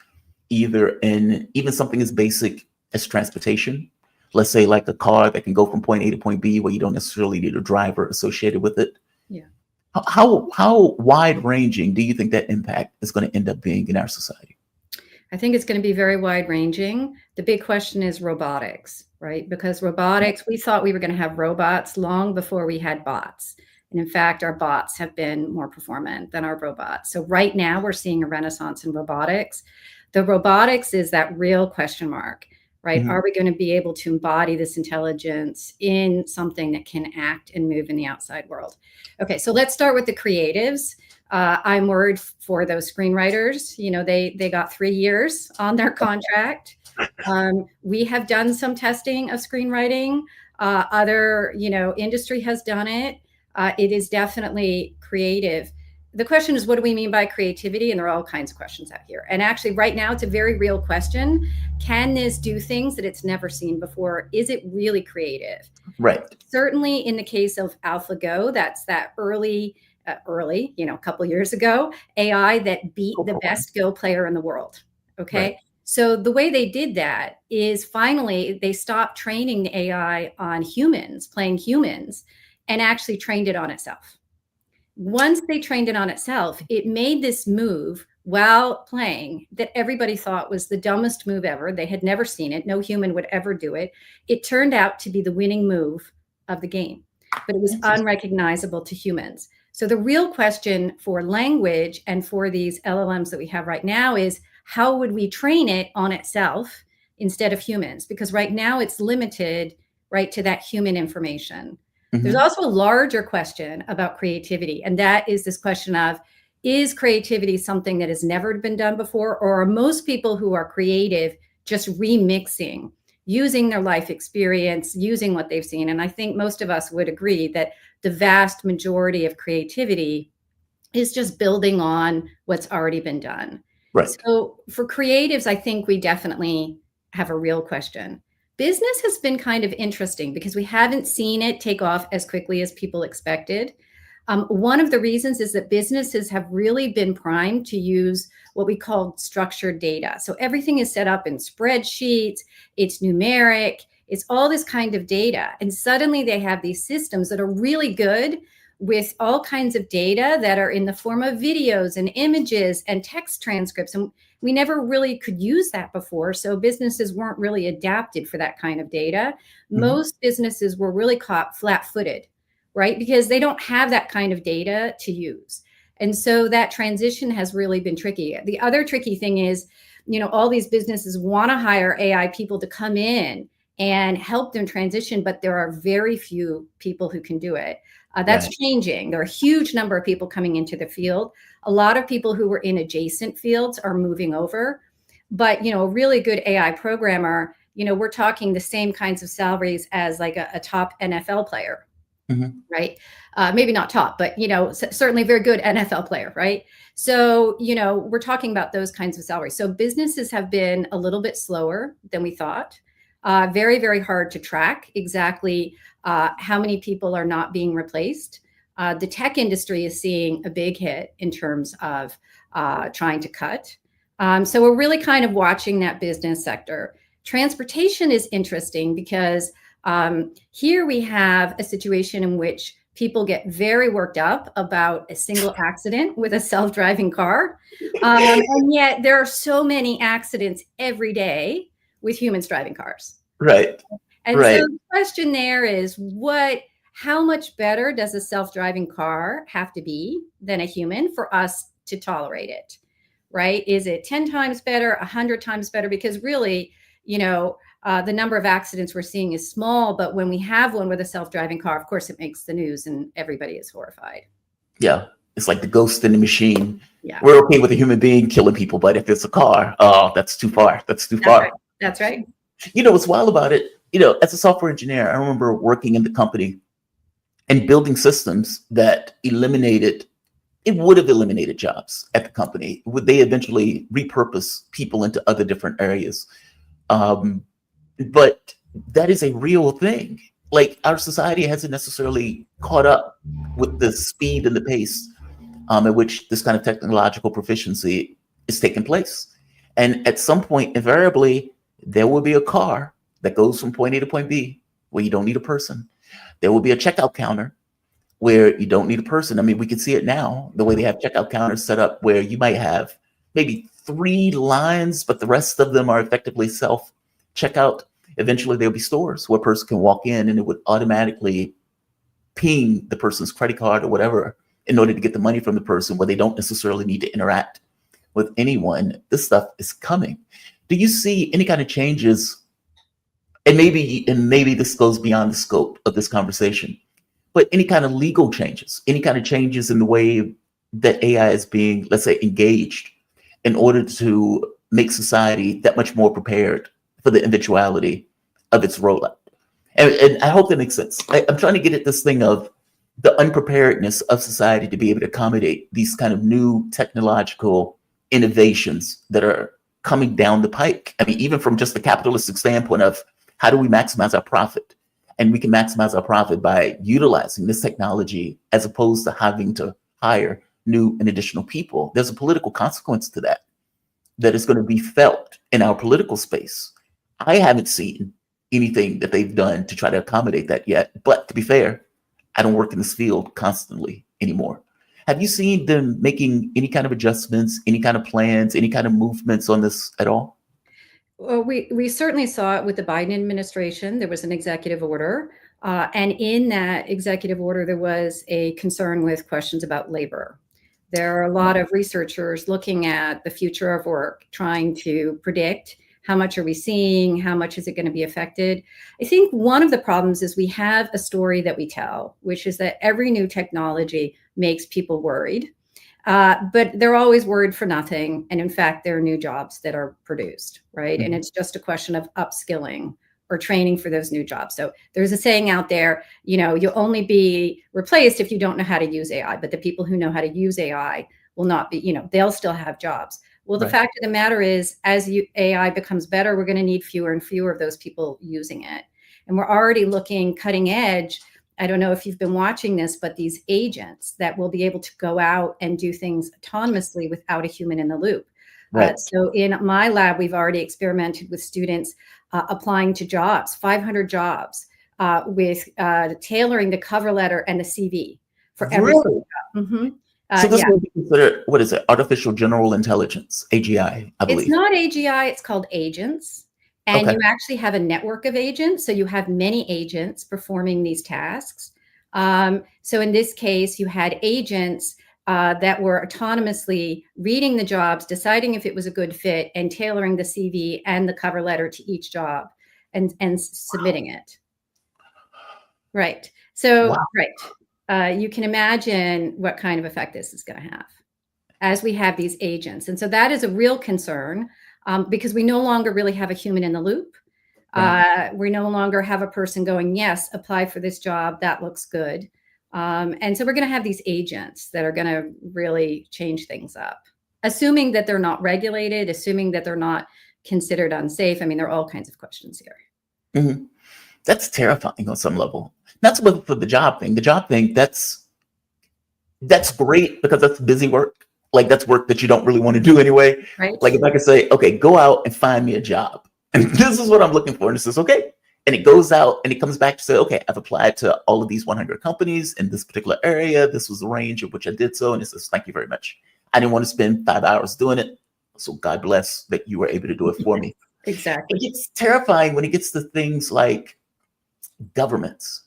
either in even something as basic as transportation? Let's say like a car that can go from point A to point B, where you don't necessarily need a driver associated with it. Yeah. How wide ranging do you think that impact is going to end up being in our society? I think it's going to be very wide ranging. The big question is robotics, right? Because robotics, we thought we were going to have robots long before we had bots. And in fact, our bots have been more performant than our robots. So right now we're seeing a renaissance in robotics. The robotics is that real question mark, right? Mm-hmm. Are we going to be able to embody this intelligence in something that can act and move in the outside world? Okay, so let's start with the creatives. I'm worried for those screenwriters. They got 3 years on their contract. We have done some testing of screenwriting. Other, industry has done it. It is definitely creative. The question is, what do we mean by creativity? And there are all kinds of questions out here. And actually right now it's a very real question. Can this do things that it's never seen before? Is it really creative? Right. Certainly in the case of AlphaGo, that's that early, a couple years ago, AI that beat the best Go player in the world. Okay. Right. So the way they did that is finally they stopped training the AI on humans, playing humans, and actually trained it on itself. Once they trained it on itself, it made this move while playing that everybody thought was the dumbest move ever. They had never seen it. No human would ever do it. It turned out to be the winning move of the game, but it was unrecognizable to humans. So the real question for language and for these LLMs that we have right now is, how would we train it on itself instead of humans? Because right now it's limited, right, to that human information. Mm-hmm. There's also a larger question about creativity, and that is this question of, is creativity something that has never been done before, or are most people who are creative just remixing, using their life experience, using what they've seen? And I think most of us would agree that the vast majority of creativity is just building on what's already been done. Right. So for creatives, I think we definitely have a real question. Business has been kind of interesting because we haven't seen it take off as quickly as people expected. One of the reasons is that businesses have really been primed to use what we call structured data. So everything is set up in spreadsheets, it's numeric, it's all this kind of data. And suddenly they have these systems that are really good, with all kinds of data that are in the form of videos and images and text transcripts. And we never really could use that before. So businesses weren't really adapted for that kind of data. Most businesses were really caught flat-footed, right? Because they don't have that kind of data to use. And so that transition has really been tricky. The other tricky thing is, all these businesses want to hire AI people to come in and help them transition, but there are very few people who can do it. That's Right. changing. There are a huge number of people coming into the field. A lot of people who were in adjacent fields are moving over. But, a really good AI programmer, we're talking the same kinds of salaries as like a top NFL player, right? Maybe not top, but, certainly a very good NFL player, right? So, we're talking about those kinds of salaries. So businesses have been a little bit slower than we thought. Very, very hard to track exactly how many people are not being replaced. The tech industry is seeing a big hit in terms of trying to cut. So we're really kind of watching that business sector. Transportation is interesting because here we have a situation in which people get very worked up about a single accident with a self-driving car. And yet there are so many accidents every day with humans driving cars. Right. And Right. so the question there is how much better does a self-driving car have to be than a human for us to tolerate it, right? Is it 10 times better, 100 times better? Because really, the number of accidents we're seeing is small, but when we have one with a self-driving car, of course, it makes the news and everybody is horrified. Yeah. It's like the ghost in the machine. Yeah. We're okay with a human being killing people, but if it's a car, oh, that's too far. That's too far. Right. That's right. What's wild about it, as a software engineer, I remember working in the company and building systems that would have eliminated jobs at the company. Would they eventually repurpose people into other different areas? But that is a real thing. Like, our society hasn't necessarily caught up with the speed and the pace at which this kind of technological proficiency is taking place. And at some point, invariably, there will be a car that goes from point A to point B where you don't need a person. There will be a checkout counter where you don't need a person. I mean, we can see it now, the way they have checkout counters set up where you might have maybe 3 lines, but the rest of them are effectively self-checkout. Eventually, there'll be stores where a person can walk in and it would automatically ping the person's credit card or whatever in order to get the money from the person, where they don't necessarily need to interact with anyone. This stuff is coming. Do you see any kind of changes? And maybe this goes beyond the scope of this conversation, but any kind of legal changes, any kind of changes in the way that AI is being, let's say, engaged in order to make society that much more prepared for the eventuality of its rollout? And I hope that makes sense. I'm trying to get at this thing of the unpreparedness of society to be able to accommodate these kind of new technological innovations that are coming down the pike. I mean, even from just the capitalistic standpoint of how do we maximize our profit? And we can maximize our profit by utilizing this technology as opposed to having to hire new and additional people. There's a political consequence to that is going to be felt in our political space. I haven't seen anything that they've done to try to accommodate that yet. But to be fair, I don't work in this field constantly anymore. Have you seen them making any kind of adjustments, any kind of plans, any kind of movements on this at all? Well, we certainly saw it with the Biden administration. There was an executive order. And in that executive order, there was a concern with questions about labor. There are a lot of researchers looking at the future of work, trying to predict how much are we seeing, how much is it going to be affected. I think one of the problems is we have a story that we tell, which is that every new technology makes people worried. But they're always worried for nothing. And in fact, there are new jobs that are produced, right? Mm-hmm. And it's just a question of upskilling or training for those new jobs. So there's a saying out there, you'll only be replaced if you don't know how to use AI, but the people who know how to use AI will not be, they'll still have jobs. Well, the fact of the matter is, as AI becomes better, we're going to need fewer and fewer of those people using it. And we're already looking cutting edge. I don't know if you've been watching this, but these agents that will be able to go out and do things autonomously without a human in the loop. Right. So in my lab, we've already experimented with students applying to jobs, 500 jobs, with tailoring the cover letter and the CV for every Really? Mhm. So this Yeah. would be considered, what is it? Artificial General Intelligence, AGI, I It's believe. not AGI, it's called agents. And Okay. you actually have a network of agents. So you have many agents performing these tasks. So in this case, you had agents that were autonomously reading the jobs, deciding if it was a good fit, and tailoring the CV and the cover letter to each job and submitting it. Right. So, Wow. right. You can imagine what kind of effect this is going to have as we have these agents. And so that is a real concern because we no longer really have a human in the loop. Right. We no longer have a person going, yes, apply for this job. That looks good. And so we're going to have these agents that are going to really change things up, assuming that they're not regulated, assuming that they're not considered unsafe. I mean, there are all kinds of questions here. Mhm. That's terrifying on some level. Not so much for the job thing. The job thing, that's great because that's busy work. Like that's work that you don't really want to do anyway. Right. Like if I could say, okay, go out and find me a job. And this is what I'm looking for. And it says, okay. And it goes out and it comes back to say, okay, I've applied to all of these 100 companies in this particular area. This was the range of which I did so. And it says, thank you very much. I didn't want to spend 5 hours doing it. So God bless that you were able to do it for me. Exactly. It gets terrifying when it gets to things like governments.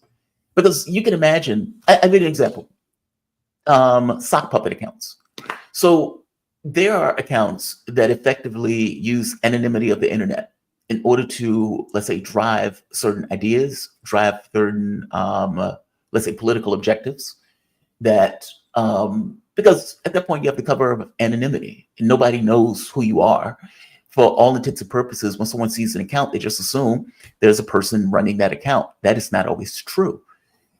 Because you can imagine, I made an example. Sock puppet accounts. So there are accounts that effectively use anonymity of the internet in order to, let's say, drive certain ideas, drive certain, let's say, political objectives. That because at that point you have the cover of anonymity, and nobody knows who you are. For all intents and purposes, when someone sees an account, they just assume there's a person running that account. That is not always true.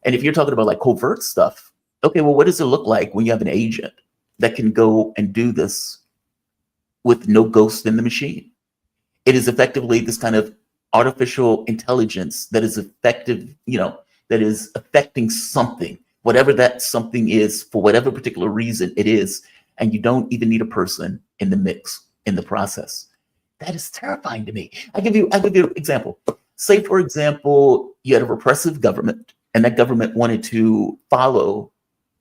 And if you're talking about like covert stuff, okay, well, what does it look like when you have an agent that can go and do this with no ghost in the machine? It is effectively this kind of artificial intelligence that is effective, that is affecting something, whatever that something is, for whatever particular reason it is. And you don't even need a person in the mix, in the process. That is terrifying to me. I'll give you an example. Say, for example, you had a repressive government, and that government wanted to follow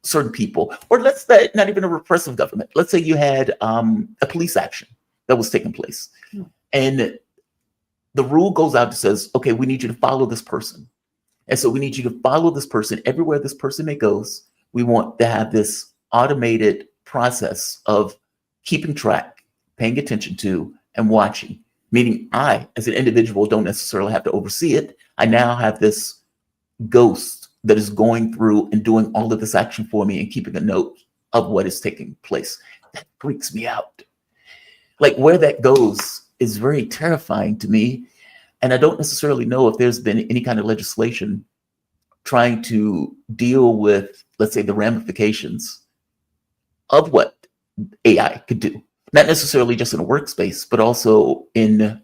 certain people, or let's say not even a repressive government. Let's say you had a police action that was taking place, and the rule goes out that says, okay, we need you to follow this person. And so we need you to follow this person everywhere this person may goes. We want to have this automated process of keeping track, paying attention to, and watching. Meaning I, as an individual, don't necessarily have to oversee it. I now have this ghost that is going through and doing all of this action for me and keeping a note of what is taking place. That freaks me out. Like where that goes is very terrifying to me. And I don't necessarily know if there's been any kind of legislation trying to deal with, let's say, the ramifications of what AI could do. Not necessarily just in a workspace, but also in,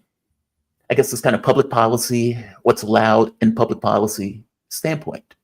I guess, this kind of public policy, what's allowed in public policy standpoint.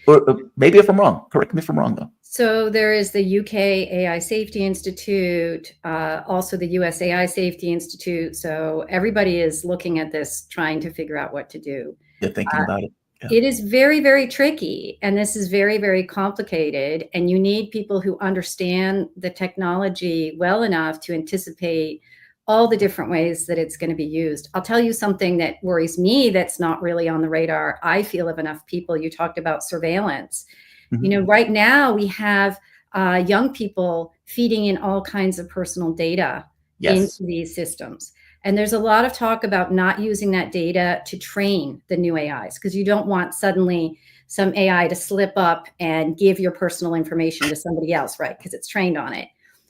Or maybe if I'm wrong, correct me if I'm wrong though. So there is the UK AI Safety Institute, also the USAID Safety Institute. So everybody is looking at this, trying to figure out what to do. They're thinking about it. Yeah. It is very, very tricky. And this is very, very complicated. And you need people who understand the technology well enough to anticipate all the different ways that it's going to be used. I'll tell you something that worries me that's not really on the radar, I feel, of enough people. You talked about surveillance. Mm-hmm. Right now we have young people feeding in all kinds of personal data into these systems. And there's a lot of talk about not using that data to train the new AIs, because you don't want suddenly some AI to slip up and give your personal information to somebody else, right? Because it's trained on it.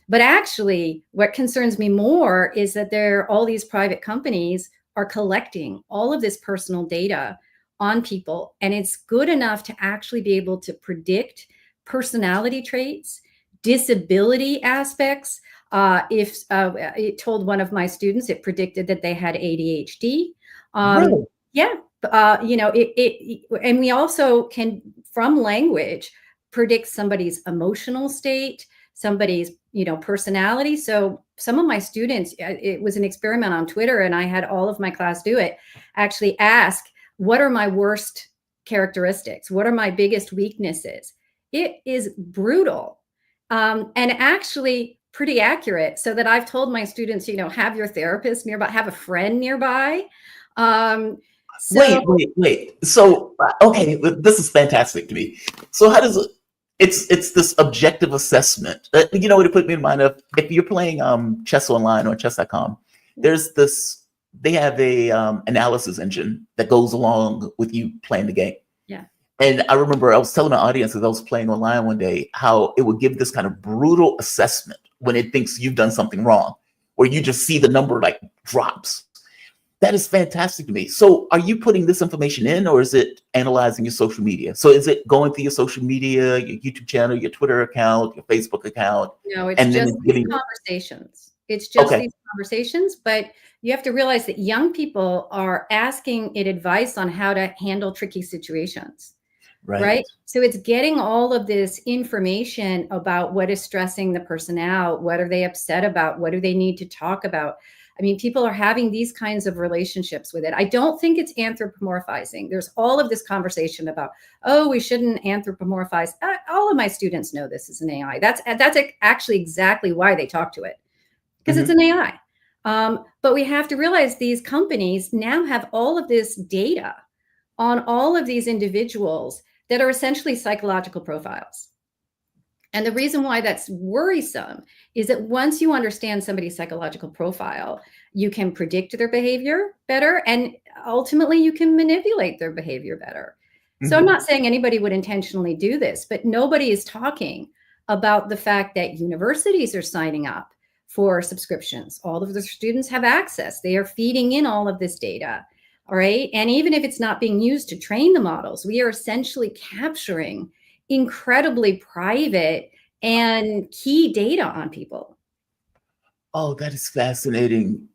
But actually, what concerns me more is that all these private companies are collecting all of this personal data on people, and it's good enough to actually be able to predict personality traits, disability aspects. If it told one of my students, it predicted that they had ADHD. Really? Yeah, and we also can, from language, predict somebody's emotional state, somebody's personality. So some of my students, it was an experiment on Twitter, and I had all of my class do it. Actually ask, what are my worst characteristics? What are my biggest weaknesses? It is brutal, and actually pretty accurate, so that I've told my students, have your therapist nearby, have a friend nearby. So Wait. So, okay, this is fantastic to me. So how does it, it's this objective assessment. You know what it put me in mind of, if you're playing chess online or chess.com, there's this, they have a analysis engine that goes along with you playing the game. yeah. And I remember I was telling my audience as I was playing online one day how it would give this kind of brutal assessment when it thinks you've done something wrong, where you just see the number like drops. That is fantastic to me. So are you putting this information in, or is it analyzing your social media? So is it going through your social media, your YouTube channel, your Twitter account, your Facebook account? No, it's And then just it's these giving, conversations. It's just okay, these conversations, but you have to realize that young people are asking it advice on how to handle tricky situations, right. right? So it's getting all of this information about what is stressing the person out, what are they upset about, what do they need to talk about. I mean, people are having these kinds of relationships with it. I don't think it's anthropomorphizing. There's all of this conversation about, oh, we shouldn't anthropomorphize. All of my students know this is an AI. That's actually exactly why they talk to it, because it's an AI. But we have to realize these companies now have all of this data on all of these individuals that are essentially psychological profiles. And the reason why that's worrisome is that once you understand somebody's psychological profile, you can predict their behavior better, and ultimately you can manipulate their behavior better. So I'm not saying anybody would intentionally do this, but nobody is talking about the fact that universities are signing up for subscriptions. All of the students have access. They are feeding in all of this data. All right. And even if it's not being used to train the models, we are essentially capturing incredibly private and key data on people. Oh, that is fascinating.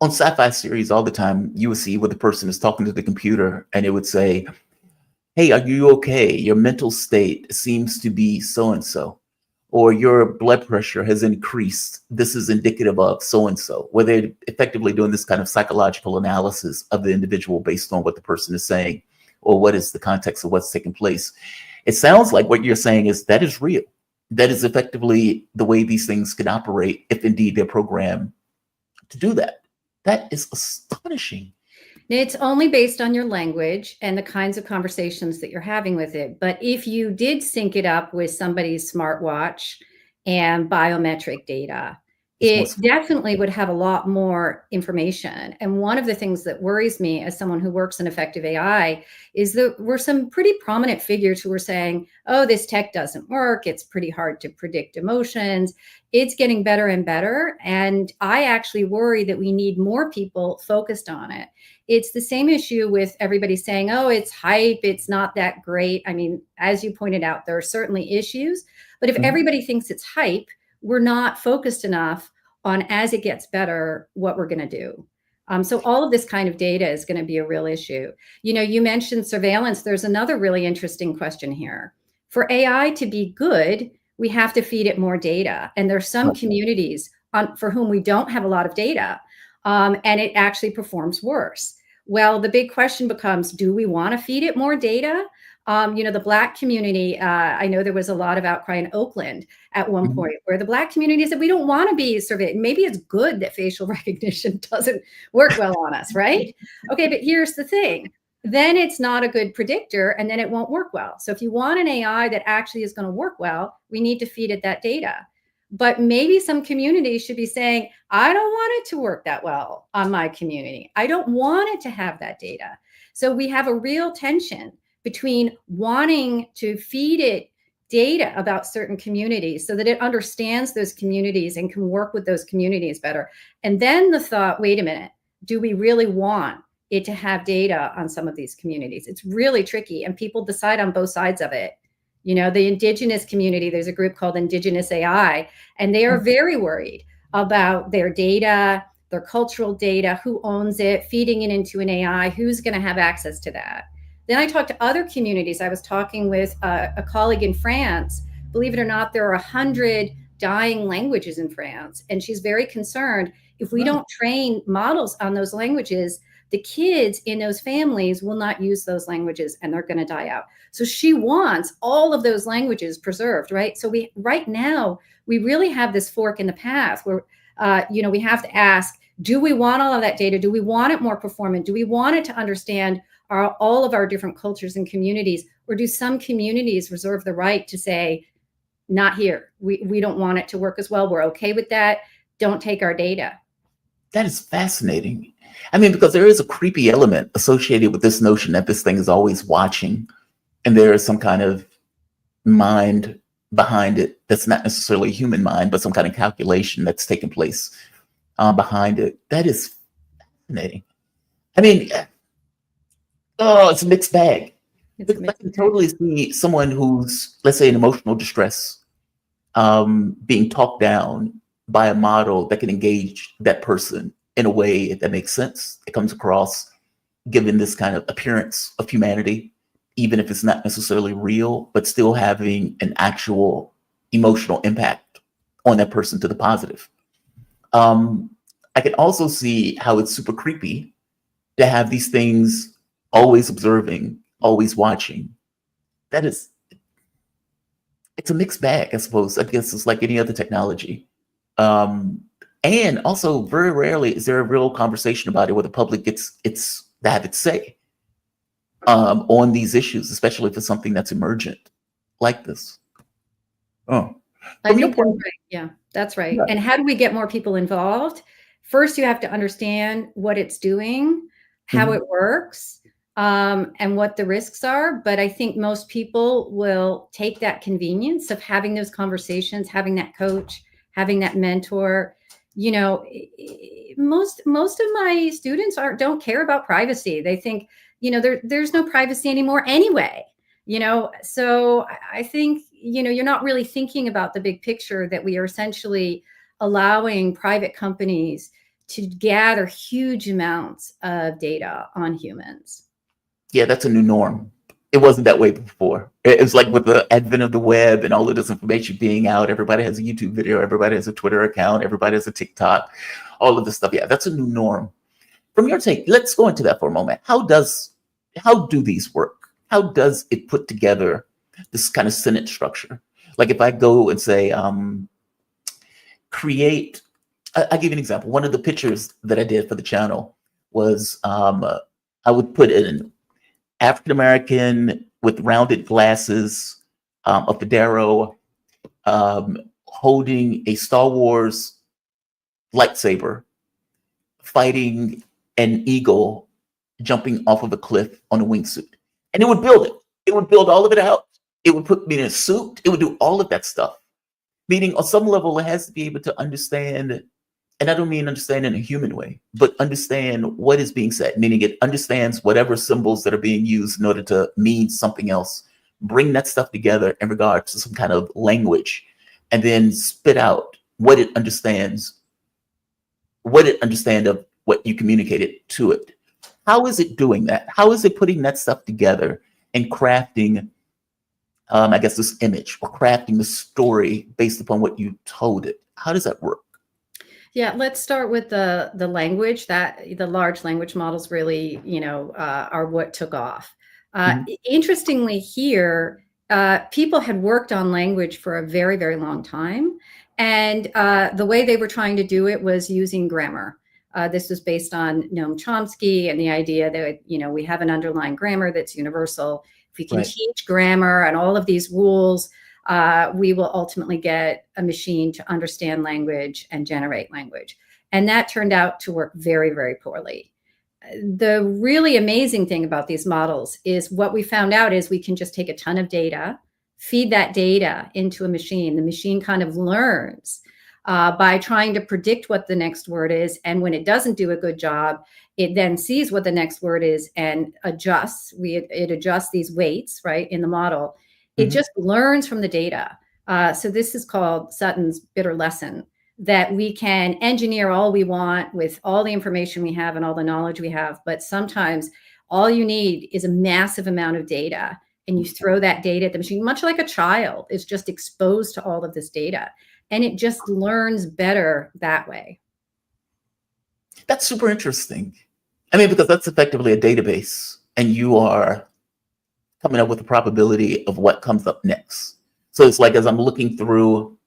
On sci-fi series all the time, you would see where the person is talking to the computer and it would say, hey, are you okay? Your mental state seems to be so-and-so, or your blood pressure has increased. This is indicative of so-and-so, where they're effectively doing this kind of psychological analysis of the individual based on what the person is saying, or what is the context of what's taking place. It sounds like what you're saying is that is real. That is effectively the way these things can operate if indeed they're programmed to do that. That is astonishing. It's only based on your language and the kinds of conversations that you're having with it. But if you did sync it up with somebody's smartwatch and biometric data, it definitely would have a lot more information. And one of the things that worries me as someone who works in effective AI is that we're some pretty prominent figures who are saying, oh, this tech doesn't work. It's pretty hard to predict emotions. It's getting better and better. And I actually worry that we need more people focused on it. It's the same issue with everybody saying, oh, it's hype. It's not that great. I mean, as you pointed out, there are certainly issues. But if everybody thinks it's hype, we're not focused enough on, as it gets better, what we're going to do. So all of this kind of data is going to be a real issue. You mentioned surveillance. There's another really interesting question here. For AI to be good, we have to feed it more data. And there's some communities for whom we don't have a lot of data, and it actually performs worse. Well, the big question becomes, do we want to feed it more data? The Black community, I know there was a lot of outcry in Oakland at one point where the Black community said, we don't want to be surveyed. Maybe it's good that facial recognition doesn't work well on us, right? Okay, but here's the thing. Then it's not a good predictor, and then it won't work well. So if you want an AI that actually is going to work well, we need to feed it that data. But maybe some communities should be saying, I don't want it to work that well on my community. I don't want it to have that data. So we have a real tension between wanting to feed it data about certain communities so that it understands those communities and can work with those communities better. And then the thought, wait a minute, do we really want it to have data on some of these communities? It's really tricky, and people decide on both sides of it. The indigenous community, there's a group called Indigenous AI, and they are very worried about their data, their cultural data, who owns it, feeding it into an AI, who's going to have access to that. Then I talked to other communities. I was talking with a colleague in France. Believe it or not, there are 100 dying languages in France. And she's very concerned if we don't train models on those languages, the kids in those families will not use those languages and they're going to die out. So she wants all of those languages preserved, right? So right now, we really have this fork in the path where, we have to ask, do we want all of that data? Do we want it more performant? Do we want it to understand all of our different cultures and communities? Or do some communities reserve the right to say, not here. We don't want it to work as well. We're okay with that. Don't take our data. That is fascinating. I mean, because there is a creepy element associated with this notion that this thing is always watching, and there is some kind of mind behind it that's not necessarily a human mind, but some kind of calculation that's taking place behind it. That is fascinating. I mean, it's a mixed bag. Because I can totally see someone who's, let's say, in emotional distress, being talked down by a model that can engage that person in a way that makes sense. It comes across, given this kind of appearance of humanity, even if it's not necessarily real, but still having an actual emotional impact on that person to the positive. I can also see how it's super creepy to have these things always observing, always watching. It's a mixed bag, I suppose. I guess it's like any other technology. And also, very rarely is there a real conversation about it where the public gets to have its say on these issues, especially for something that's emergent like this. Oh, I think that's right. Yeah, that's right. Yeah. And how do we get more people involved? First, you have to understand what it's doing, how it works, and what the risks are. But I think most people will take that convenience of having those conversations, having that coach, having that mentor. Most of my students don't care about privacy. They think, there's no privacy anymore anyway. So I think, you're not really thinking about the big picture that we are essentially allowing private companies to gather huge amounts of data on humans. Yeah, that's a new norm. It wasn't that way before. It was like with the advent of the web and all of this information being out, everybody has a YouTube video, everybody has a Twitter account, everybody has a TikTok, all of this stuff. Yeah, that's a new norm. From your take, let's go into that for a moment. How do these work? How does it put together this kind of sentence structure? Like if I go and say, create, I'll give you an example. One of the pictures that I did for the channel was I would put in African-American with rounded glasses, a federo, holding a Star Wars lightsaber, fighting an eagle jumping off of a cliff on a wingsuit. And it would build it. It would build all of it out. It would put me in a suit. It would do all of that stuff. Meaning on some level, it has to be able to understand, and I don't mean understand in a human way, but understand what is being said, meaning it understands whatever symbols that are being used in order to mean something else, bring that stuff together in regards to some kind of language, and then spit out what it understands of what you communicated to it. How is it doing that? How is it putting that stuff together and crafting, I guess, this image or crafting the story based upon what you told it? How does that work? Yeah, let's start with the language. That the large language models really, are what took off. Interestingly, here, people had worked on language for a very, very long time, and the way they were trying to do it was using grammar. This was based on Noam Chomsky and the idea that, we have an underlying grammar that's universal. If we can teach grammar and all of these rules, we will ultimately get a machine to understand language and generate language. And that turned out to work very, very poorly. The really amazing thing about these models is what we found out is we can just take a ton of data, feed that data into a machine. The machine kind of learns by trying to predict what the next word is. And when it doesn't do a good job, it then sees what the next word is and adjusts. It adjusts these weights, right, in the model. It just learns from the data. So this is called Sutton's bitter lesson, that we can engineer all we want with all the information we have and all the knowledge we have. But sometimes all you need is a massive amount of data, and you throw that data at the machine, much like a child is just exposed to all of this data. And it just learns better that way. That's super interesting. I mean, because that's effectively a database, and you are coming up with a probability of what comes up next. So it's like, as I'm looking through,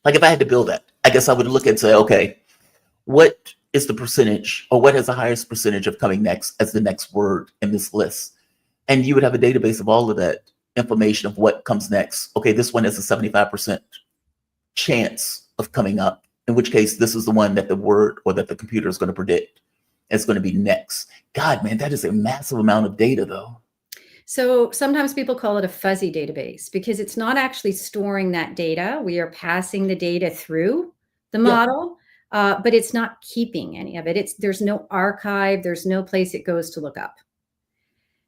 like if I had to build that, I guess I would look and say, okay, what is the percentage, or what has the highest percentage of coming next as the next word in this list? And you would have a database of all of that information of what comes next. Okay, this one has a 75% chance of coming up, in which case this is the one that the word or that the computer is going to predict is going to be next. God, man, that is a massive amount of data, though. So sometimes people call it a fuzzy database because it's not actually storing that data. We are passing the data through the model, but it's not keeping any of it. There's no archive. There's no place it goes to look up.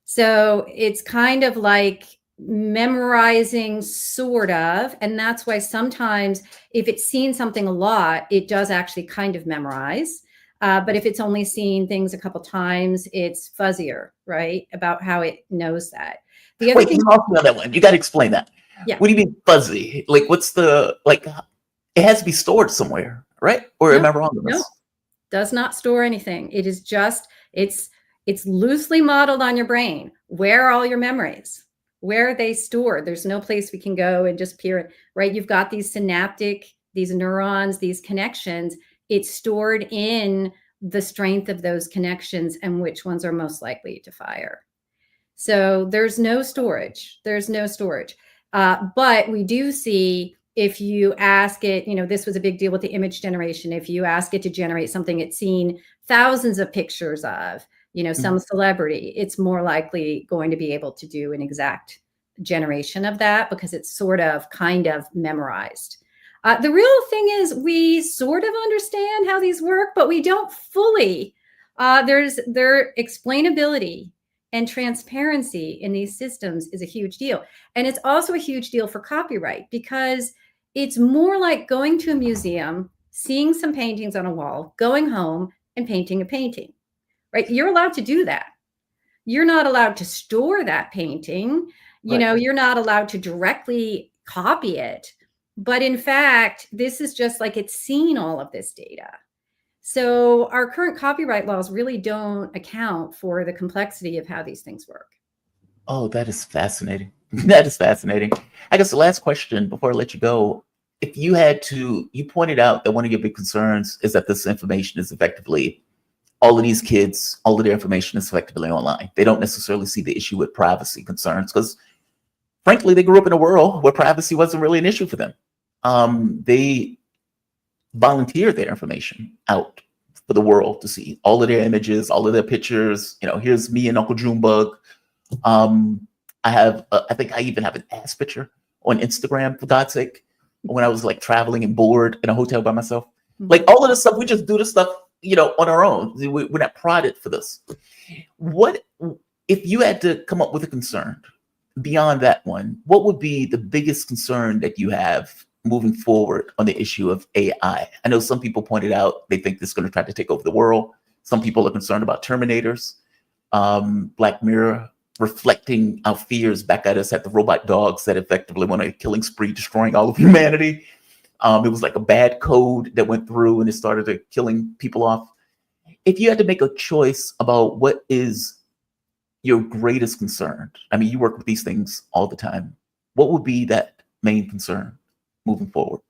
So it's kind of like memorizing, sort of. And that's why sometimes if it's seen something a lot, it does actually kind of memorize. But if it's only seen things a couple times, it's fuzzier, right? About how it knows that. The other Wait, thing, you lost me on that one. You got to explain that. Yeah. What do you mean fuzzy? Like, what's the, like, it has to be stored somewhere, right? Or am I wrong on this? No, does not store anything. It is just, it's loosely modeled on your brain. Where are all your memories? Where are they stored? There's no place we can go and just peer it, right? You've got these synaptic, these neurons, these connections. It's stored in the strength of those connections and which ones are most likely to fire. So there's no storage. There's no storage. But we do see, if you ask it, this was a big deal with the image generation. If you ask it to generate something it's seen thousands of pictures of, some celebrity, it's more likely going to be able to do an exact generation of that because it's sort of kind of memorized. The real thing is we sort of understand how these work, but we don't fully. Their explainability and transparency in these systems is a huge deal. And it's also a huge deal for copyright because it's more like going to a museum, seeing some paintings on a wall, going home and painting a painting, right? You're allowed to do that. You're not allowed to store that painting. You're not allowed to directly copy it. But in fact, this is just like it's seen all of this data. So our current copyright laws really don't account for the complexity of how these things work. Oh, that is fascinating. That is fascinating. I guess the last question before I let you go, if you had to, you pointed out that one of your big concerns is that this information is effectively, all of these kids, all of their information is effectively online. They don't necessarily see the issue with privacy concerns because frankly, they grew up in a world where privacy wasn't really an issue for them. They volunteered their information out for the world to see, all of their images, all of their pictures. Here's me and Uncle Junebug. I think I even have an ass picture on Instagram, for God's sake, when I was like traveling and bored in a hotel by myself. Like all of this stuff, we just do this stuff, on our own. We're not prodded for this. What if you had to come up with a concern beyond that one? What would be the biggest concern that you have moving forward on the issue of AI? I know some people pointed out they think this is going to try to take over the world. Some people are concerned about Terminators. Black Mirror reflecting our fears back at us at the robot dogs that effectively went on a killing spree, destroying all of humanity. It was like a bad code that went through and it started killing people off. If you had to make a choice about what is your greatest concern, I mean, you work with these things all the time, what would be that main concern moving forward?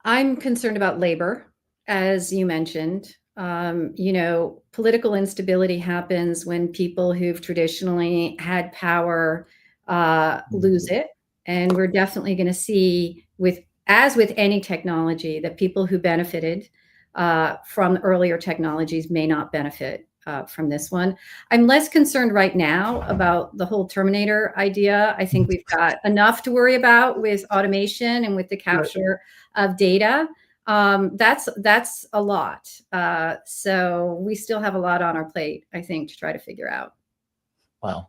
I'm concerned about labor, as you mentioned. Political instability happens when people who've traditionally had power lose it. And we're definitely going to see, as with any technology, that people who benefited from earlier technologies may not benefit from this one. I'm less concerned right now about the whole Terminator idea. I think we've got enough to worry about with automation and with the capture of data. That's a lot. So we still have a lot on our plate, I think, to try to figure out. Wow.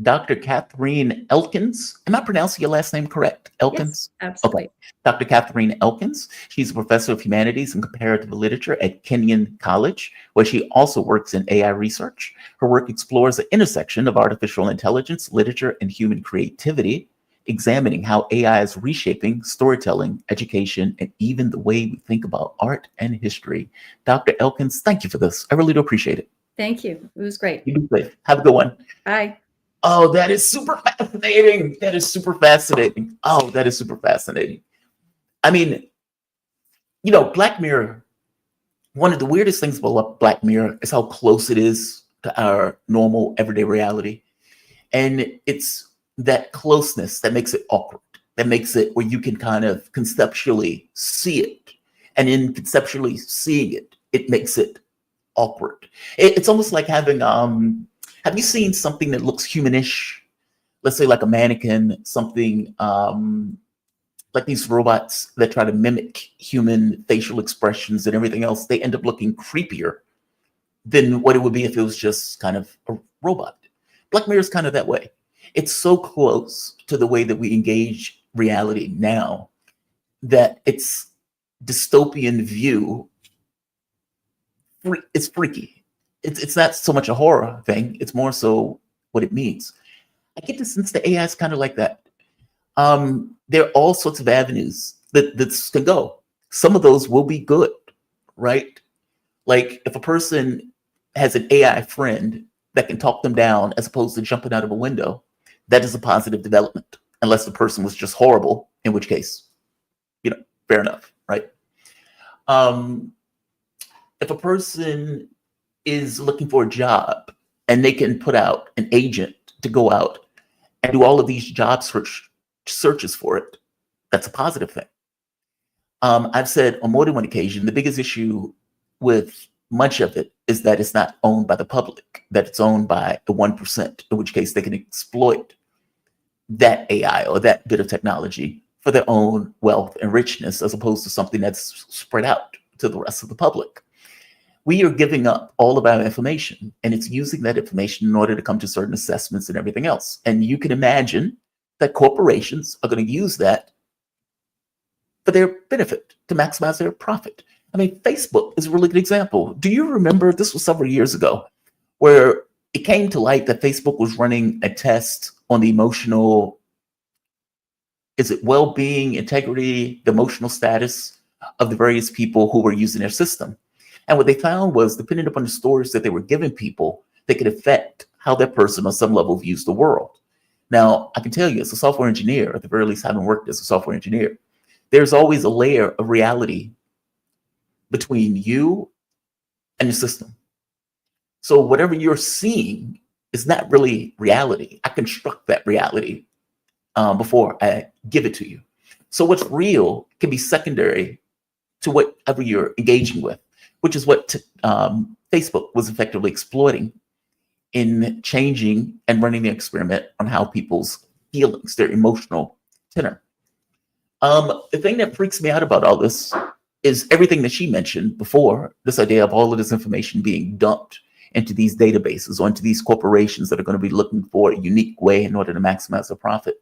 Dr. Catherine Elkins, am I pronouncing your last name correct? Elkins? Yes, absolutely. Okay. Dr. Catherine Elkins, she's a professor of humanities and comparative literature at Kenyon College, where she also works in AI research. Her work explores the intersection of artificial intelligence, literature, and human creativity. examining how AI is reshaping storytelling, education, and even the way we think about art and history. Dr. Elkins, thank you for this. I really do appreciate it. Thank you. It was great. You be safe. Have a good one. Bye. Oh, that is super fascinating. That is super fascinating. Oh, that is super fascinating. I mean, Black Mirror, one of the weirdest things about Black Mirror is how close it is to our normal everyday reality. And it's that closeness that makes it awkward, that makes it where you can kind of conceptually see it. And in conceptually seeing it, it makes it awkward. It's almost like having, have you seen something that looks humanish? Let's say like a mannequin, something like these robots that try to mimic human facial expressions and everything else. They end up looking creepier than what it would be if it was just kind of a robot. Black Mirror is kind of that way. It's so close to the way that we engage reality now that its dystopian view, it's freaky. It's not so much a horror thing. It's more so what it means. I get the sense the AI is kind of like that. There are all sorts of avenues that this can go. Some of those will be good, right? Like if a person has an AI friend that can talk them down as opposed to jumping out of a window, that is a positive development, unless the person was just horrible, in which case, fair enough, right? If a person is looking for a job and they can put out an agent to go out and do all of these job searches for it, that's a positive thing. I've said on more than one occasion, the biggest issue with much of it is that it's not owned by the public, that it's owned by the 1%, in which case they can exploit that AI or that bit of technology for their own wealth and richness, as opposed to something that's spread out to the rest of the public. We are giving up all of our information, and it's using that information in order to come to certain assessments and everything else. And you can imagine that corporations are going to use that for their benefit, to maximize their profit. I mean, Facebook is a really good example. Do you remember, this was several years ago, where it came to light that Facebook was running a test on the emotional, is it well-being, integrity, the emotional status of the various people who were using their system. And what they found was, depending upon the stories that they were giving people, they could affect how that person on some level views the world. Now, I can tell you, as a software engineer, at the very least, having worked as a software engineer, there's always a layer of reality between you and the system. So whatever you're seeing is not really reality. I construct that reality before I give it to you. So what's real can be secondary to whatever you're engaging with, which is what Facebook was effectively exploiting in changing and running the experiment on how people's feelings, their emotional tenor. The thing that freaks me out about all this is everything that she mentioned before, this idea of all of this information being dumped into these databases or into these corporations that are going to be looking for a unique way in order to maximize their profit.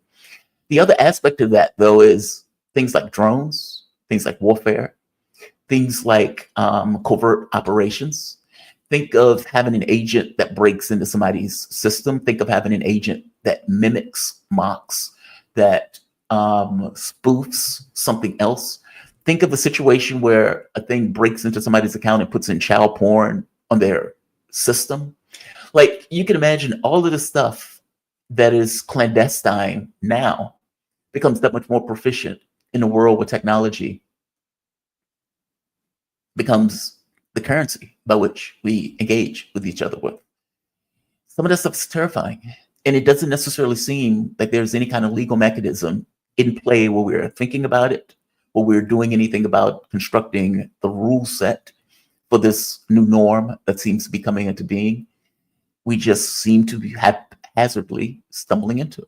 The other aspect of that, though, is things like drones, things like warfare, things like covert operations. Think of having an agent that breaks into somebody's system. Think of having an agent that mimics, mocks, that spoofs something else. Think of a situation where a thing breaks into somebody's account and puts in child porn on their system. Like, you can imagine all of the stuff that is clandestine now becomes that much more proficient in a world where technology becomes the currency by which we engage with each other with. Some of that stuff is terrifying. And it doesn't necessarily seem like there's any kind of legal mechanism in play where we're thinking about it, where we're doing anything about constructing the rule set for this new norm that seems to be coming into being. We just seem to be haphazardly stumbling into it.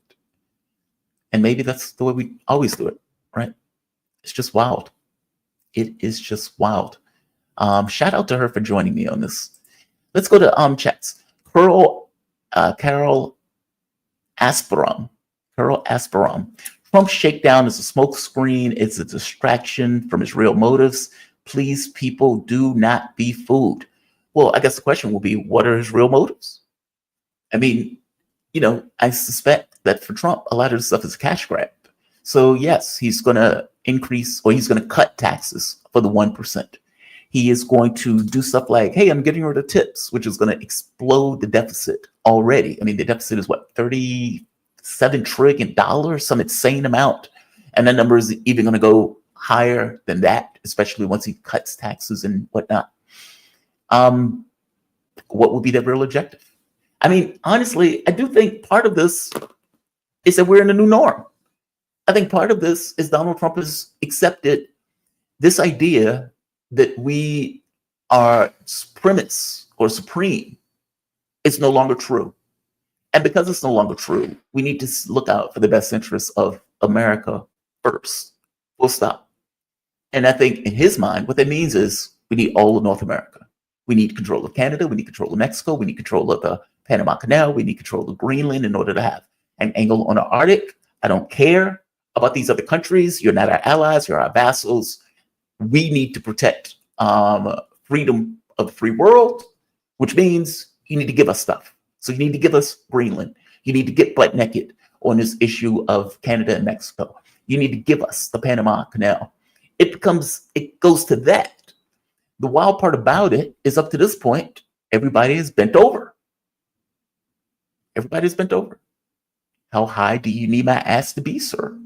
And maybe that's the way we always do it, right? It's just wild. It is just wild. Shout out to her for joining me on this. Let's go to chats. Carol Asperam. Trump's shakedown is a smokescreen. It's a distraction from his real motives. Please, people, do not be fooled. Well, I guess the question will be, what are his real motives? I mean, I suspect that for Trump, a lot of this stuff is a cash grab. So yes, he's going to increase, or he's going to cut taxes for the 1%. He is going to do stuff like, hey, I'm getting rid of tips, which is going to explode the deficit already. I mean, the deficit is what, $37 trillion, some insane amount. And that number is even going to go higher than that, especially once he cuts taxes and whatnot. What would be the real objective? I mean, honestly, I do think part of this is that we're in a new norm. I think part of this is Donald Trump has accepted this idea that we are premise or supreme. It's no longer true. And because it's no longer true, we need to look out for the best interests of America first. Full stop. And I think in his mind, what that means is we need all of North America. We need control of Canada. We need control of Mexico. We need control of the Panama Canal. We need control of Greenland in order to have an angle on the Arctic. I don't care about these other countries. You're not our allies. You're our vassals. We need to protect freedom of the free world, which means you need to give us stuff. So you need to give us Greenland. You need to get butt naked on this issue of Canada and Mexico. You need to give us the Panama Canal. It goes to that. The wild part about it is up to this point, everybody is bent over. Everybody's bent over. How high do you need my ass to be, sir?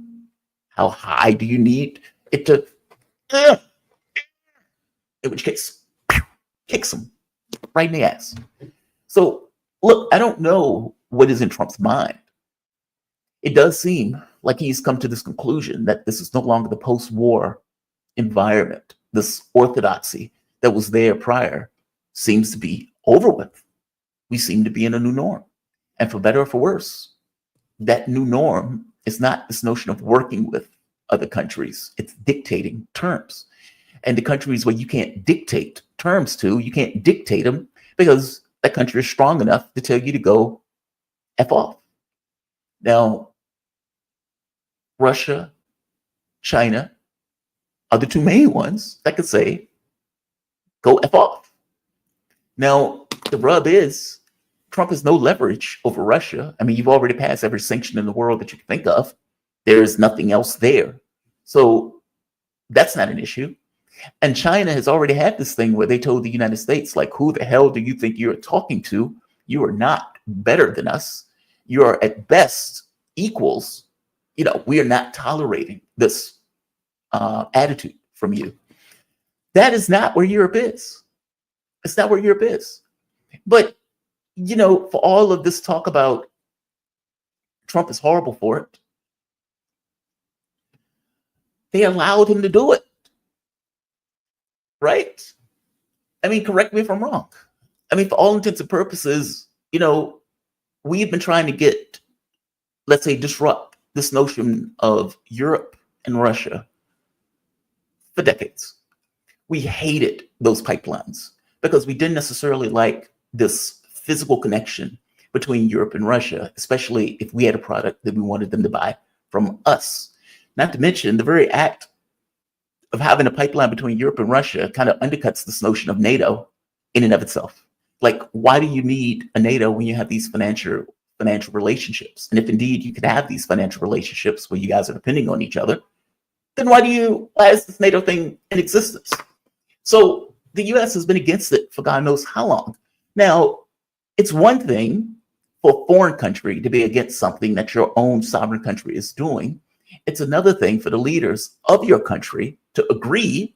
How high do you need it to? In which case, kicks him right in the ass. So, look, I don't know what is in Trump's mind. It does seem like he's come to this conclusion that this is no longer the post-war environment. This orthodoxy that was there prior seems to be over with. We seem to be in a new norm. And for better or for worse, that new norm is not this notion of working with other countries. It's dictating terms. And the countries where you can't dictate terms to, you can't dictate them because that country is strong enough to tell you to go F off. Now, Russia, China are the two main ones that could say, go F off. Now, the rub is Trump has no leverage over Russia. I mean, you've already passed every sanction in the world that you can think of. There's nothing else there. So that's not an issue. And China has already had this thing where they told the United States, like, who the hell do you think you're talking to? You are not better than us. You are at best equals. You know, we are not tolerating this attitude from you. That is not where Europe is. It's not where Europe is. But, you know, for all of this talk about Trump is horrible for it, they allowed him to do it. Right? I mean, correct me if I'm wrong. I mean, for all intents and purposes, you know, we've been trying to get, let's say, disrupt this notion of Europe and Russia for decades. We hated those pipelines because we didn't necessarily like this physical connection between Europe and Russia, especially if we had a product that we wanted them to buy from us. Not to mention the very act of having a pipeline between Europe and Russia kind of undercuts this notion of NATO in and of itself. Like, why do you need a NATO when you have these financial relationships? And if indeed you could have these financial relationships where you guys are depending on each other, then why is this NATO thing in existence? So the US has been against it for God knows how long. Now, it's one thing for a foreign country to be against something that your own sovereign country is doing. It's another thing for the leaders of your country to agree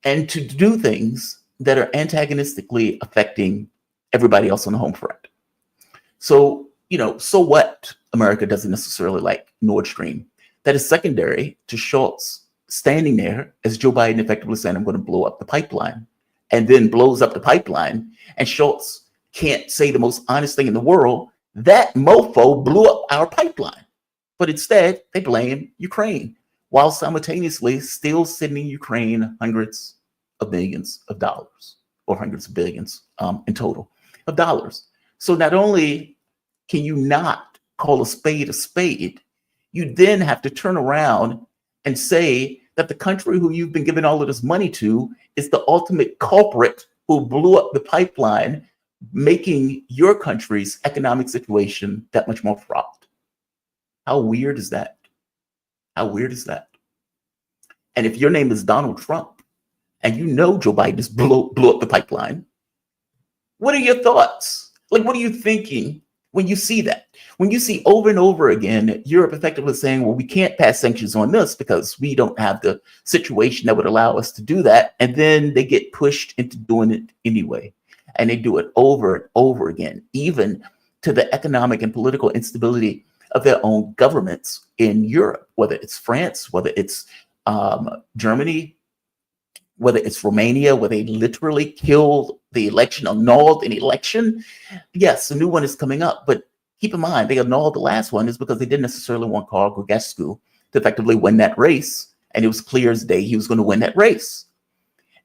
and to do things that are antagonistically affecting everybody else on the home front. So, you know, so what? America doesn't necessarily like Nord Stream. That is secondary to Schultz standing there as Joe Biden effectively saying, I'm going to blow up the pipeline, and then blows up the pipeline. And Schultz can't say the most honest thing in the world. That mofo blew up our pipeline. But instead, they blame Ukraine, while simultaneously still sending Ukraine hundreds of millions of dollars, or hundreds of billions in total of dollars. So not only can you not call a spade, you then have to turn around and say that the country who you've been giving all of this money to is the ultimate culprit who blew up the pipeline, making your country's economic situation that much more fraught. How weird is that? How weird is that? And if your name is Donald Trump and you know Joe Biden just blew up the pipeline, what are your thoughts? Like, what are you thinking when you see that? When you see over and over again, Europe effectively saying, well, we can't pass sanctions on this because we don't have the situation that would allow us to do that. And then they get pushed into doing it anyway. And they do it over and over again, even to the economic and political instability of their own governments in Europe, whether it's France, whether it's Germany, whether it's Romania, where they literally killed the election, annulled an election. Yes, a new one is coming up, but keep in mind, they annulled the last one is because they didn't necessarily want Carl Gurgescu to effectively win that race. And it was clear as day he was going to win that race.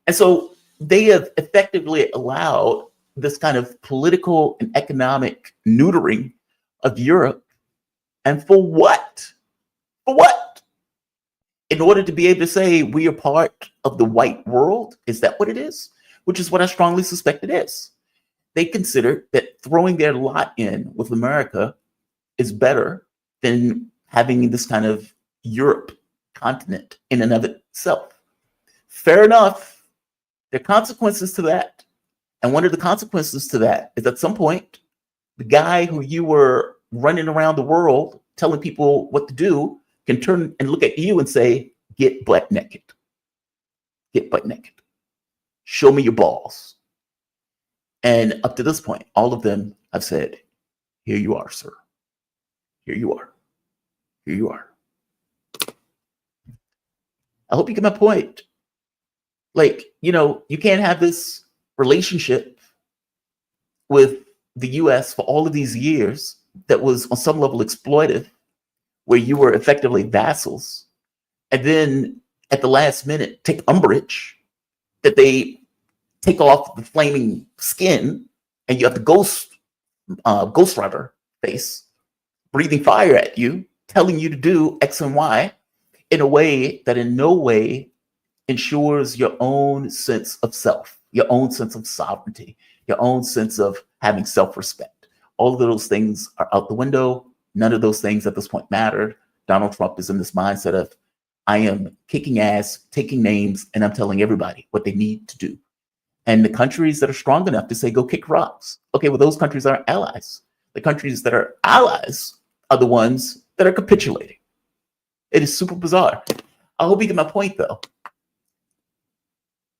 And so they have effectively allowed this kind of political and economic neutering of Europe. And for what? For what? In order to be able to say we are part of the white world? Is that what it is? Which is what I strongly suspect it is. They consider that throwing their lot in with America is better than having this kind of Europe continent in and of itself. Fair enough. There are consequences to that. And one of the consequences to that is at some point, the guy who you were running around the world telling people what to do can turn and look at you and say, get butt naked. Get butt naked. Show me your balls. And up to this point, all of them have said, here you are, sir. Here you are. Here you are. I hope you get my point. Like, you can't have this relationship with the US for all of these years that was on some level exploitive, where you were effectively vassals, and then at the last minute take umbrage that they take off the flaming skin and you have the Ghost Rider face breathing fire at you, telling you to do X and Y in a way that in no way ensures your own sense of self, your own sense of sovereignty, your own sense of having self-respect. All of those things are out the window. None of those things at this point matter. Donald Trump is in this mindset of, I am kicking ass, taking names, and I'm telling everybody what they need to do. And the countries that are strong enough to say, go kick rocks. Okay, well, those countries are allies. The countries that are allies are the ones that are capitulating. It is super bizarre. I hope you get my point, though.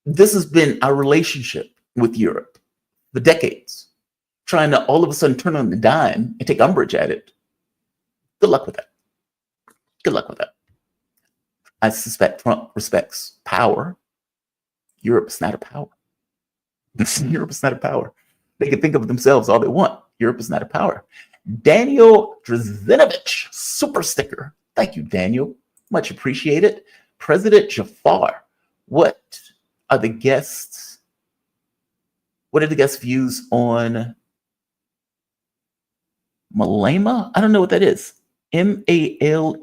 This has been our relationship with Europe for decades, trying to all of a sudden turn on the dime and take umbrage at it. Good luck with that. Good luck with that. I suspect Trump respects power. Europe's not a power. Europe is not a power. They can think of themselves all they want. Europe is not a power. Daniel Drazinovich, super sticker. Thank you, Daniel. Much appreciated. President Jafar, what are the guests' views on Malema? I don't know what that is. Malema?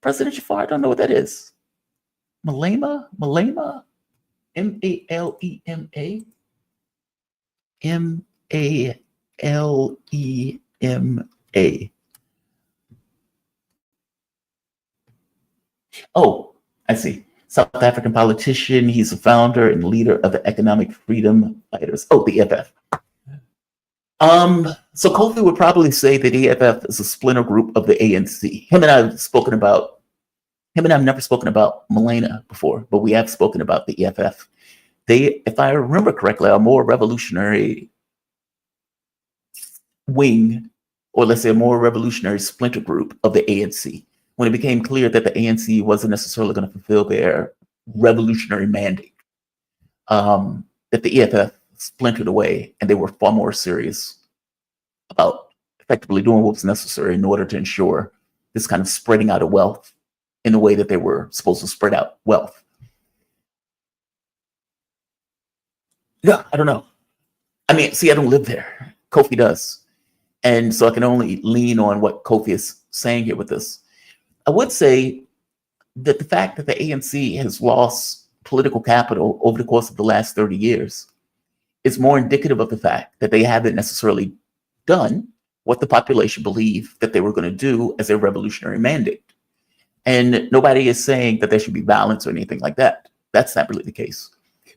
President Jafar, I don't know what that is. Malema? Malema? Malema? Malema. Oh, I see. South African politician. He's a founder and leader of the Economic Freedom Fighters. Oh, the EFF. So Kofi would probably say that the EFF is a splinter group of the ANC. Him and I have never spoken about Malema before, but we have spoken about the EFF. They, if I remember correctly, are a more revolutionary wing, or let's say a more revolutionary splinter group of the ANC. When it became clear that the ANC wasn't necessarily going to fulfill their revolutionary mandate, that the EFF splintered away, and they were far more serious about effectively doing what was necessary in order to ensure this kind of spreading out of wealth in the way that they were supposed to spread out wealth. Yeah, I don't know. I mean, see, I don't live there. Kofi does. And so I can only lean on what Kofi is saying here with this. I would say that the fact that the ANC has lost political capital over the course of the last 30 years is more indicative of the fact that they haven't necessarily done what the population believed that they were going to do as their revolutionary mandate. And nobody is saying that there should be violence or anything like that. That's not really the case.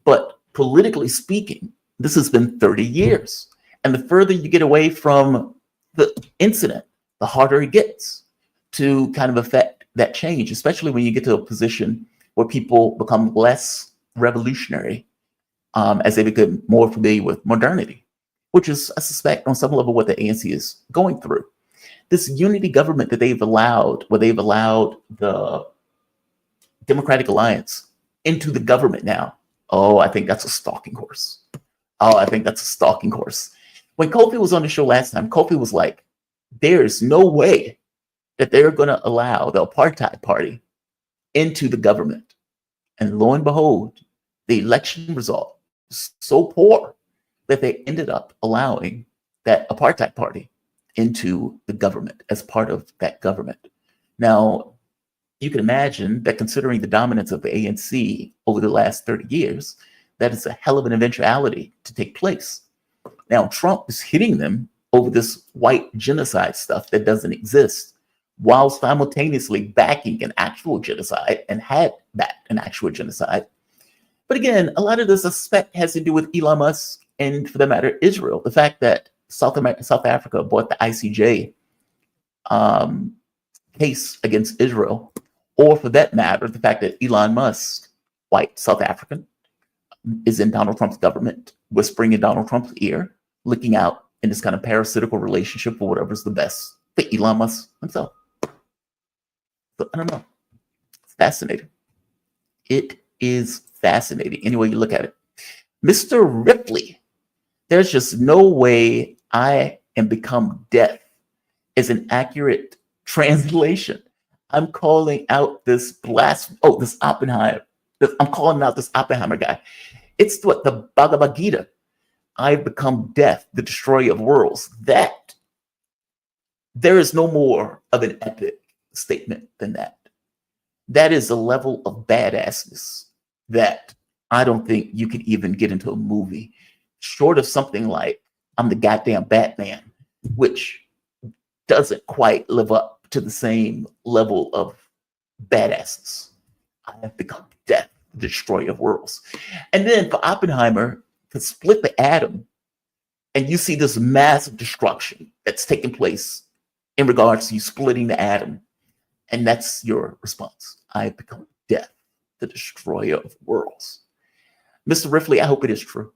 But politically speaking, this has been 30 years. And the further you get away from the incident, the harder it gets to kind of affect that change, especially when you get to a position where people become less revolutionary as they become more familiar with modernity, which is, I suspect, on some level what the ANC is going through. This unity government that they've allowed, where they've allowed the Democratic Alliance into the government now. Oh, I think that's a stalking horse. Oh, I think that's a stalking horse. When Kofi was on the show last time, Kofi was like, there's no way that they're going to allow the apartheid party into the government. And lo and behold, the election result was so poor that they ended up allowing that apartheid party into the government as part of that government. Now, you can imagine that considering the dominance of the ANC over the last 30 years, that is a hell of an eventuality to take place. Now, Trump is hitting them over this white genocide stuff that doesn't exist, while simultaneously backing an actual genocide and had backed an actual genocide. But again, a lot of this, I suspect, has to do with Elon Musk and, for that matter, Israel. The fact that South Africa bought the ICJ case against Israel, or for that matter, the fact that Elon Musk, white South African, is in Donald Trump's government, whispering in Donald Trump's ear, looking out in this kind of parasitical relationship for whatever's the best for Elon Musk himself. So I don't know. It's fascinating. It is fascinating. Any way you look at it. Mr. Ripley, there's just no way I am become deaf is an accurate translation. I'm calling out this this Oppenheimer. I'm calling out this Oppenheimer guy. It's what the Bhagavad Gita. I've become death, the destroyer of worlds. That there is no more of an epic statement than that. That is a level of badassness that I don't think you could even get into a movie, short of something like I'm the goddamn Batman, which doesn't quite live up to the same level of badassness. I have become death, the destroyer of worlds. And then for Oppenheimer to split the atom, and you see this massive destruction that's taking place in regards to you splitting the atom, and that's your response. I have become death, the destroyer of worlds. Mr. Ripley, I hope it is true.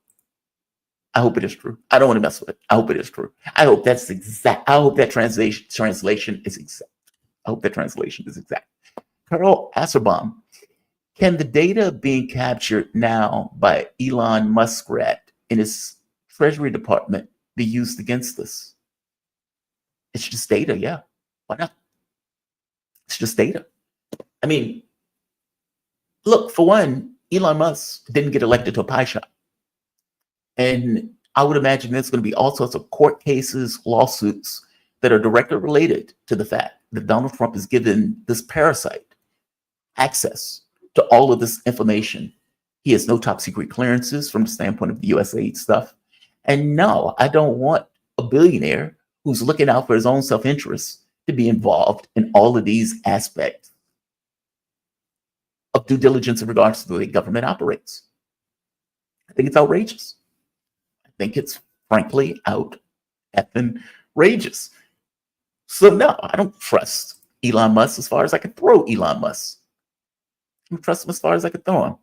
I hope it is true. I don't want to mess with it. I hope it is true. I hope that's exact. I hope that translation is exact. I hope that translation is exact. Carl Asserbaum, can the data being captured now by Elon Muskrat in his Treasury Department be used against us? It's just data, yeah. Why not? It's just data. I mean, look, for one, Elon Musk didn't get elected to a pie shop. And I would imagine there's going to be all sorts of court cases, lawsuits that are directly related to the fact that Donald Trump has given this parasite access to all of this information. He has no top secret clearances from the standpoint of the USAID stuff. And no, I don't want a billionaire who's looking out for his own self-interest to be involved in all of these aspects of due diligence in regards to the way government operates. I think it's outrageous. I think it's frankly out effing outrageous. So no, I don't trust Elon Musk as far as I can throw Elon Musk. I don't trust him as far as I can throw him.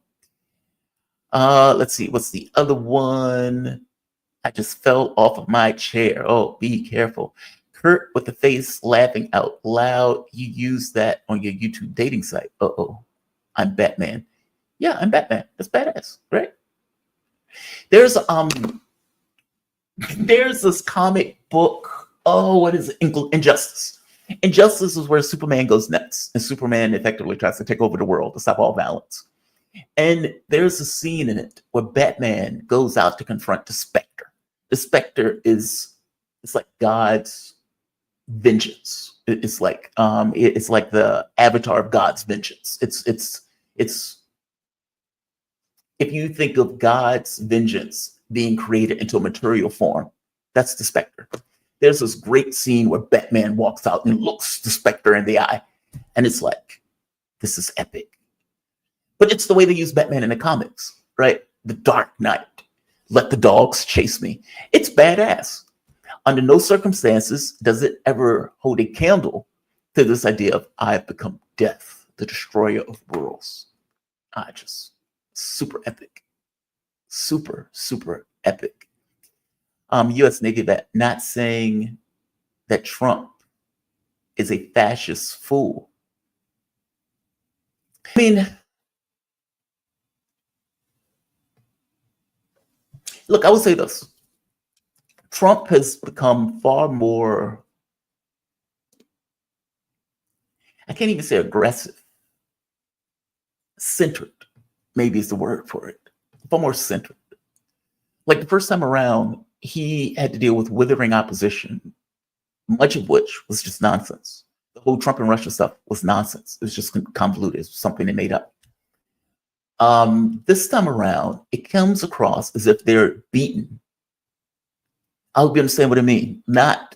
Let's see, what's the other one? I just fell off of my chair. Oh, be careful. Kurt with the face laughing out loud. You use that on your YouTube dating site. Uh-oh. I'm Batman. Yeah, I'm Batman. That's badass, right? There's this comic book. Oh, what is it? Injustice. Injustice is where Superman goes nuts, and Superman effectively tries to take over the world to stop all violence. And there's a scene in it where Batman goes out to confront the Spectre. The Spectre it's like God's vengeance. It's like the avatar of God's vengeance. It's if you think of God's vengeance being created into a material form, that's the Spectre. There's this great scene where Batman walks out and looks the Spectre in the eye. And it's like, this is epic. But it's the way they use Batman in the comics, right? The Dark Knight. Let the dogs chase me. It's badass. Under no circumstances does it ever hold a candle to this idea of I have become death, the destroyer of worlds. Just super epic. Super, super epic. U.S. Navy vet not saying that Trump is a fascist fool. I mean, look, I would say this. Trump has become far more, I can't even say aggressive, centered, maybe is the word for it. Far more centered. Like the first time around, he had to deal with withering opposition, much of which was just nonsense. The whole Trump and Russia stuff was nonsense. It was just convoluted. It was something they made up. This time around, it comes across as if they're beaten. I hope you understand what I mean. Not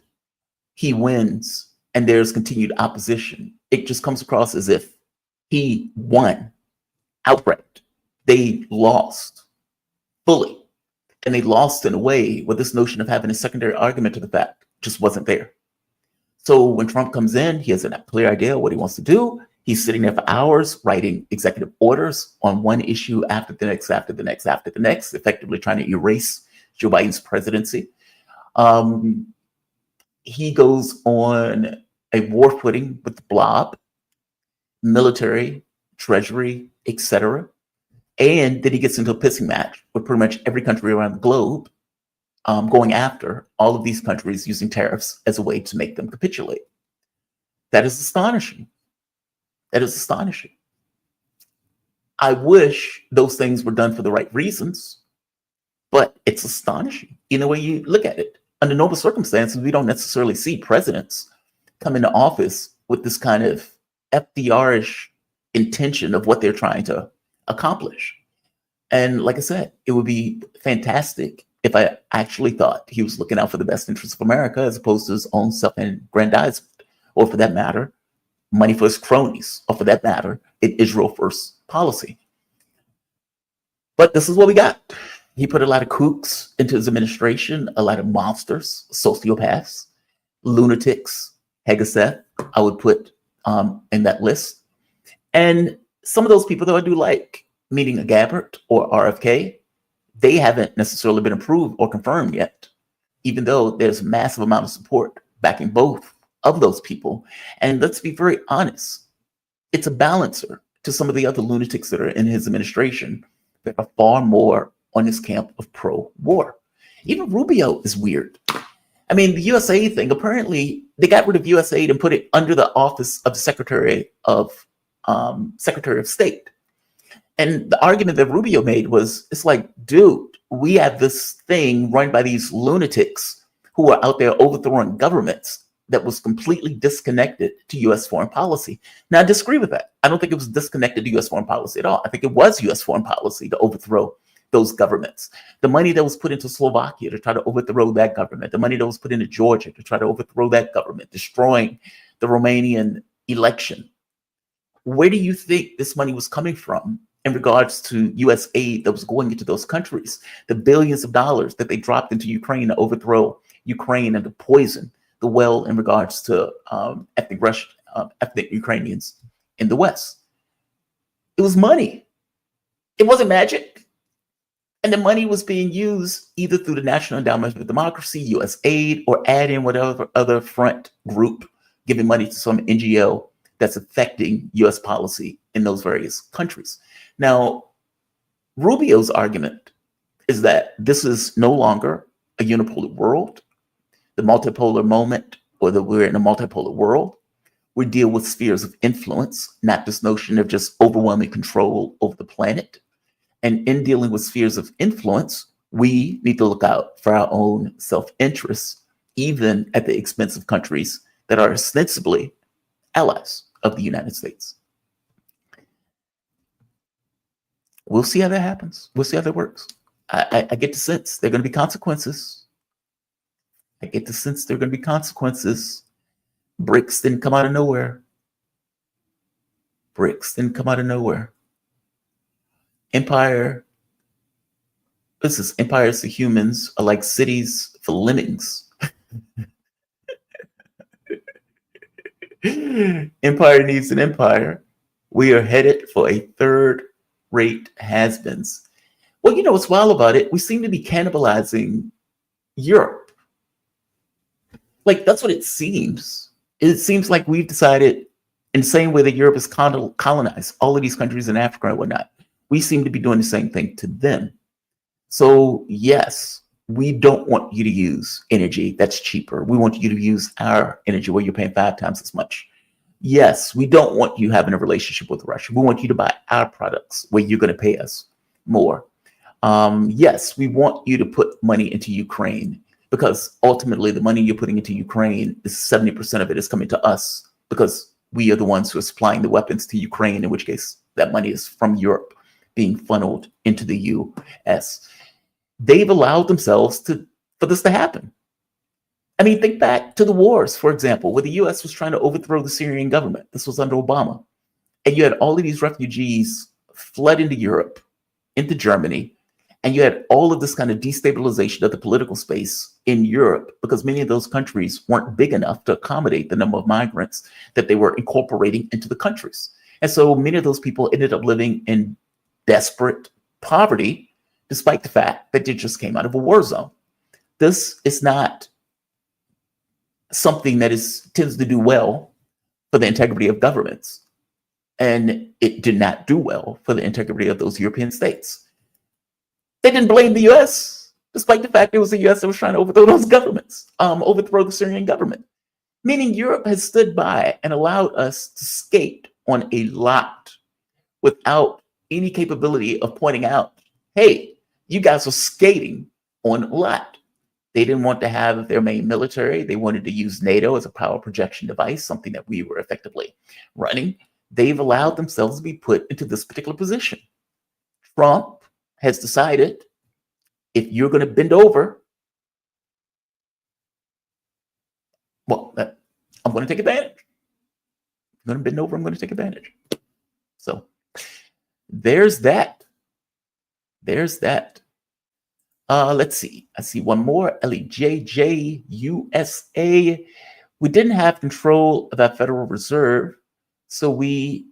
he wins and there's continued opposition. It just comes across as if he won outright. They lost fully. And they lost in a way where this notion of having a secondary argument to the fact just wasn't there. So when Trump comes in, he has a clear idea of what he wants to do. He's sitting there for hours writing executive orders on one issue after the next, after the next, after the next, effectively trying to erase Joe Biden's presidency. He goes on a war footing with the blob, military, treasury, etc. And then he gets into a pissing match with pretty much every country around the globe, going after all of these countries using tariffs as a way to make them capitulate. That is astonishing. That is astonishing. I wish those things were done for the right reasons, but it's astonishing in the way you look at it. Under normal circumstances, we don't necessarily see presidents come into office with this kind of FDR-ish intention of what they're trying to accomplish. And like I said, it would be fantastic if I actually thought he was looking out for the best interests of America as opposed to his own self-aggrandizement, or for that matter, money for his cronies, or for that matter, an Israel first policy. But this is what we got. He put a lot of kooks into his administration, a lot of monsters, sociopaths, lunatics, Hegeseth, I would put in that list. And some of those people, though, I do like, meaning a Gabbard or RFK, they haven't necessarily been approved or confirmed yet, even though there's a massive amount of support backing both of those people. And let's be very honest, it's a balancer to some of the other lunatics that are in his administration that are far more on his camp of pro-war. Even Rubio is weird. I mean, the USAID thing, apparently they got rid of USAID and put it under the office of the Secretary of State. And the argument that Rubio made was, it's like, dude, we have this thing run by these lunatics who are out there overthrowing governments that was completely disconnected to U.S. foreign policy. Now, I disagree with that. I don't think it was disconnected to U.S. foreign policy at all. I think it was U.S. foreign policy to overthrow those governments. The money that was put into Slovakia to try to overthrow that government, the money that was put into Georgia to try to overthrow that government, destroying the Romanian election. Where do you think this money was coming from in regards to U.S. aid that was going into those countries? The billions of dollars that they dropped into Ukraine to overthrow Ukraine and to poison the well in regards to ethnic Ukrainians in the West. It was money. It wasn't magic. And the money was being used either through the National Endowment for Democracy, USAID, or add in whatever other front group giving money to some NGO that's affecting U.S. policy in those various countries. Now, Rubio's argument is that this is no longer a unipolar world, the multipolar moment, or that we're in a multipolar world. We deal with spheres of influence, not this notion of just overwhelming control over the planet. And in dealing with spheres of influence, we need to look out for our own self-interest, even at the expense of countries that are ostensibly allies of the United States. We'll see how that happens. We'll see how that works. I get the sense there are going to be consequences. I get the sense there are going to be consequences. BRICS didn't come out of nowhere. BRICS didn't come out of nowhere. Empires to humans are like cities for lemmings. Empire needs an empire. We are headed for a third-rate has-beens. Well, you know what's wild about it? We seem to be cannibalizing Europe. Like, that's what it seems. It seems like we've decided, in the same way that Europe has colonized all of these countries in Africa and whatnot, we seem to be doing the same thing to them. So, yes, we don't want you to use energy that's cheaper. We want you to use our energy where you're paying 5 times as much. Yes, we don't want you having a relationship with Russia. We want you to buy our products where you're going to pay us more. Yes, we want you to put money into Ukraine, because ultimately the money you're putting into Ukraine is 70% of it is coming to us, because we are the ones who are supplying the weapons to Ukraine, in which case that money is from Europe being funneled into the US. They've allowed themselves for this to happen. I mean, think back to the wars, for example, where the US was trying to overthrow the Syrian government. This was under Obama. And you had all of these refugees flood into Europe, into Germany, and you had all of this kind of destabilization of the political space in Europe, because many of those countries weren't big enough to accommodate the number of migrants that they were incorporating into the countries. And so many of those people ended up living in desperate poverty, despite the fact that they just came out of a war zone. This is not something that tends to do well for the integrity of governments. And it did not do well for the integrity of those European states. They didn't blame the US, despite the fact it was the US that was trying to overthrow those governments, overthrow the Syrian government. Meaning Europe has stood by and allowed us to skate on a lot without any capability of pointing out, hey, you guys are skating on a lot. They didn't want to have their main military. They wanted to use NATO as a power projection device, something that we were effectively running. They've allowed themselves to be put into this particular position. Trump has decided, if you're going to bend over, well, I'm going to take advantage. I'm going to bend over. I'm going to take advantage. So there's that. There's that. Let's see. I see one more. LEJJ USA. We didn't have control of that Federal Reserve, so we're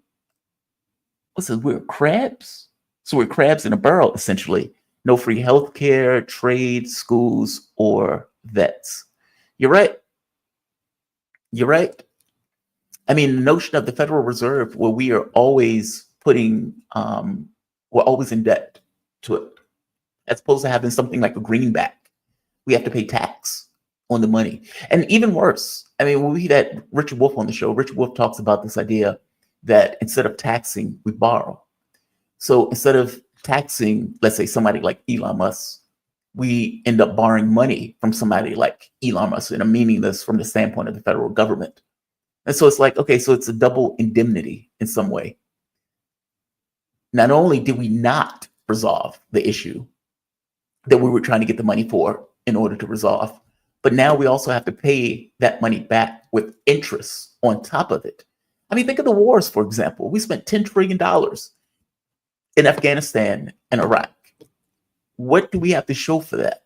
crabs. So we're crabs in a barrel, essentially. No free healthcare, trade, schools, or vets. You're right. You're right. I mean, the notion of the Federal Reserve, where we are always we're always in debt to it, as opposed to having something like a greenback. We have to pay tax on the money. And even worse, I mean, when we had Richard Wolff on the show, Richard Wolff talks about this idea that instead of taxing, we borrow. So instead of taxing, let's say, somebody like Elon Musk, we end up borrowing money from somebody like Elon Musk, and I'm meaning this from the standpoint of the federal government. And so it's like, okay, so it's a double indemnity in some way. Not only did we not resolve the issue that we were trying to get the money for in order to resolve, but now we also have to pay that money back with interest on top of it. I mean, think of the wars, for example. We spent $10 trillion in Afghanistan and Iraq. What do we have to show for that?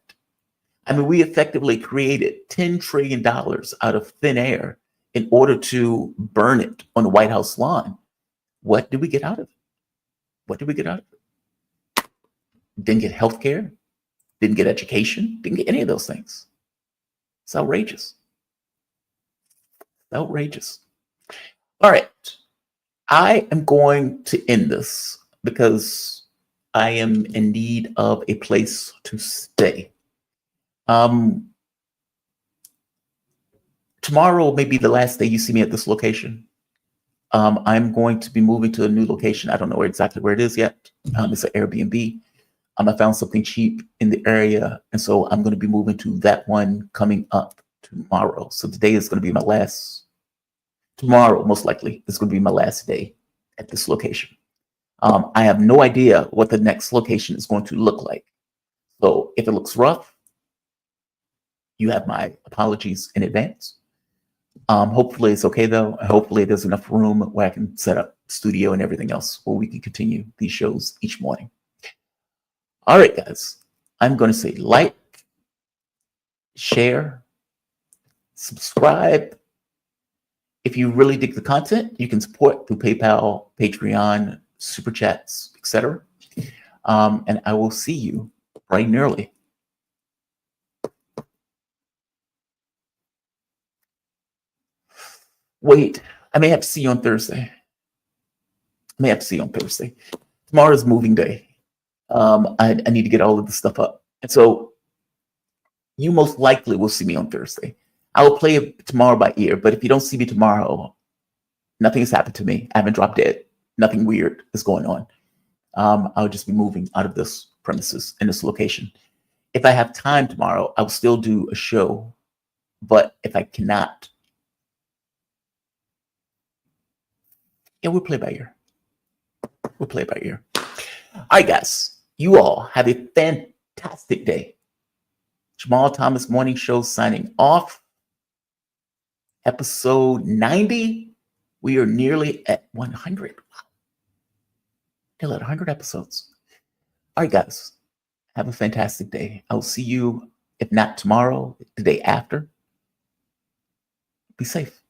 I mean, we effectively created $10 trillion out of thin air in order to burn it on the White House lawn. What did we get out of it? What did we get out of it? Didn't get healthcare, didn't get education, didn't get any of those things. It's outrageous. Outrageous. All right. I am going to end this because I am in need of a place to stay. Tomorrow may be the last day you see me at this location. I'm going to be moving to a new location. I don't know exactly where it is yet. It's an Airbnb. I found something cheap in the area, and so I'm going to be moving to that one coming up tomorrow. So today is going to be my last. Tomorrow, most likely, is going to be my last day at this location. I have no idea what the next location is going to look like. So if it looks rough, you have my apologies in advance. Hopefully it's okay though. Hopefully there's enough room where I can set up studio and everything else where we can continue these shows each morning. All right, guys. I'm going to say like, share, subscribe. If you really dig the content, you can support through PayPal, Patreon, Super Chats, etc. And I will see you bright and early. Wait, I may have to see you on Thursday. Tomorrow's moving day. I need to get all of this stuff up. And so you most likely will see me on Thursday. I will play it tomorrow by ear, but if you don't see me tomorrow, nothing has happened to me. I haven't dropped dead. Nothing weird is going on. I'll just be moving out of this premises in this location. If I have time tomorrow, I'll still do a show. But if I cannot, yeah, we'll play by ear. All right, guys. You all have a fantastic day. Jamal Thomas Morning Show signing off. Episode 90. We are nearly at 100. Nearly at 100 episodes. All right, guys. Have a fantastic day. I'll see you, if not tomorrow, the day after. Be safe.